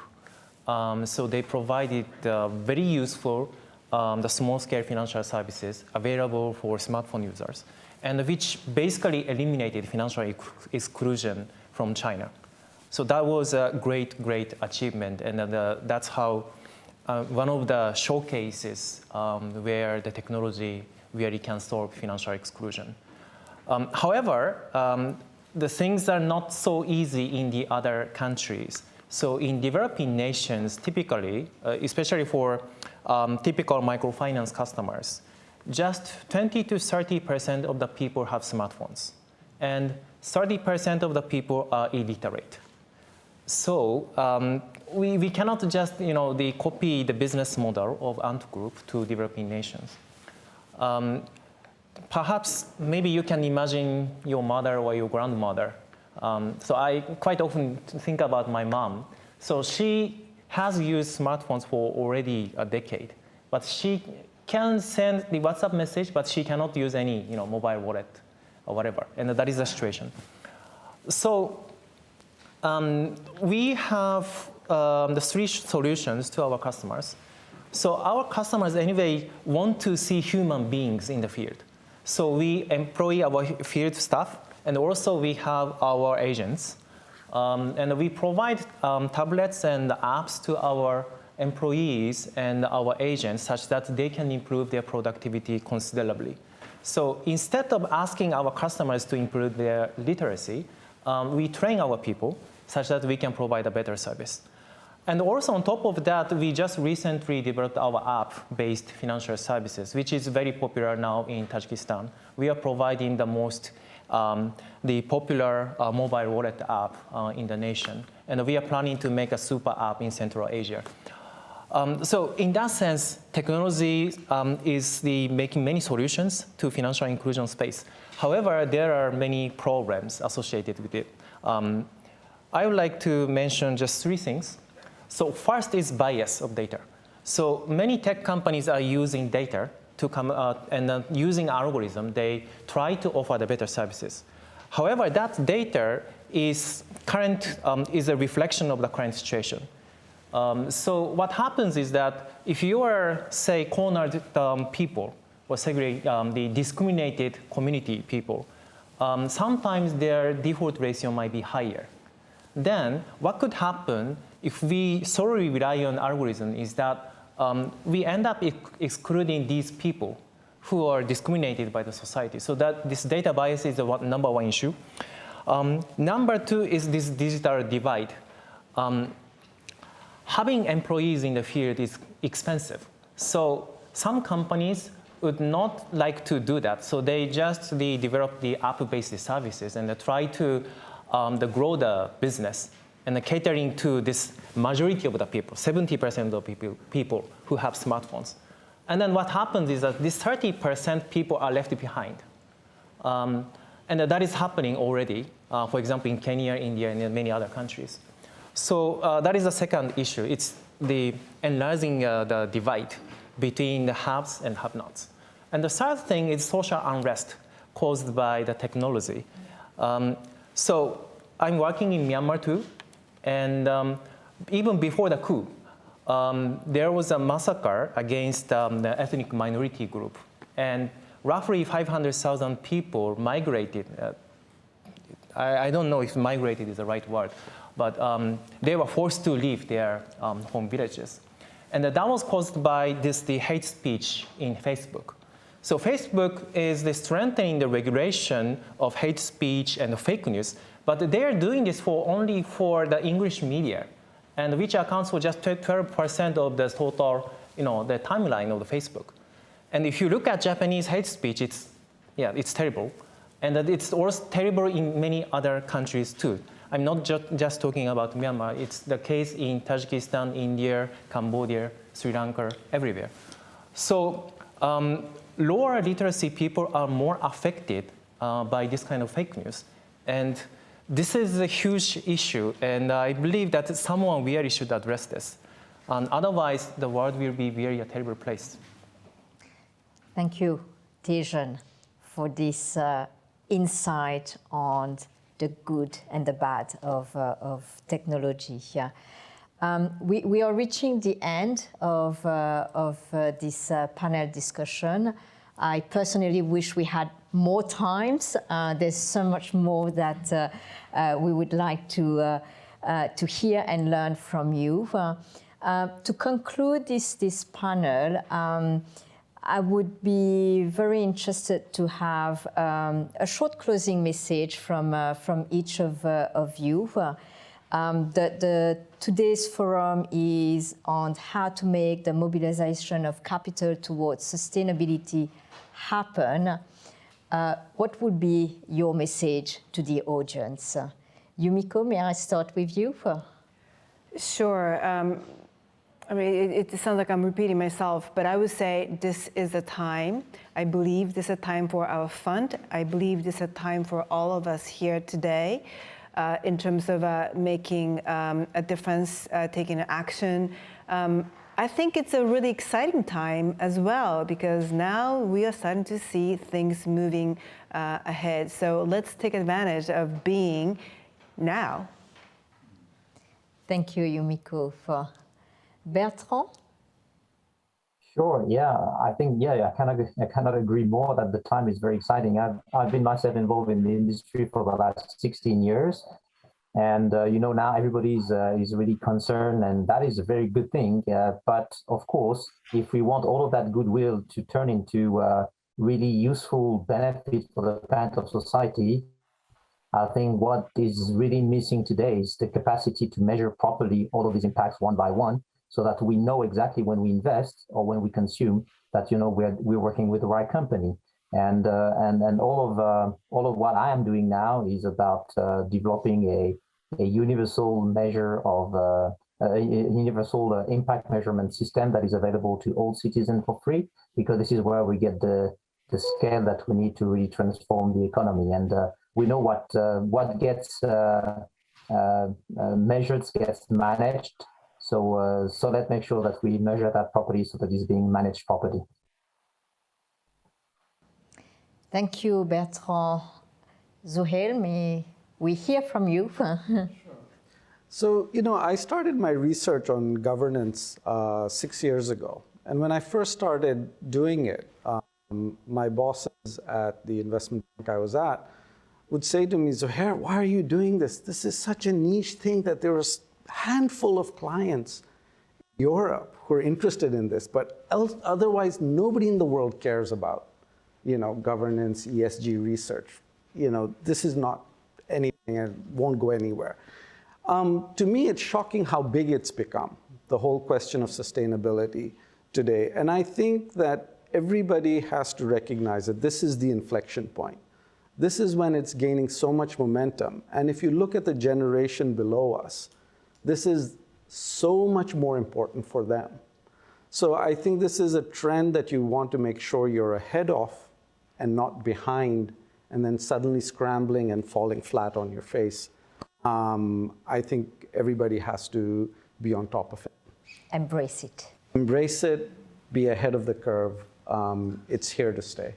So they provided very useful the small-scale financial services available for smartphone users, and which basically eliminated financial exclusion from China. So that was a great achievement, and that's how one of the showcases where the technology really can solve financial exclusion. However, the things are not so easy in the other countries. So in developing nations, typically, especially for typical microfinance customers, just 20 to 30% of the people have smartphones, and 30% of the people are illiterate. So we cannot just copy the business model of Ant Group to developing nations. Perhaps maybe you can imagine your mother or your grandmother. So I quite often think about my mom. So she has used smartphones for already a decade, but she can send the WhatsApp message, but she cannot use any mobile wallet or whatever, and that is the situation. So we have the three solutions to our customers. So our customers anyway want to see human beings in the field. So we employ our field staff, and also we have our agents. And we provide tablets and apps to our employees and our agents such that they can improve their productivity considerably. So instead of asking our customers to improve their literacy, we train our people such that we can provide a better service. And also on top of that, we just recently developed our app-based financial services, which is very popular now in Tajikistan. We are providing the popular mobile wallet app in the nation. And we are planning to make a super app in Central Asia. So in that sense, technology is making many solutions to financial inclusion space. However, there are many problems associated with it. I would like to mention just three things. So first is bias of data. So many tech companies are using data to come out, and using algorithm, they try to offer the better services. However, that data is a reflection of the current situation. So what happens is that if you are, say, cornered people or the discriminated community people, sometimes their default ratio might be higher. Then what could happen if we solely rely on algorithm is that we end up excluding these people who are discriminated by the society. So that this data bias is the number one issue. Number two is this digital divide. Having employees in the field is expensive. So some companies would not like to do that. So they just develop the app-based services and they try to grow the business and catering to this majority of the people, 70% of people who have smartphones. And then what happens is that this 30% people are left behind. And that is happening already, for example, in Kenya, India, and in many other countries. So that is the second issue. It's the enlarging the divide between the haves and have-nots. And the third thing is social unrest. caused by the technology. So I'm working in Myanmar too, and even before the coup, there was a massacre against the ethnic minority group, and roughly 500,000 people migrated. I don't know if migrated is the right word, but they were forced to leave their home villages. And that was caused by the hate speech in Facebook. So Facebook is strengthening the regulation of hate speech and fake news, but they are doing this only for the English media, and which accounts for just 12% of the total, the timeline of the Facebook. And if you look at Japanese hate speech, it's terrible. And it's also terrible in many other countries too. I'm not just talking about Myanmar. It's the case in Tajikistan, India, Cambodia, Sri Lanka, everywhere. So lower literacy people are more affected by this kind of fake news. And this is a huge issue. And I believe that someone really should address this. And otherwise, the world will be a terrible place. Thank you, Tejan, for this insight on the good and the bad of technology. Yeah. We are reaching the end of this panel discussion. I personally wish we had more times. There's so much more that we would like to hear and learn from you. To conclude this panel, I would be very interested to have a short closing message from each of you. Today's forum is on how to make the mobilization of capital towards sustainability happen. What would be your message to the audience? Yumiko, may I start with you? Sure. I mean, it sounds like I'm repeating myself, but I would say this is a time. I believe this is a time for our fund. I believe this is a time for all of us here today in terms of making a difference, taking action. I think it's a really exciting time as well, because now we are starting to see things moving ahead. So let's take advantage of being now. Thank you, Yumiko. For Bertrand? Sure. Yeah, I think I cannot agree more that the time is very exciting. I've been myself involved in the industry for the last 16 years, and now everybody is really concerned, and that is a very good thing. But of course, if we want all of that goodwill to turn into really useful benefit for the planet of society, I think what is really missing today is the capacity to measure properly all of these impacts one by one, so that we know exactly when we invest or when we consume that we're working with the right company. And all of what I am doing now is about developing a universal measure of a universal impact measurement system that is available to all citizens for free, because this is where we get the scale that we need to really transform the economy. And we know what gets measured gets managed. So let's make sure that we measure that properly so that it's being managed properly. Thank you, Bertrand. Zuhail, may we hear from you? Sure. So, I started my research on governance 6 years ago. And when I first started doing it, my bosses at the investment bank I was at would say to me, Zuhair, why are you doing this? This is such a niche thing that there was handful of clients in Europe who are interested in this, but otherwise nobody in the world cares about, governance, ESG research. This is not anything and won't go anywhere. To me, it's shocking how big it's become, the whole question of sustainability today. And I think that everybody has to recognize that this is the inflection point. This is when it's gaining so much momentum. And if you look at the generation below us, this is so much more important for them. So I think this is a trend that you want to make sure you're ahead of and not behind, and then suddenly scrambling and falling flat on your face. I think everybody has to be on top of it. Embrace it. Embrace it, be ahead of the curve. It's here to stay.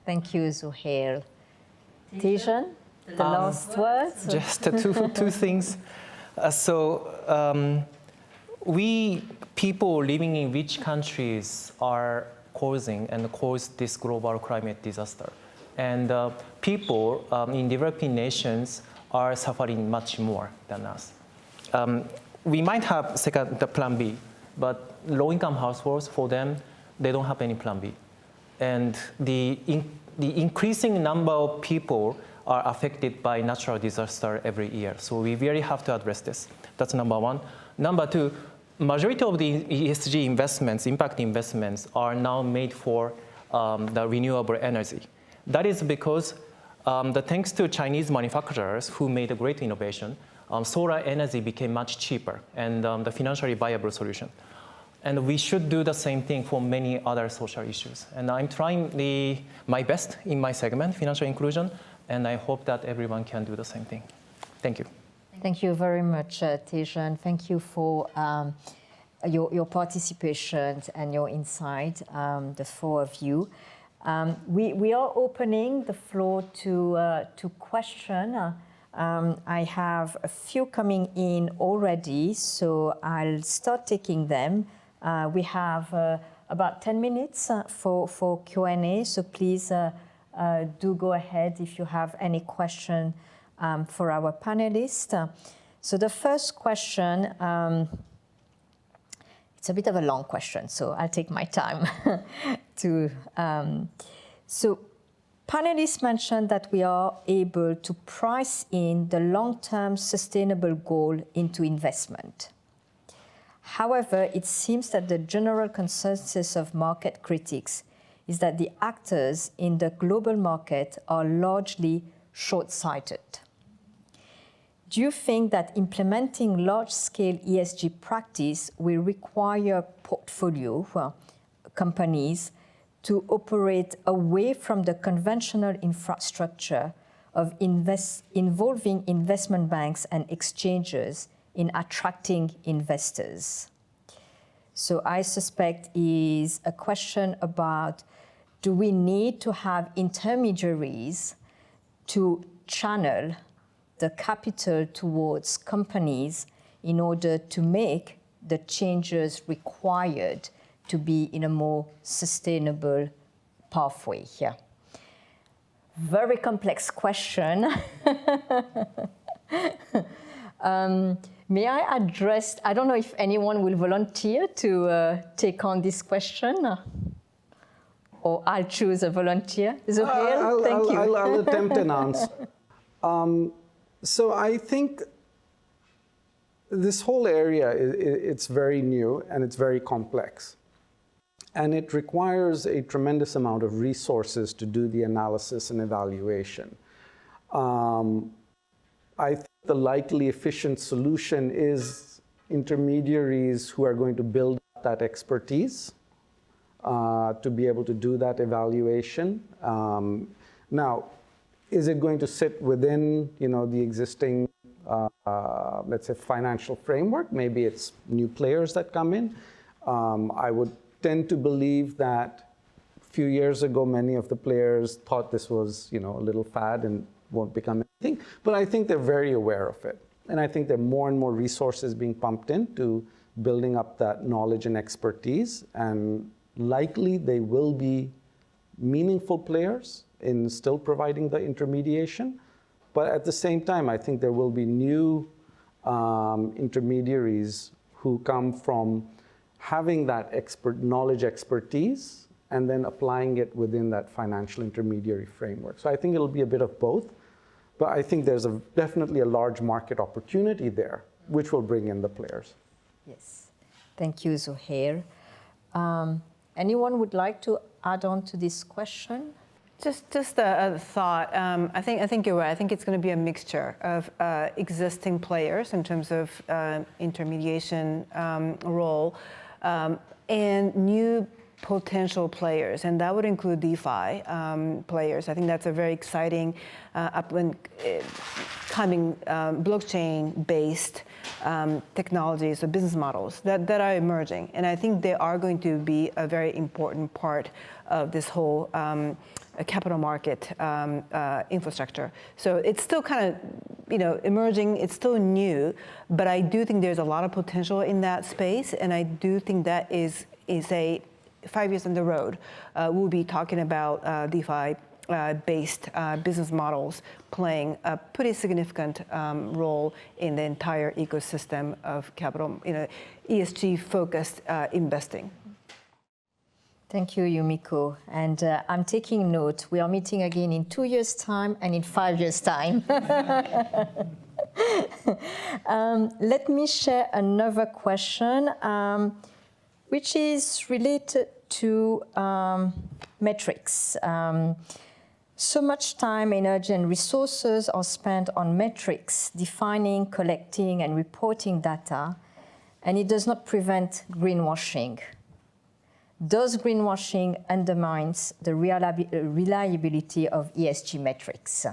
Thank you, Zuhair. Tijan, the last words? Just two things. We people living in rich countries are causing and cause this global climate disaster. And people in developing nations are suffering much more than us. We might have the plan B, but low-income households, for them, they don't have any plan B. And the increasing number of people are affected by natural disaster every year. So we really have to address this. That's number one. Number two, majority of the ESG investments, impact investments, are now made for the renewable energy. That is because thanks to Chinese manufacturers who made a great innovation, solar energy became much cheaper and the financially viable solution. And we should do the same thing for many other social issues. And I'm trying my best in my segment, financial inclusion, and I hope that everyone can do the same thing. Thank you. Thank you very much, Tijan. Thank you for your participation and your insight, the four of you. We are opening the floor to question. I have a few coming in already, so I'll start taking them. We have about 10 minutes for Q&A, so please do go ahead if you have any question for our panelists. So the first question, it's a bit of a long question, so I'll take my time to. So panelists mentioned that we are able to price in the long-term sustainable goal into investment. However, it seems that the general consensus of market critics is that the actors in the global market are largely short-sighted. Do you think that implementing large-scale ESG practice will require portfolio companies to operate away from the conventional infrastructure of involving investment banks and exchanges in attracting investors? So I suspect is a question about, do we need to have intermediaries to channel the capital towards companies in order to make the changes required to be in a more sustainable pathway here? Very complex question. May I address, I don't know if anyone will volunteer to take on this question, or I'll choose a volunteer. Zuhair, thank you. I'll attempt an answer. So I think this whole area, it's very new and it's very complex. And it requires a tremendous amount of resources to do the analysis and evaluation. I think the likely efficient solution is intermediaries who are going to build that expertise to be able to do that evaluation. Now, is it going to sit within, the existing, let's say, financial framework? Maybe it's new players that come in. I would tend to believe that a few years ago, many of the players thought this was, a little fad and won't become anything. But I think they're very aware of it. And I think there are more and more resources being pumped into building up that knowledge and expertise. And likely they will be meaningful players in still providing the intermediation. But at the same time, I think there will be new intermediaries who come from having that knowledge expertise and then applying it within that financial intermediary framework. So I think it'll be a bit of both. But I think there's definitely a large market opportunity there, which will bring in the players. Yes. Thank you, Zuhair. Anyone would like to add on to this question? Just a thought. I think you're right. I think it's going to be a mixture of existing players in terms of intermediation role and new potential players, and that would include DeFi players. I think that's a very exciting coming blockchain-based technologies or business models that are emerging, and I think they are going to be a very important part of this whole capital market infrastructure. So it's still kind of, emerging. It's still new, but I do think there's a lot of potential in that space, and I do think that is a 5 years on the road. We'll be talking about DeFi based business models playing a pretty significant role in the entire ecosystem of capital, ESG-focused investing. Thank you, Yumiko. And I'm taking note. We are meeting again in 2 years' time and in 5 years' time. Let me share another question, which is related to metrics. So much time, energy, and resources are spent on metrics, defining, collecting, and reporting data, and it does not prevent greenwashing. Does greenwashing undermines the reliability of ESG metrics?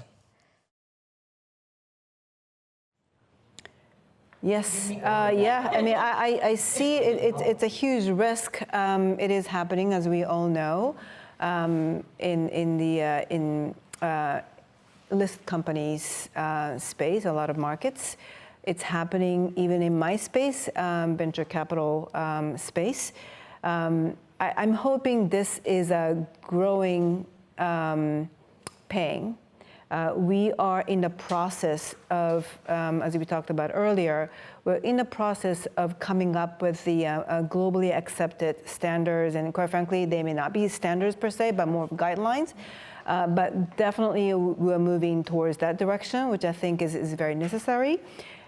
Yes, yeah. I mean, I see it's a huge risk. It is happening, as we all know, in listed companies space, a lot of markets. It's happening even in my space, venture capital space. I'm hoping this is a growing pain. We are in the process of, as we talked about earlier, we're in the process of coming up with the globally accepted standards, and quite frankly, they may not be standards per se, but more guidelines. But definitely we're moving towards that direction, which I think is very necessary.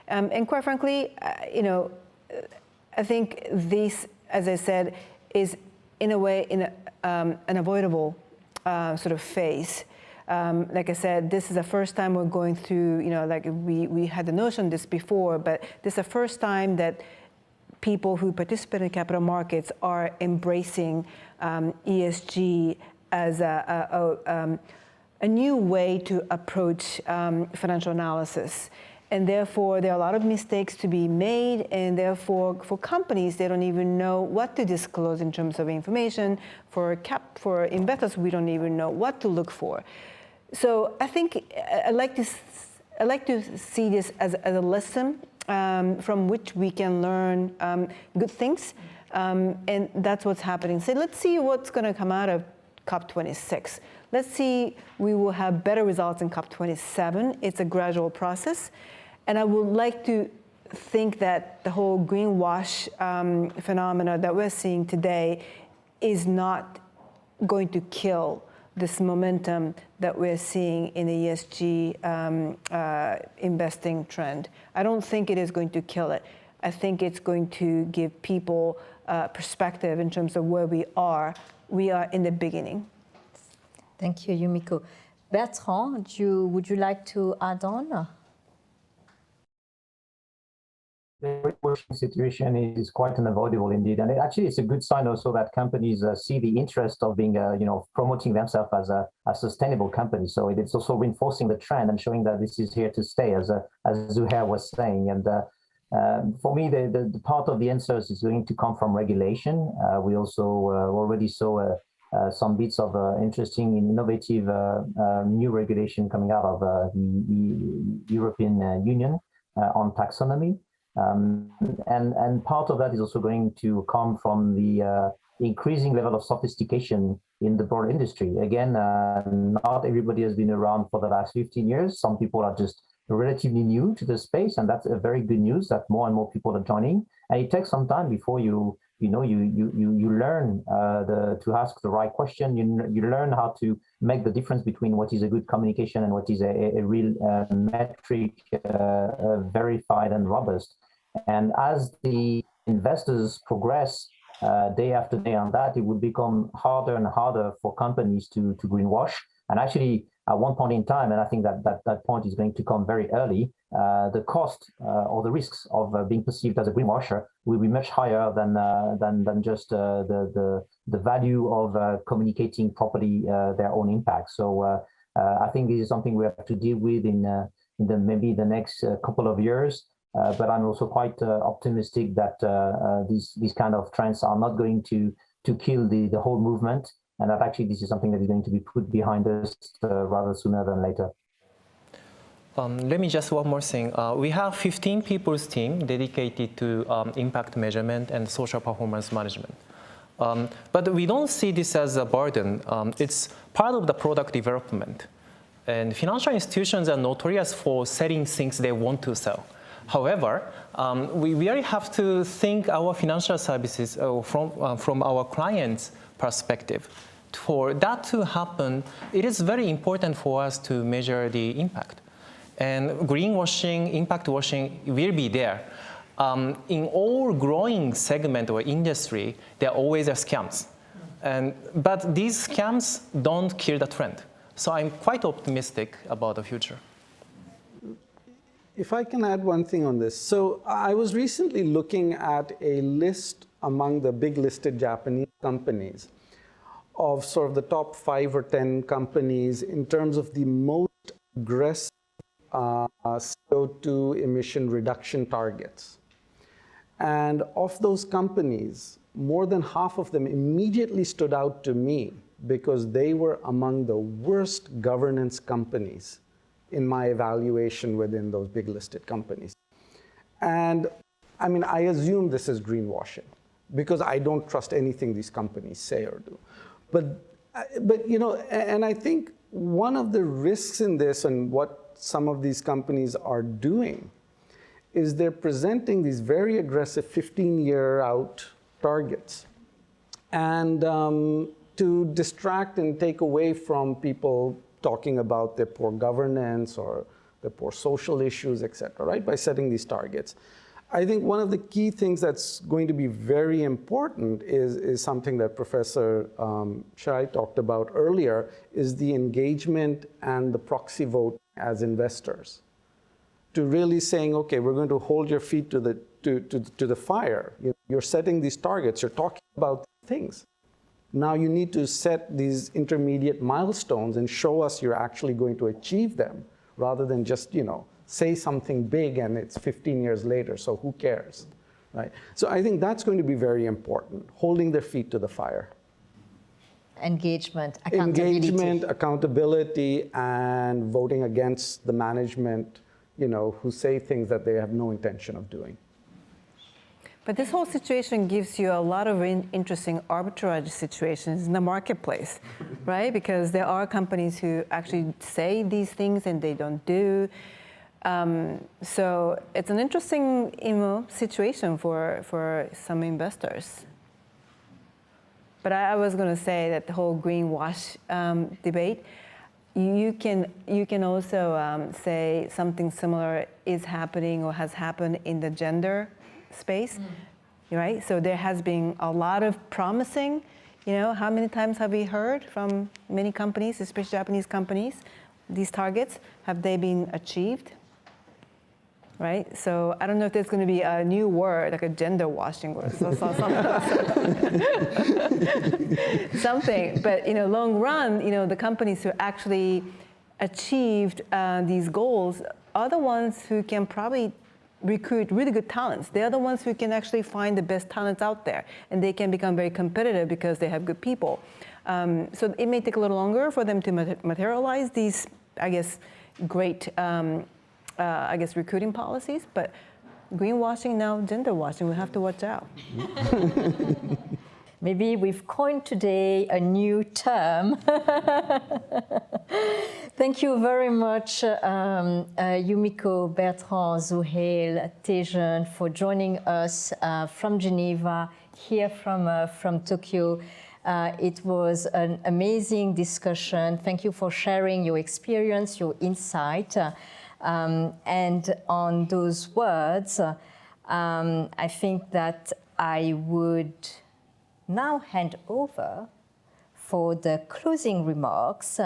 And quite frankly, I think this, as I said, is in a way an unavoidable sort of phase. Like I said, this is the first time we're going through, like we had the notion of this before, but this is the first time that people who participate in capital markets are embracing ESG as a new way to approach financial analysis. And therefore, there are a lot of mistakes to be made, and therefore, for companies, they don't even know what to disclose in terms of information. For investors, we don't even know what to look for. So I think I like to see this as a lesson from which we can learn good things, and that's what's happening. So let's see what's going to come out of COP26. Let's see, we will have better results in COP27. It's a gradual process. And I would like to think that the whole greenwash phenomena that we're seeing today is not going to kill this momentum that we're seeing in the ESG investing trend. I don't think it is going to kill it. I think it's going to give people perspective in terms of where we are. We are in the beginning. Thank you, Yumiko. Bertrand, would you like to add on? The greenwashing situation is quite unavoidable indeed, and actually it's a good sign also that companies see the interest of being, promoting themselves as a sustainable company. So it's also reinforcing the trend and showing that this is here to stay, as Zuhair was saying. And for me, the part of the answers is going to come from regulation. We also already saw some bits of interesting, innovative new regulation coming out of the European Union on taxonomy. And part of that is also going to come from the increasing level of sophistication in the broader industry. Again, not everybody has been around for the last 15 years. Some people are just relatively new to the space, and that's a very good news that more and more people are joining. And it takes some time before you learn to ask the right question. You learn how to make the difference between what is a good communication and what is a real metric, verified and robust. And as the investors progress day after day on that, it will become harder and harder for companies to greenwash. And actually, at one point in time, and I think that point is going to come very early, the cost or the risks of being perceived as a greenwasher will be much higher than just the value of communicating properly their own impact. So I think this is something we have to deal with in maybe the next couple of years. But I'm also quite optimistic that these kind of trends are not going to kill the whole movement. and that actually this is something that is going to be put behind us rather sooner than later. Let me just one more thing. We have 15 people's team dedicated to impact measurement and social performance management. But we don't see this as a burden. It's part of the product development. And financial institutions are notorious for selling things they want to sell. However, we really have to think our financial services from our clients' perspective. For that to happen, it is very important for us to measure the impact. And greenwashing, impact washing will be there. In all growing segment or industry, there always are scams. But these scams don't kill the trend. So I'm quite optimistic about the future. If I can add one thing on this. So I was recently looking at a list among the big listed Japanese companies of sort of the top 5 or 10 companies in terms of the most aggressive CO2 emission reduction targets. And of those companies, more than half of them immediately stood out to me because they were among the worst governance companies in my evaluation within those big listed companies. And I mean, I assume this is greenwashing because I don't trust anything these companies say or do. But you know, and I think one of the risks in this and what some of these companies are doing is they're presenting these very aggressive 15-year out targets and to distract and take away from people talking about their poor governance or the poor social issues, et cetera, right, by setting these targets. I think one of the key things that's going to be very important is something that Professor Shai talked about earlier, is the engagement and the proxy vote as investors. To really saying, okay, we're going to hold your feet to the fire. You're setting these targets, you're talking about things. Now you need to set these intermediate milestones and show us you're actually going to achieve them, rather than just, you know, say something big and it's 15 years later, so who cares, right? So I think that's going to be very important, holding their feet to the fire. Engagement, accountability. Engagement, accountability, and voting against the management, you know, who say things that they have no intention of doing. But this whole situation gives you a lot of interesting arbitrage situations in the marketplace, right? Because there are companies who actually say these things and they don't do. So it's an interesting, you know, situation for some investors. But I was going to say that the whole greenwash debate, you can also say something similar is happening or has happened in the gender space, right? So there has been a lot of promising, you know, how many times have we heard from many companies, especially Japanese companies, these targets, have they been achieved? Right? So I don't know if there's going to be a new word, like a gender washing or something. But, you know, long run, you know, the companies who actually achieved these goals are the ones who can probably recruit really good talents. They're the ones who can actually find the best talents out there, and they can become very competitive because they have good people. So it may take a little longer for them to materialize these, I guess, great recruiting policies, but greenwashing, now gender washing, we have to watch out. Maybe we've coined today a new term. Thank you very much, Yumiko, Bertrand, Zuhail, Tejan, for joining us from Geneva, here from Tokyo. It was an amazing discussion. Thank you for sharing your experience, your insight. And on those words, I think that I would now hand over for the closing remarks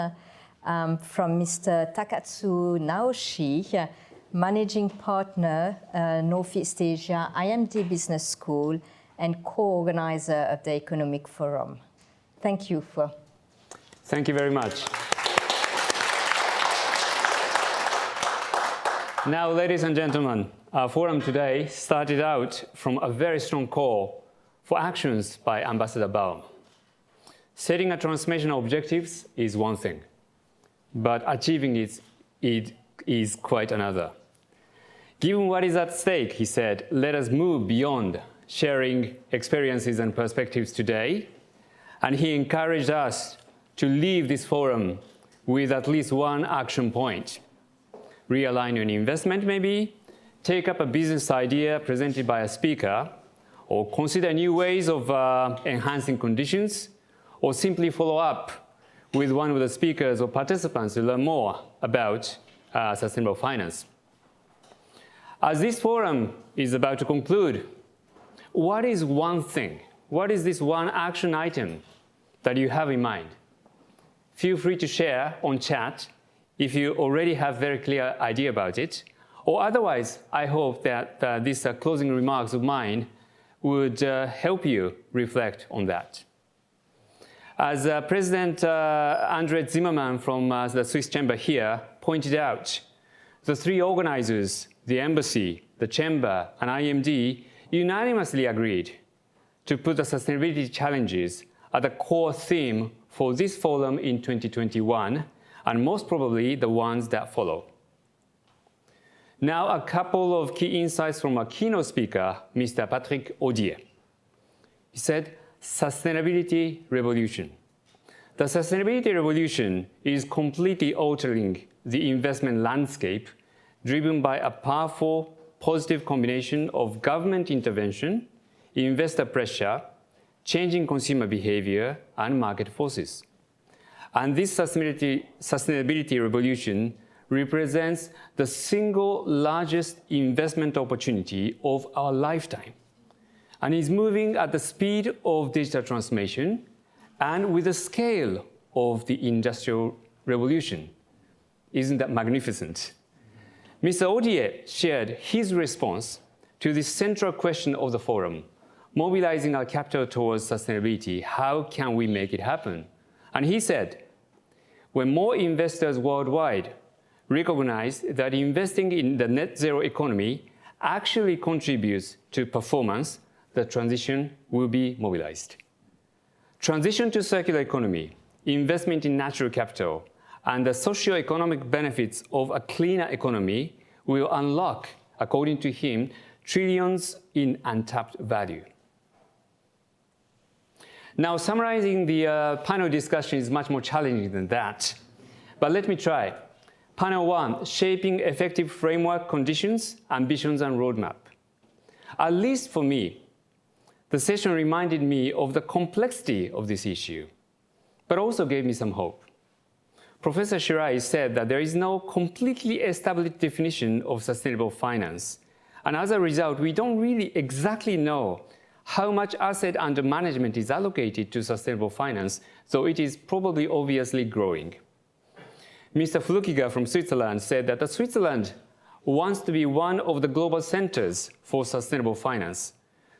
from Mr. Takatsu Naoshi, Managing Partner, Northeast Asia, IMD Business School, and co-organizer of the Economic Forum. Thank you. Thank you very much. Now, ladies and gentlemen, our forum today started out from a very strong call for actions by Ambassador Baum. Setting a transformational objectives is one thing, but achieving it is quite another. Given what is at stake, he said, let us move beyond sharing experiences and perspectives today. And he encouraged us to leave this forum with at least one action point. Realign your investment maybe, take up a business idea presented by a speaker, or consider new ways of enhancing conditions, or simply follow up with one of the speakers or participants to learn more about sustainable finance. As this forum is about to conclude, what is one thing? What is this one action item that you have in mind? Feel free to share on chat if you already have a very clear idea about it. Or otherwise, I hope that these closing remarks of mine would help you reflect on that. As President Andre Zimmermann from the Swiss Chamber here pointed out, the three organizers, the Embassy, the Chamber, and IMD, unanimously agreed to put the sustainability challenges at the core theme for this forum in 2021, and most probably the ones that follow. Now, a couple of key insights from our keynote speaker, Mr. Patrick Odier. He said, sustainability revolution. The sustainability revolution is completely altering the investment landscape, driven by a powerful, positive combination of government intervention, investor pressure, changing consumer behavior, and market forces. And this sustainability revolution represents the single largest investment opportunity of our lifetime, and is moving at the speed of digital transformation and with the scale of the industrial revolution. Isn't that magnificent? Mr. Odier shared his response to the central question of the forum, mobilizing our capital towards sustainability. How can we make it happen? And he said, when more investors worldwide recognize that investing in the net zero economy actually contributes to performance, the transition will be mobilized. Transition to circular economy, investment in natural capital, and the socio-economic benefits of a cleaner economy will unlock, according to him, trillions in untapped value. Now, summarizing the panel discussion is much more challenging than that, but let me try. Panel 1, shaping effective framework conditions, ambitions, and roadmap. At least for me, the session reminded me of the complexity of this issue, but also gave me some hope. Professor Shirai said that there is no completely established definition of sustainable finance, and as a result, we don't really exactly know how much asset under management is allocated to sustainable finance, though it is probably obviously growing. Mr. Flukiger from Switzerland said that Switzerland wants to be one of the global centers for sustainable finance.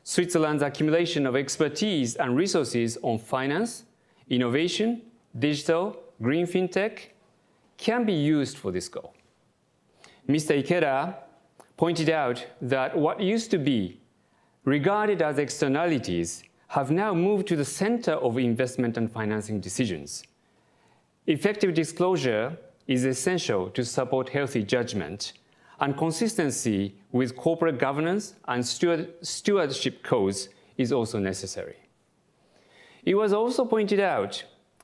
Switzerland's accumulation of expertise and resources on finance, innovation, digital, green fintech can be used for this goal. Mr. Ikeda pointed out that what used to be regarded as externalities have now moved to the center of investment and financing decisions. Effective disclosure is essential to support healthy judgment, and consistency with corporate governance and stewardship codes is also necessary. It was also pointed out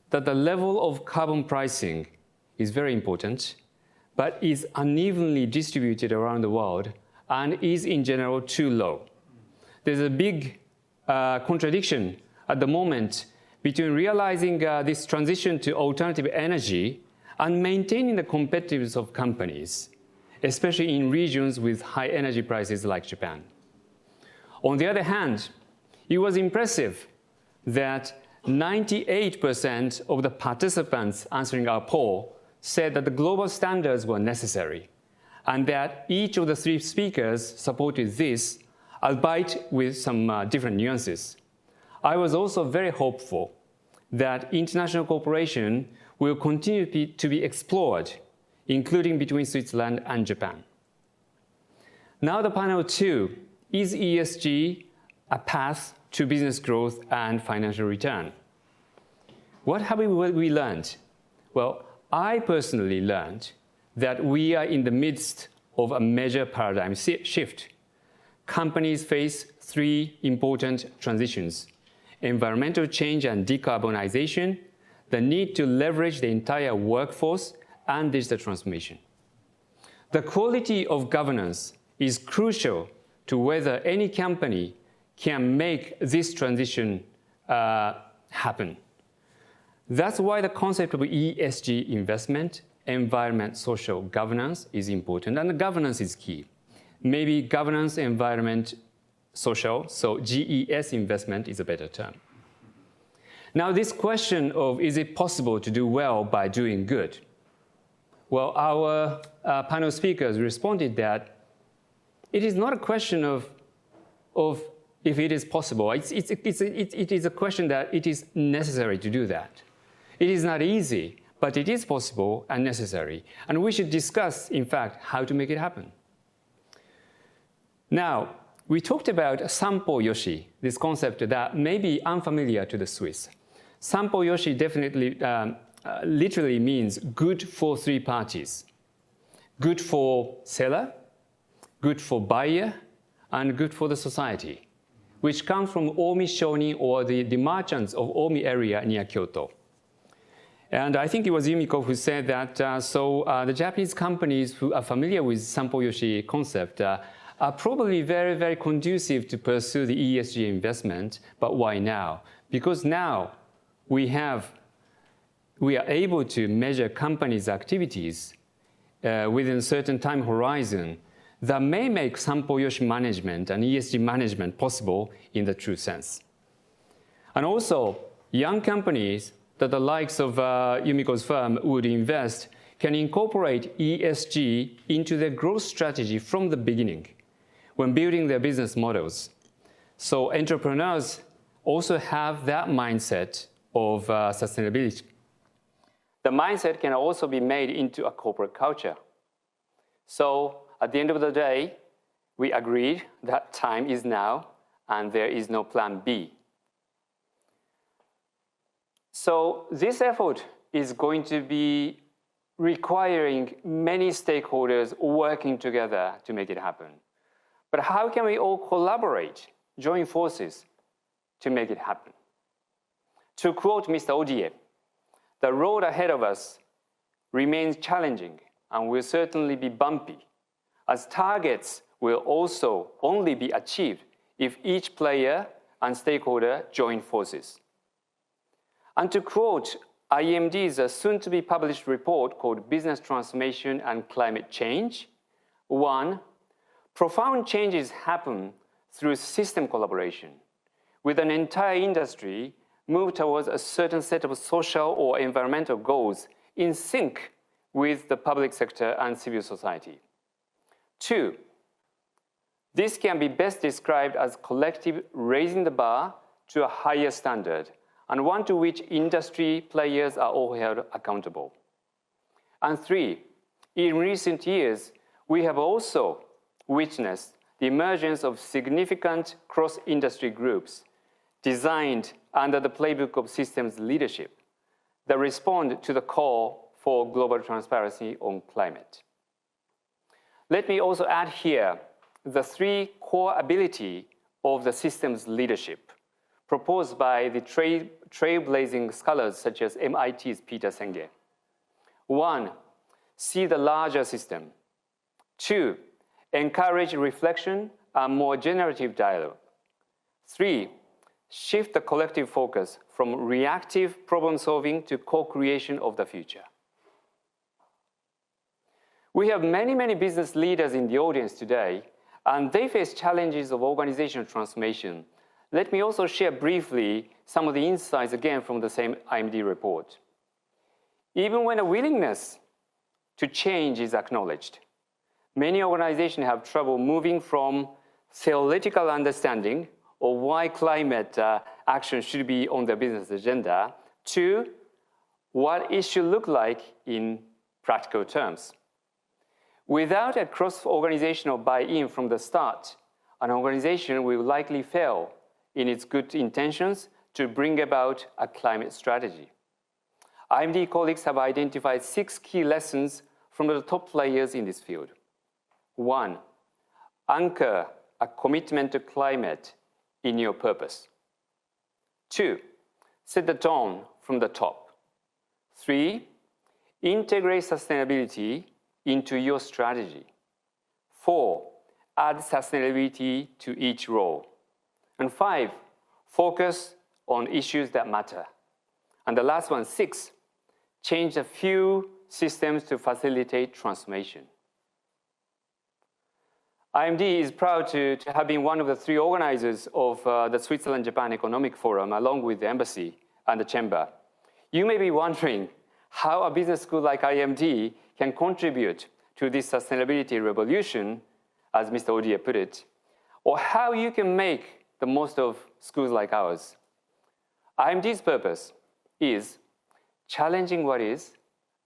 that the level of carbon pricing is very important, but is unevenly distributed around the world and is in general too low. There's a big contradiction at the moment between realizing this transition to alternative energy and maintaining the competitiveness of companies, especially in regions with high energy prices like Japan. On the other hand, it was impressive that 98% of the participants answering our poll said that the global standards were necessary, and that each of the three speakers supported this, albeit with some different nuances. I was also very hopeful that international cooperation will continue to be explored, including between Switzerland and Japan. Now the panel 2, is ESG a path to business growth and financial return? What have we learned? Well, I personally learned that we are in the midst of a major paradigm shift. Companies face three important transitions: environmental change and decarbonization, the need to leverage the entire workforce, and digital transformation. The quality of governance is crucial to whether any company can make this transition happen. That's why the concept of ESG investment, environment, social governance, is important, and the governance is key. Maybe governance, environment, social, so GES investment is a better term. Now, this question of is it possible to do well by doing good? Well, our panel speakers responded that it is not a question of if it is possible. It is a question that it is necessary to do that. It is not easy, but it is possible and necessary. And we should discuss, in fact, how to make it happen. Now, we talked about Sampo Yoshi, this concept that may be unfamiliar to the Swiss. Sampo Yoshi definitely literally means good for three parties. Good for seller, good for buyer, and good for the society, which comes from Omi Shoni, or the merchants of Omi area near Kyoto. And I think it was Yumiko who said that, the Japanese companies who are familiar with Sampo Yoshi concept are probably very, very conducive to pursue the ESG investment. But why now? Because now we are able to measure companies' activities within a certain time horizon that may make Sampo Yoshi management and ESG management possible in the true sense. And also, young companies that the likes of Yumiko's firm would invest can incorporate ESG into their growth strategy from the beginning when building their business models. So entrepreneurs also have that mindset of sustainability. The mindset can also be made into a corporate culture. So at the end of the day, we agreed that time is now and there is no plan B. So this effort is going to be requiring many stakeholders working together to make it happen. But how can we all collaborate, join forces to make it happen? To quote Mr. Odier, the road ahead of us remains challenging and will certainly be bumpy, as targets will also only be achieved if each player and stakeholder join forces. And to quote IMD's soon-to-be-published report called Business Transformation and Climate Change, 1, profound changes happen through system collaboration, with an entire industry move towards a certain set of social or environmental goals in sync with the public sector and civil society. 2, this can be best described as collective raising the bar to a higher standard, and one to which industry players are all held accountable. And 3, in recent years, we have also witnessed the emergence of significant cross-industry groups designed under the playbook of systems leadership that respond to the call for global transparency on climate. Let me also add here the 3 core abilities of the systems leadership proposed by the trailblazing scholars such as MIT's Peter Senge. 1, see the larger system. 2, encourage reflection and more generative dialogue. 3, shift the collective focus from reactive problem solving to co-creation of the future. We have many, many business leaders in the audience today, and they face challenges of organizational transformation. Let me also share briefly some of the insights again from the same IMD report. Even when a willingness to change is acknowledged, many organizations have trouble moving from theoretical understanding of why climate action should be on their business agenda to what it should look like in practical terms. Without a cross-organizational buy-in from the start, an organization will likely fail in its good intentions to bring about a climate strategy. IMD colleagues have identified 6 key lessons from the top players in this field. 1, anchor a commitment to climate in your purpose. 2, set the tone from the top. 3, integrate sustainability into your strategy. 4, add sustainability to each role. And 5, focus on issues that matter. And the last one, 6, change a few systems to facilitate transformation. IMD is proud to have been one of the 3 organizers of the Switzerland-Japan Economic Forum, along with the Embassy and the Chamber. You may be wondering how a business school like IMD can contribute to this sustainability revolution, as Mr. Odier put it, or how you can make the most of schools like ours. IMD's purpose is challenging what is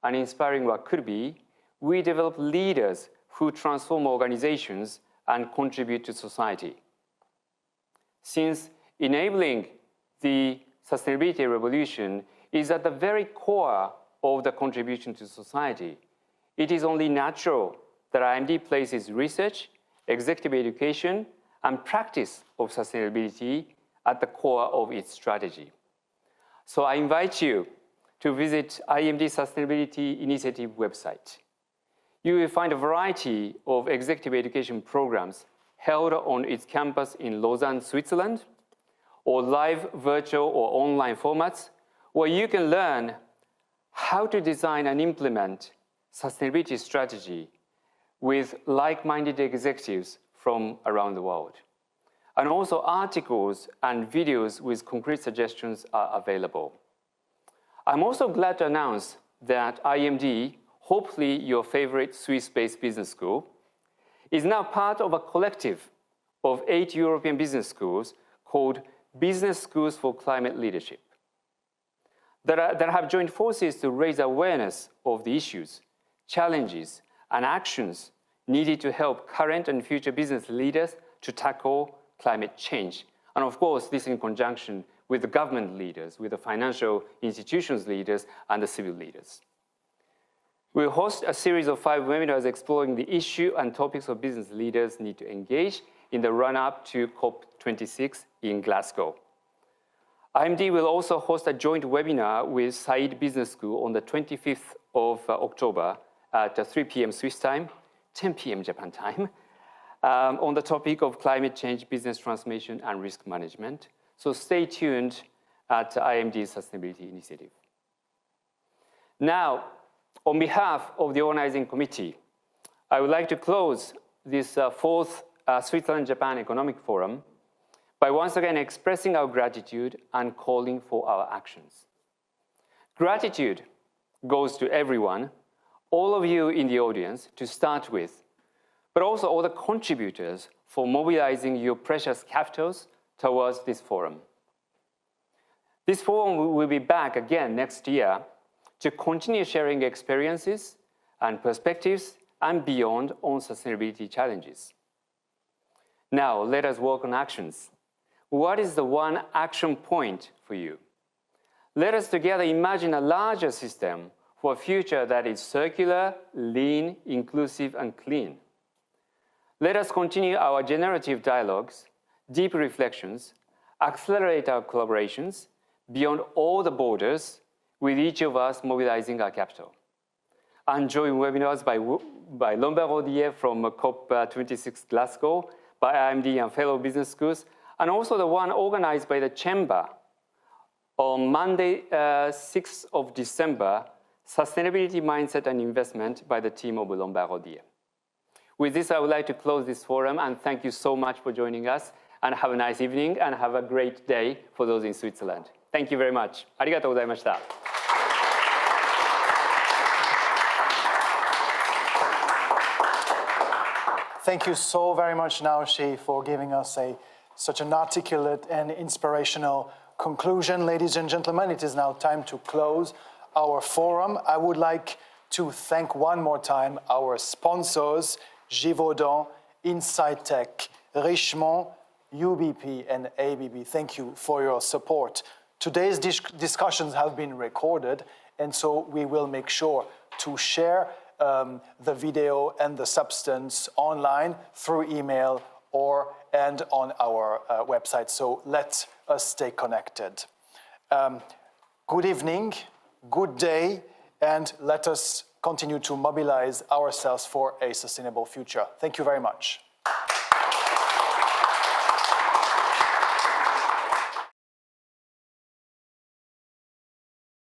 and inspiring what could be. We develop leaders who transform organizations and contribute to society. Since enabling the sustainability revolution is at the very core of the contribution to society, it is only natural that IMD places research, executive education, and practice of sustainability at the core of its strategy. So I invite you to visit IMD Sustainability Initiative website. You will find a variety of executive education programs held on its campus in Lausanne, Switzerland, or live virtual or online formats where you can learn how to design and implement sustainability strategy with like-minded executives from around the world. And also articles and videos with concrete suggestions are available. I'm also glad to announce that IMD, hopefully your favorite Swiss-based business school, is now part of a collective of 8 European business schools called Business Schools for Climate Leadership that have joined forces to raise awareness of the issues, challenges, and actions needed to help current and future business leaders to tackle climate change. And of course, this in conjunction with the government leaders, with the financial institutions leaders, and the civil leaders. We'll host a series of 5 webinars exploring the issue and topics of business leaders need to engage in the run-up to COP26 in Glasgow. IMD will also host a joint webinar with Said Business School on the 25th of October at 3 p.m. Swiss time, 10 p.m. Japan time, on the topic of climate change, business transformation, and risk management. So stay tuned at IMD's Sustainability Initiative. Now, on behalf of the organizing committee, I would like to close this 4th Switzerland-Japan Economic Forum by once again expressing our gratitude and calling for our actions. Gratitude goes to everyone, all of you in the audience to start with, but also all the contributors for mobilizing your precious capitals towards this forum. This forum will be back again next year to continue sharing experiences and perspectives and beyond on sustainability challenges. Now, let us work on actions. What is the one action point for you? Let us together imagine a larger system for a future that is circular, lean, inclusive, and clean. Let us continue our generative dialogues, deep reflections, accelerate our collaborations beyond all the borders, with each of us mobilizing our capital. And join webinars by Lombard Odier from COP26 Glasgow, by IMD and fellow business schools, and also the one organized by the Chamber on Monday, 6th of December, Sustainability Mindset and Investment by the team of Lombard Odier. With this, I would like to close this forum and thank you so much for joining us, and have a nice evening and have a great day for those in Switzerland. Thank you very much. ありがとうございました。Thank you so very much, Naoshi, for giving us such an articulate and inspirational conclusion. Ladies and gentlemen, it is now time to close our forum. I would like to thank one more time our sponsors, Givaudan, Insight Tech, Richemont, UBP, and ABB. Thank you for your support. Today's discussions have been recorded And so we will make sure to share the video and the substance online through email and on our website. So let us stay connected. Good evening, good day, and let us continue to mobilize ourselves for a sustainable future. Thank you very much.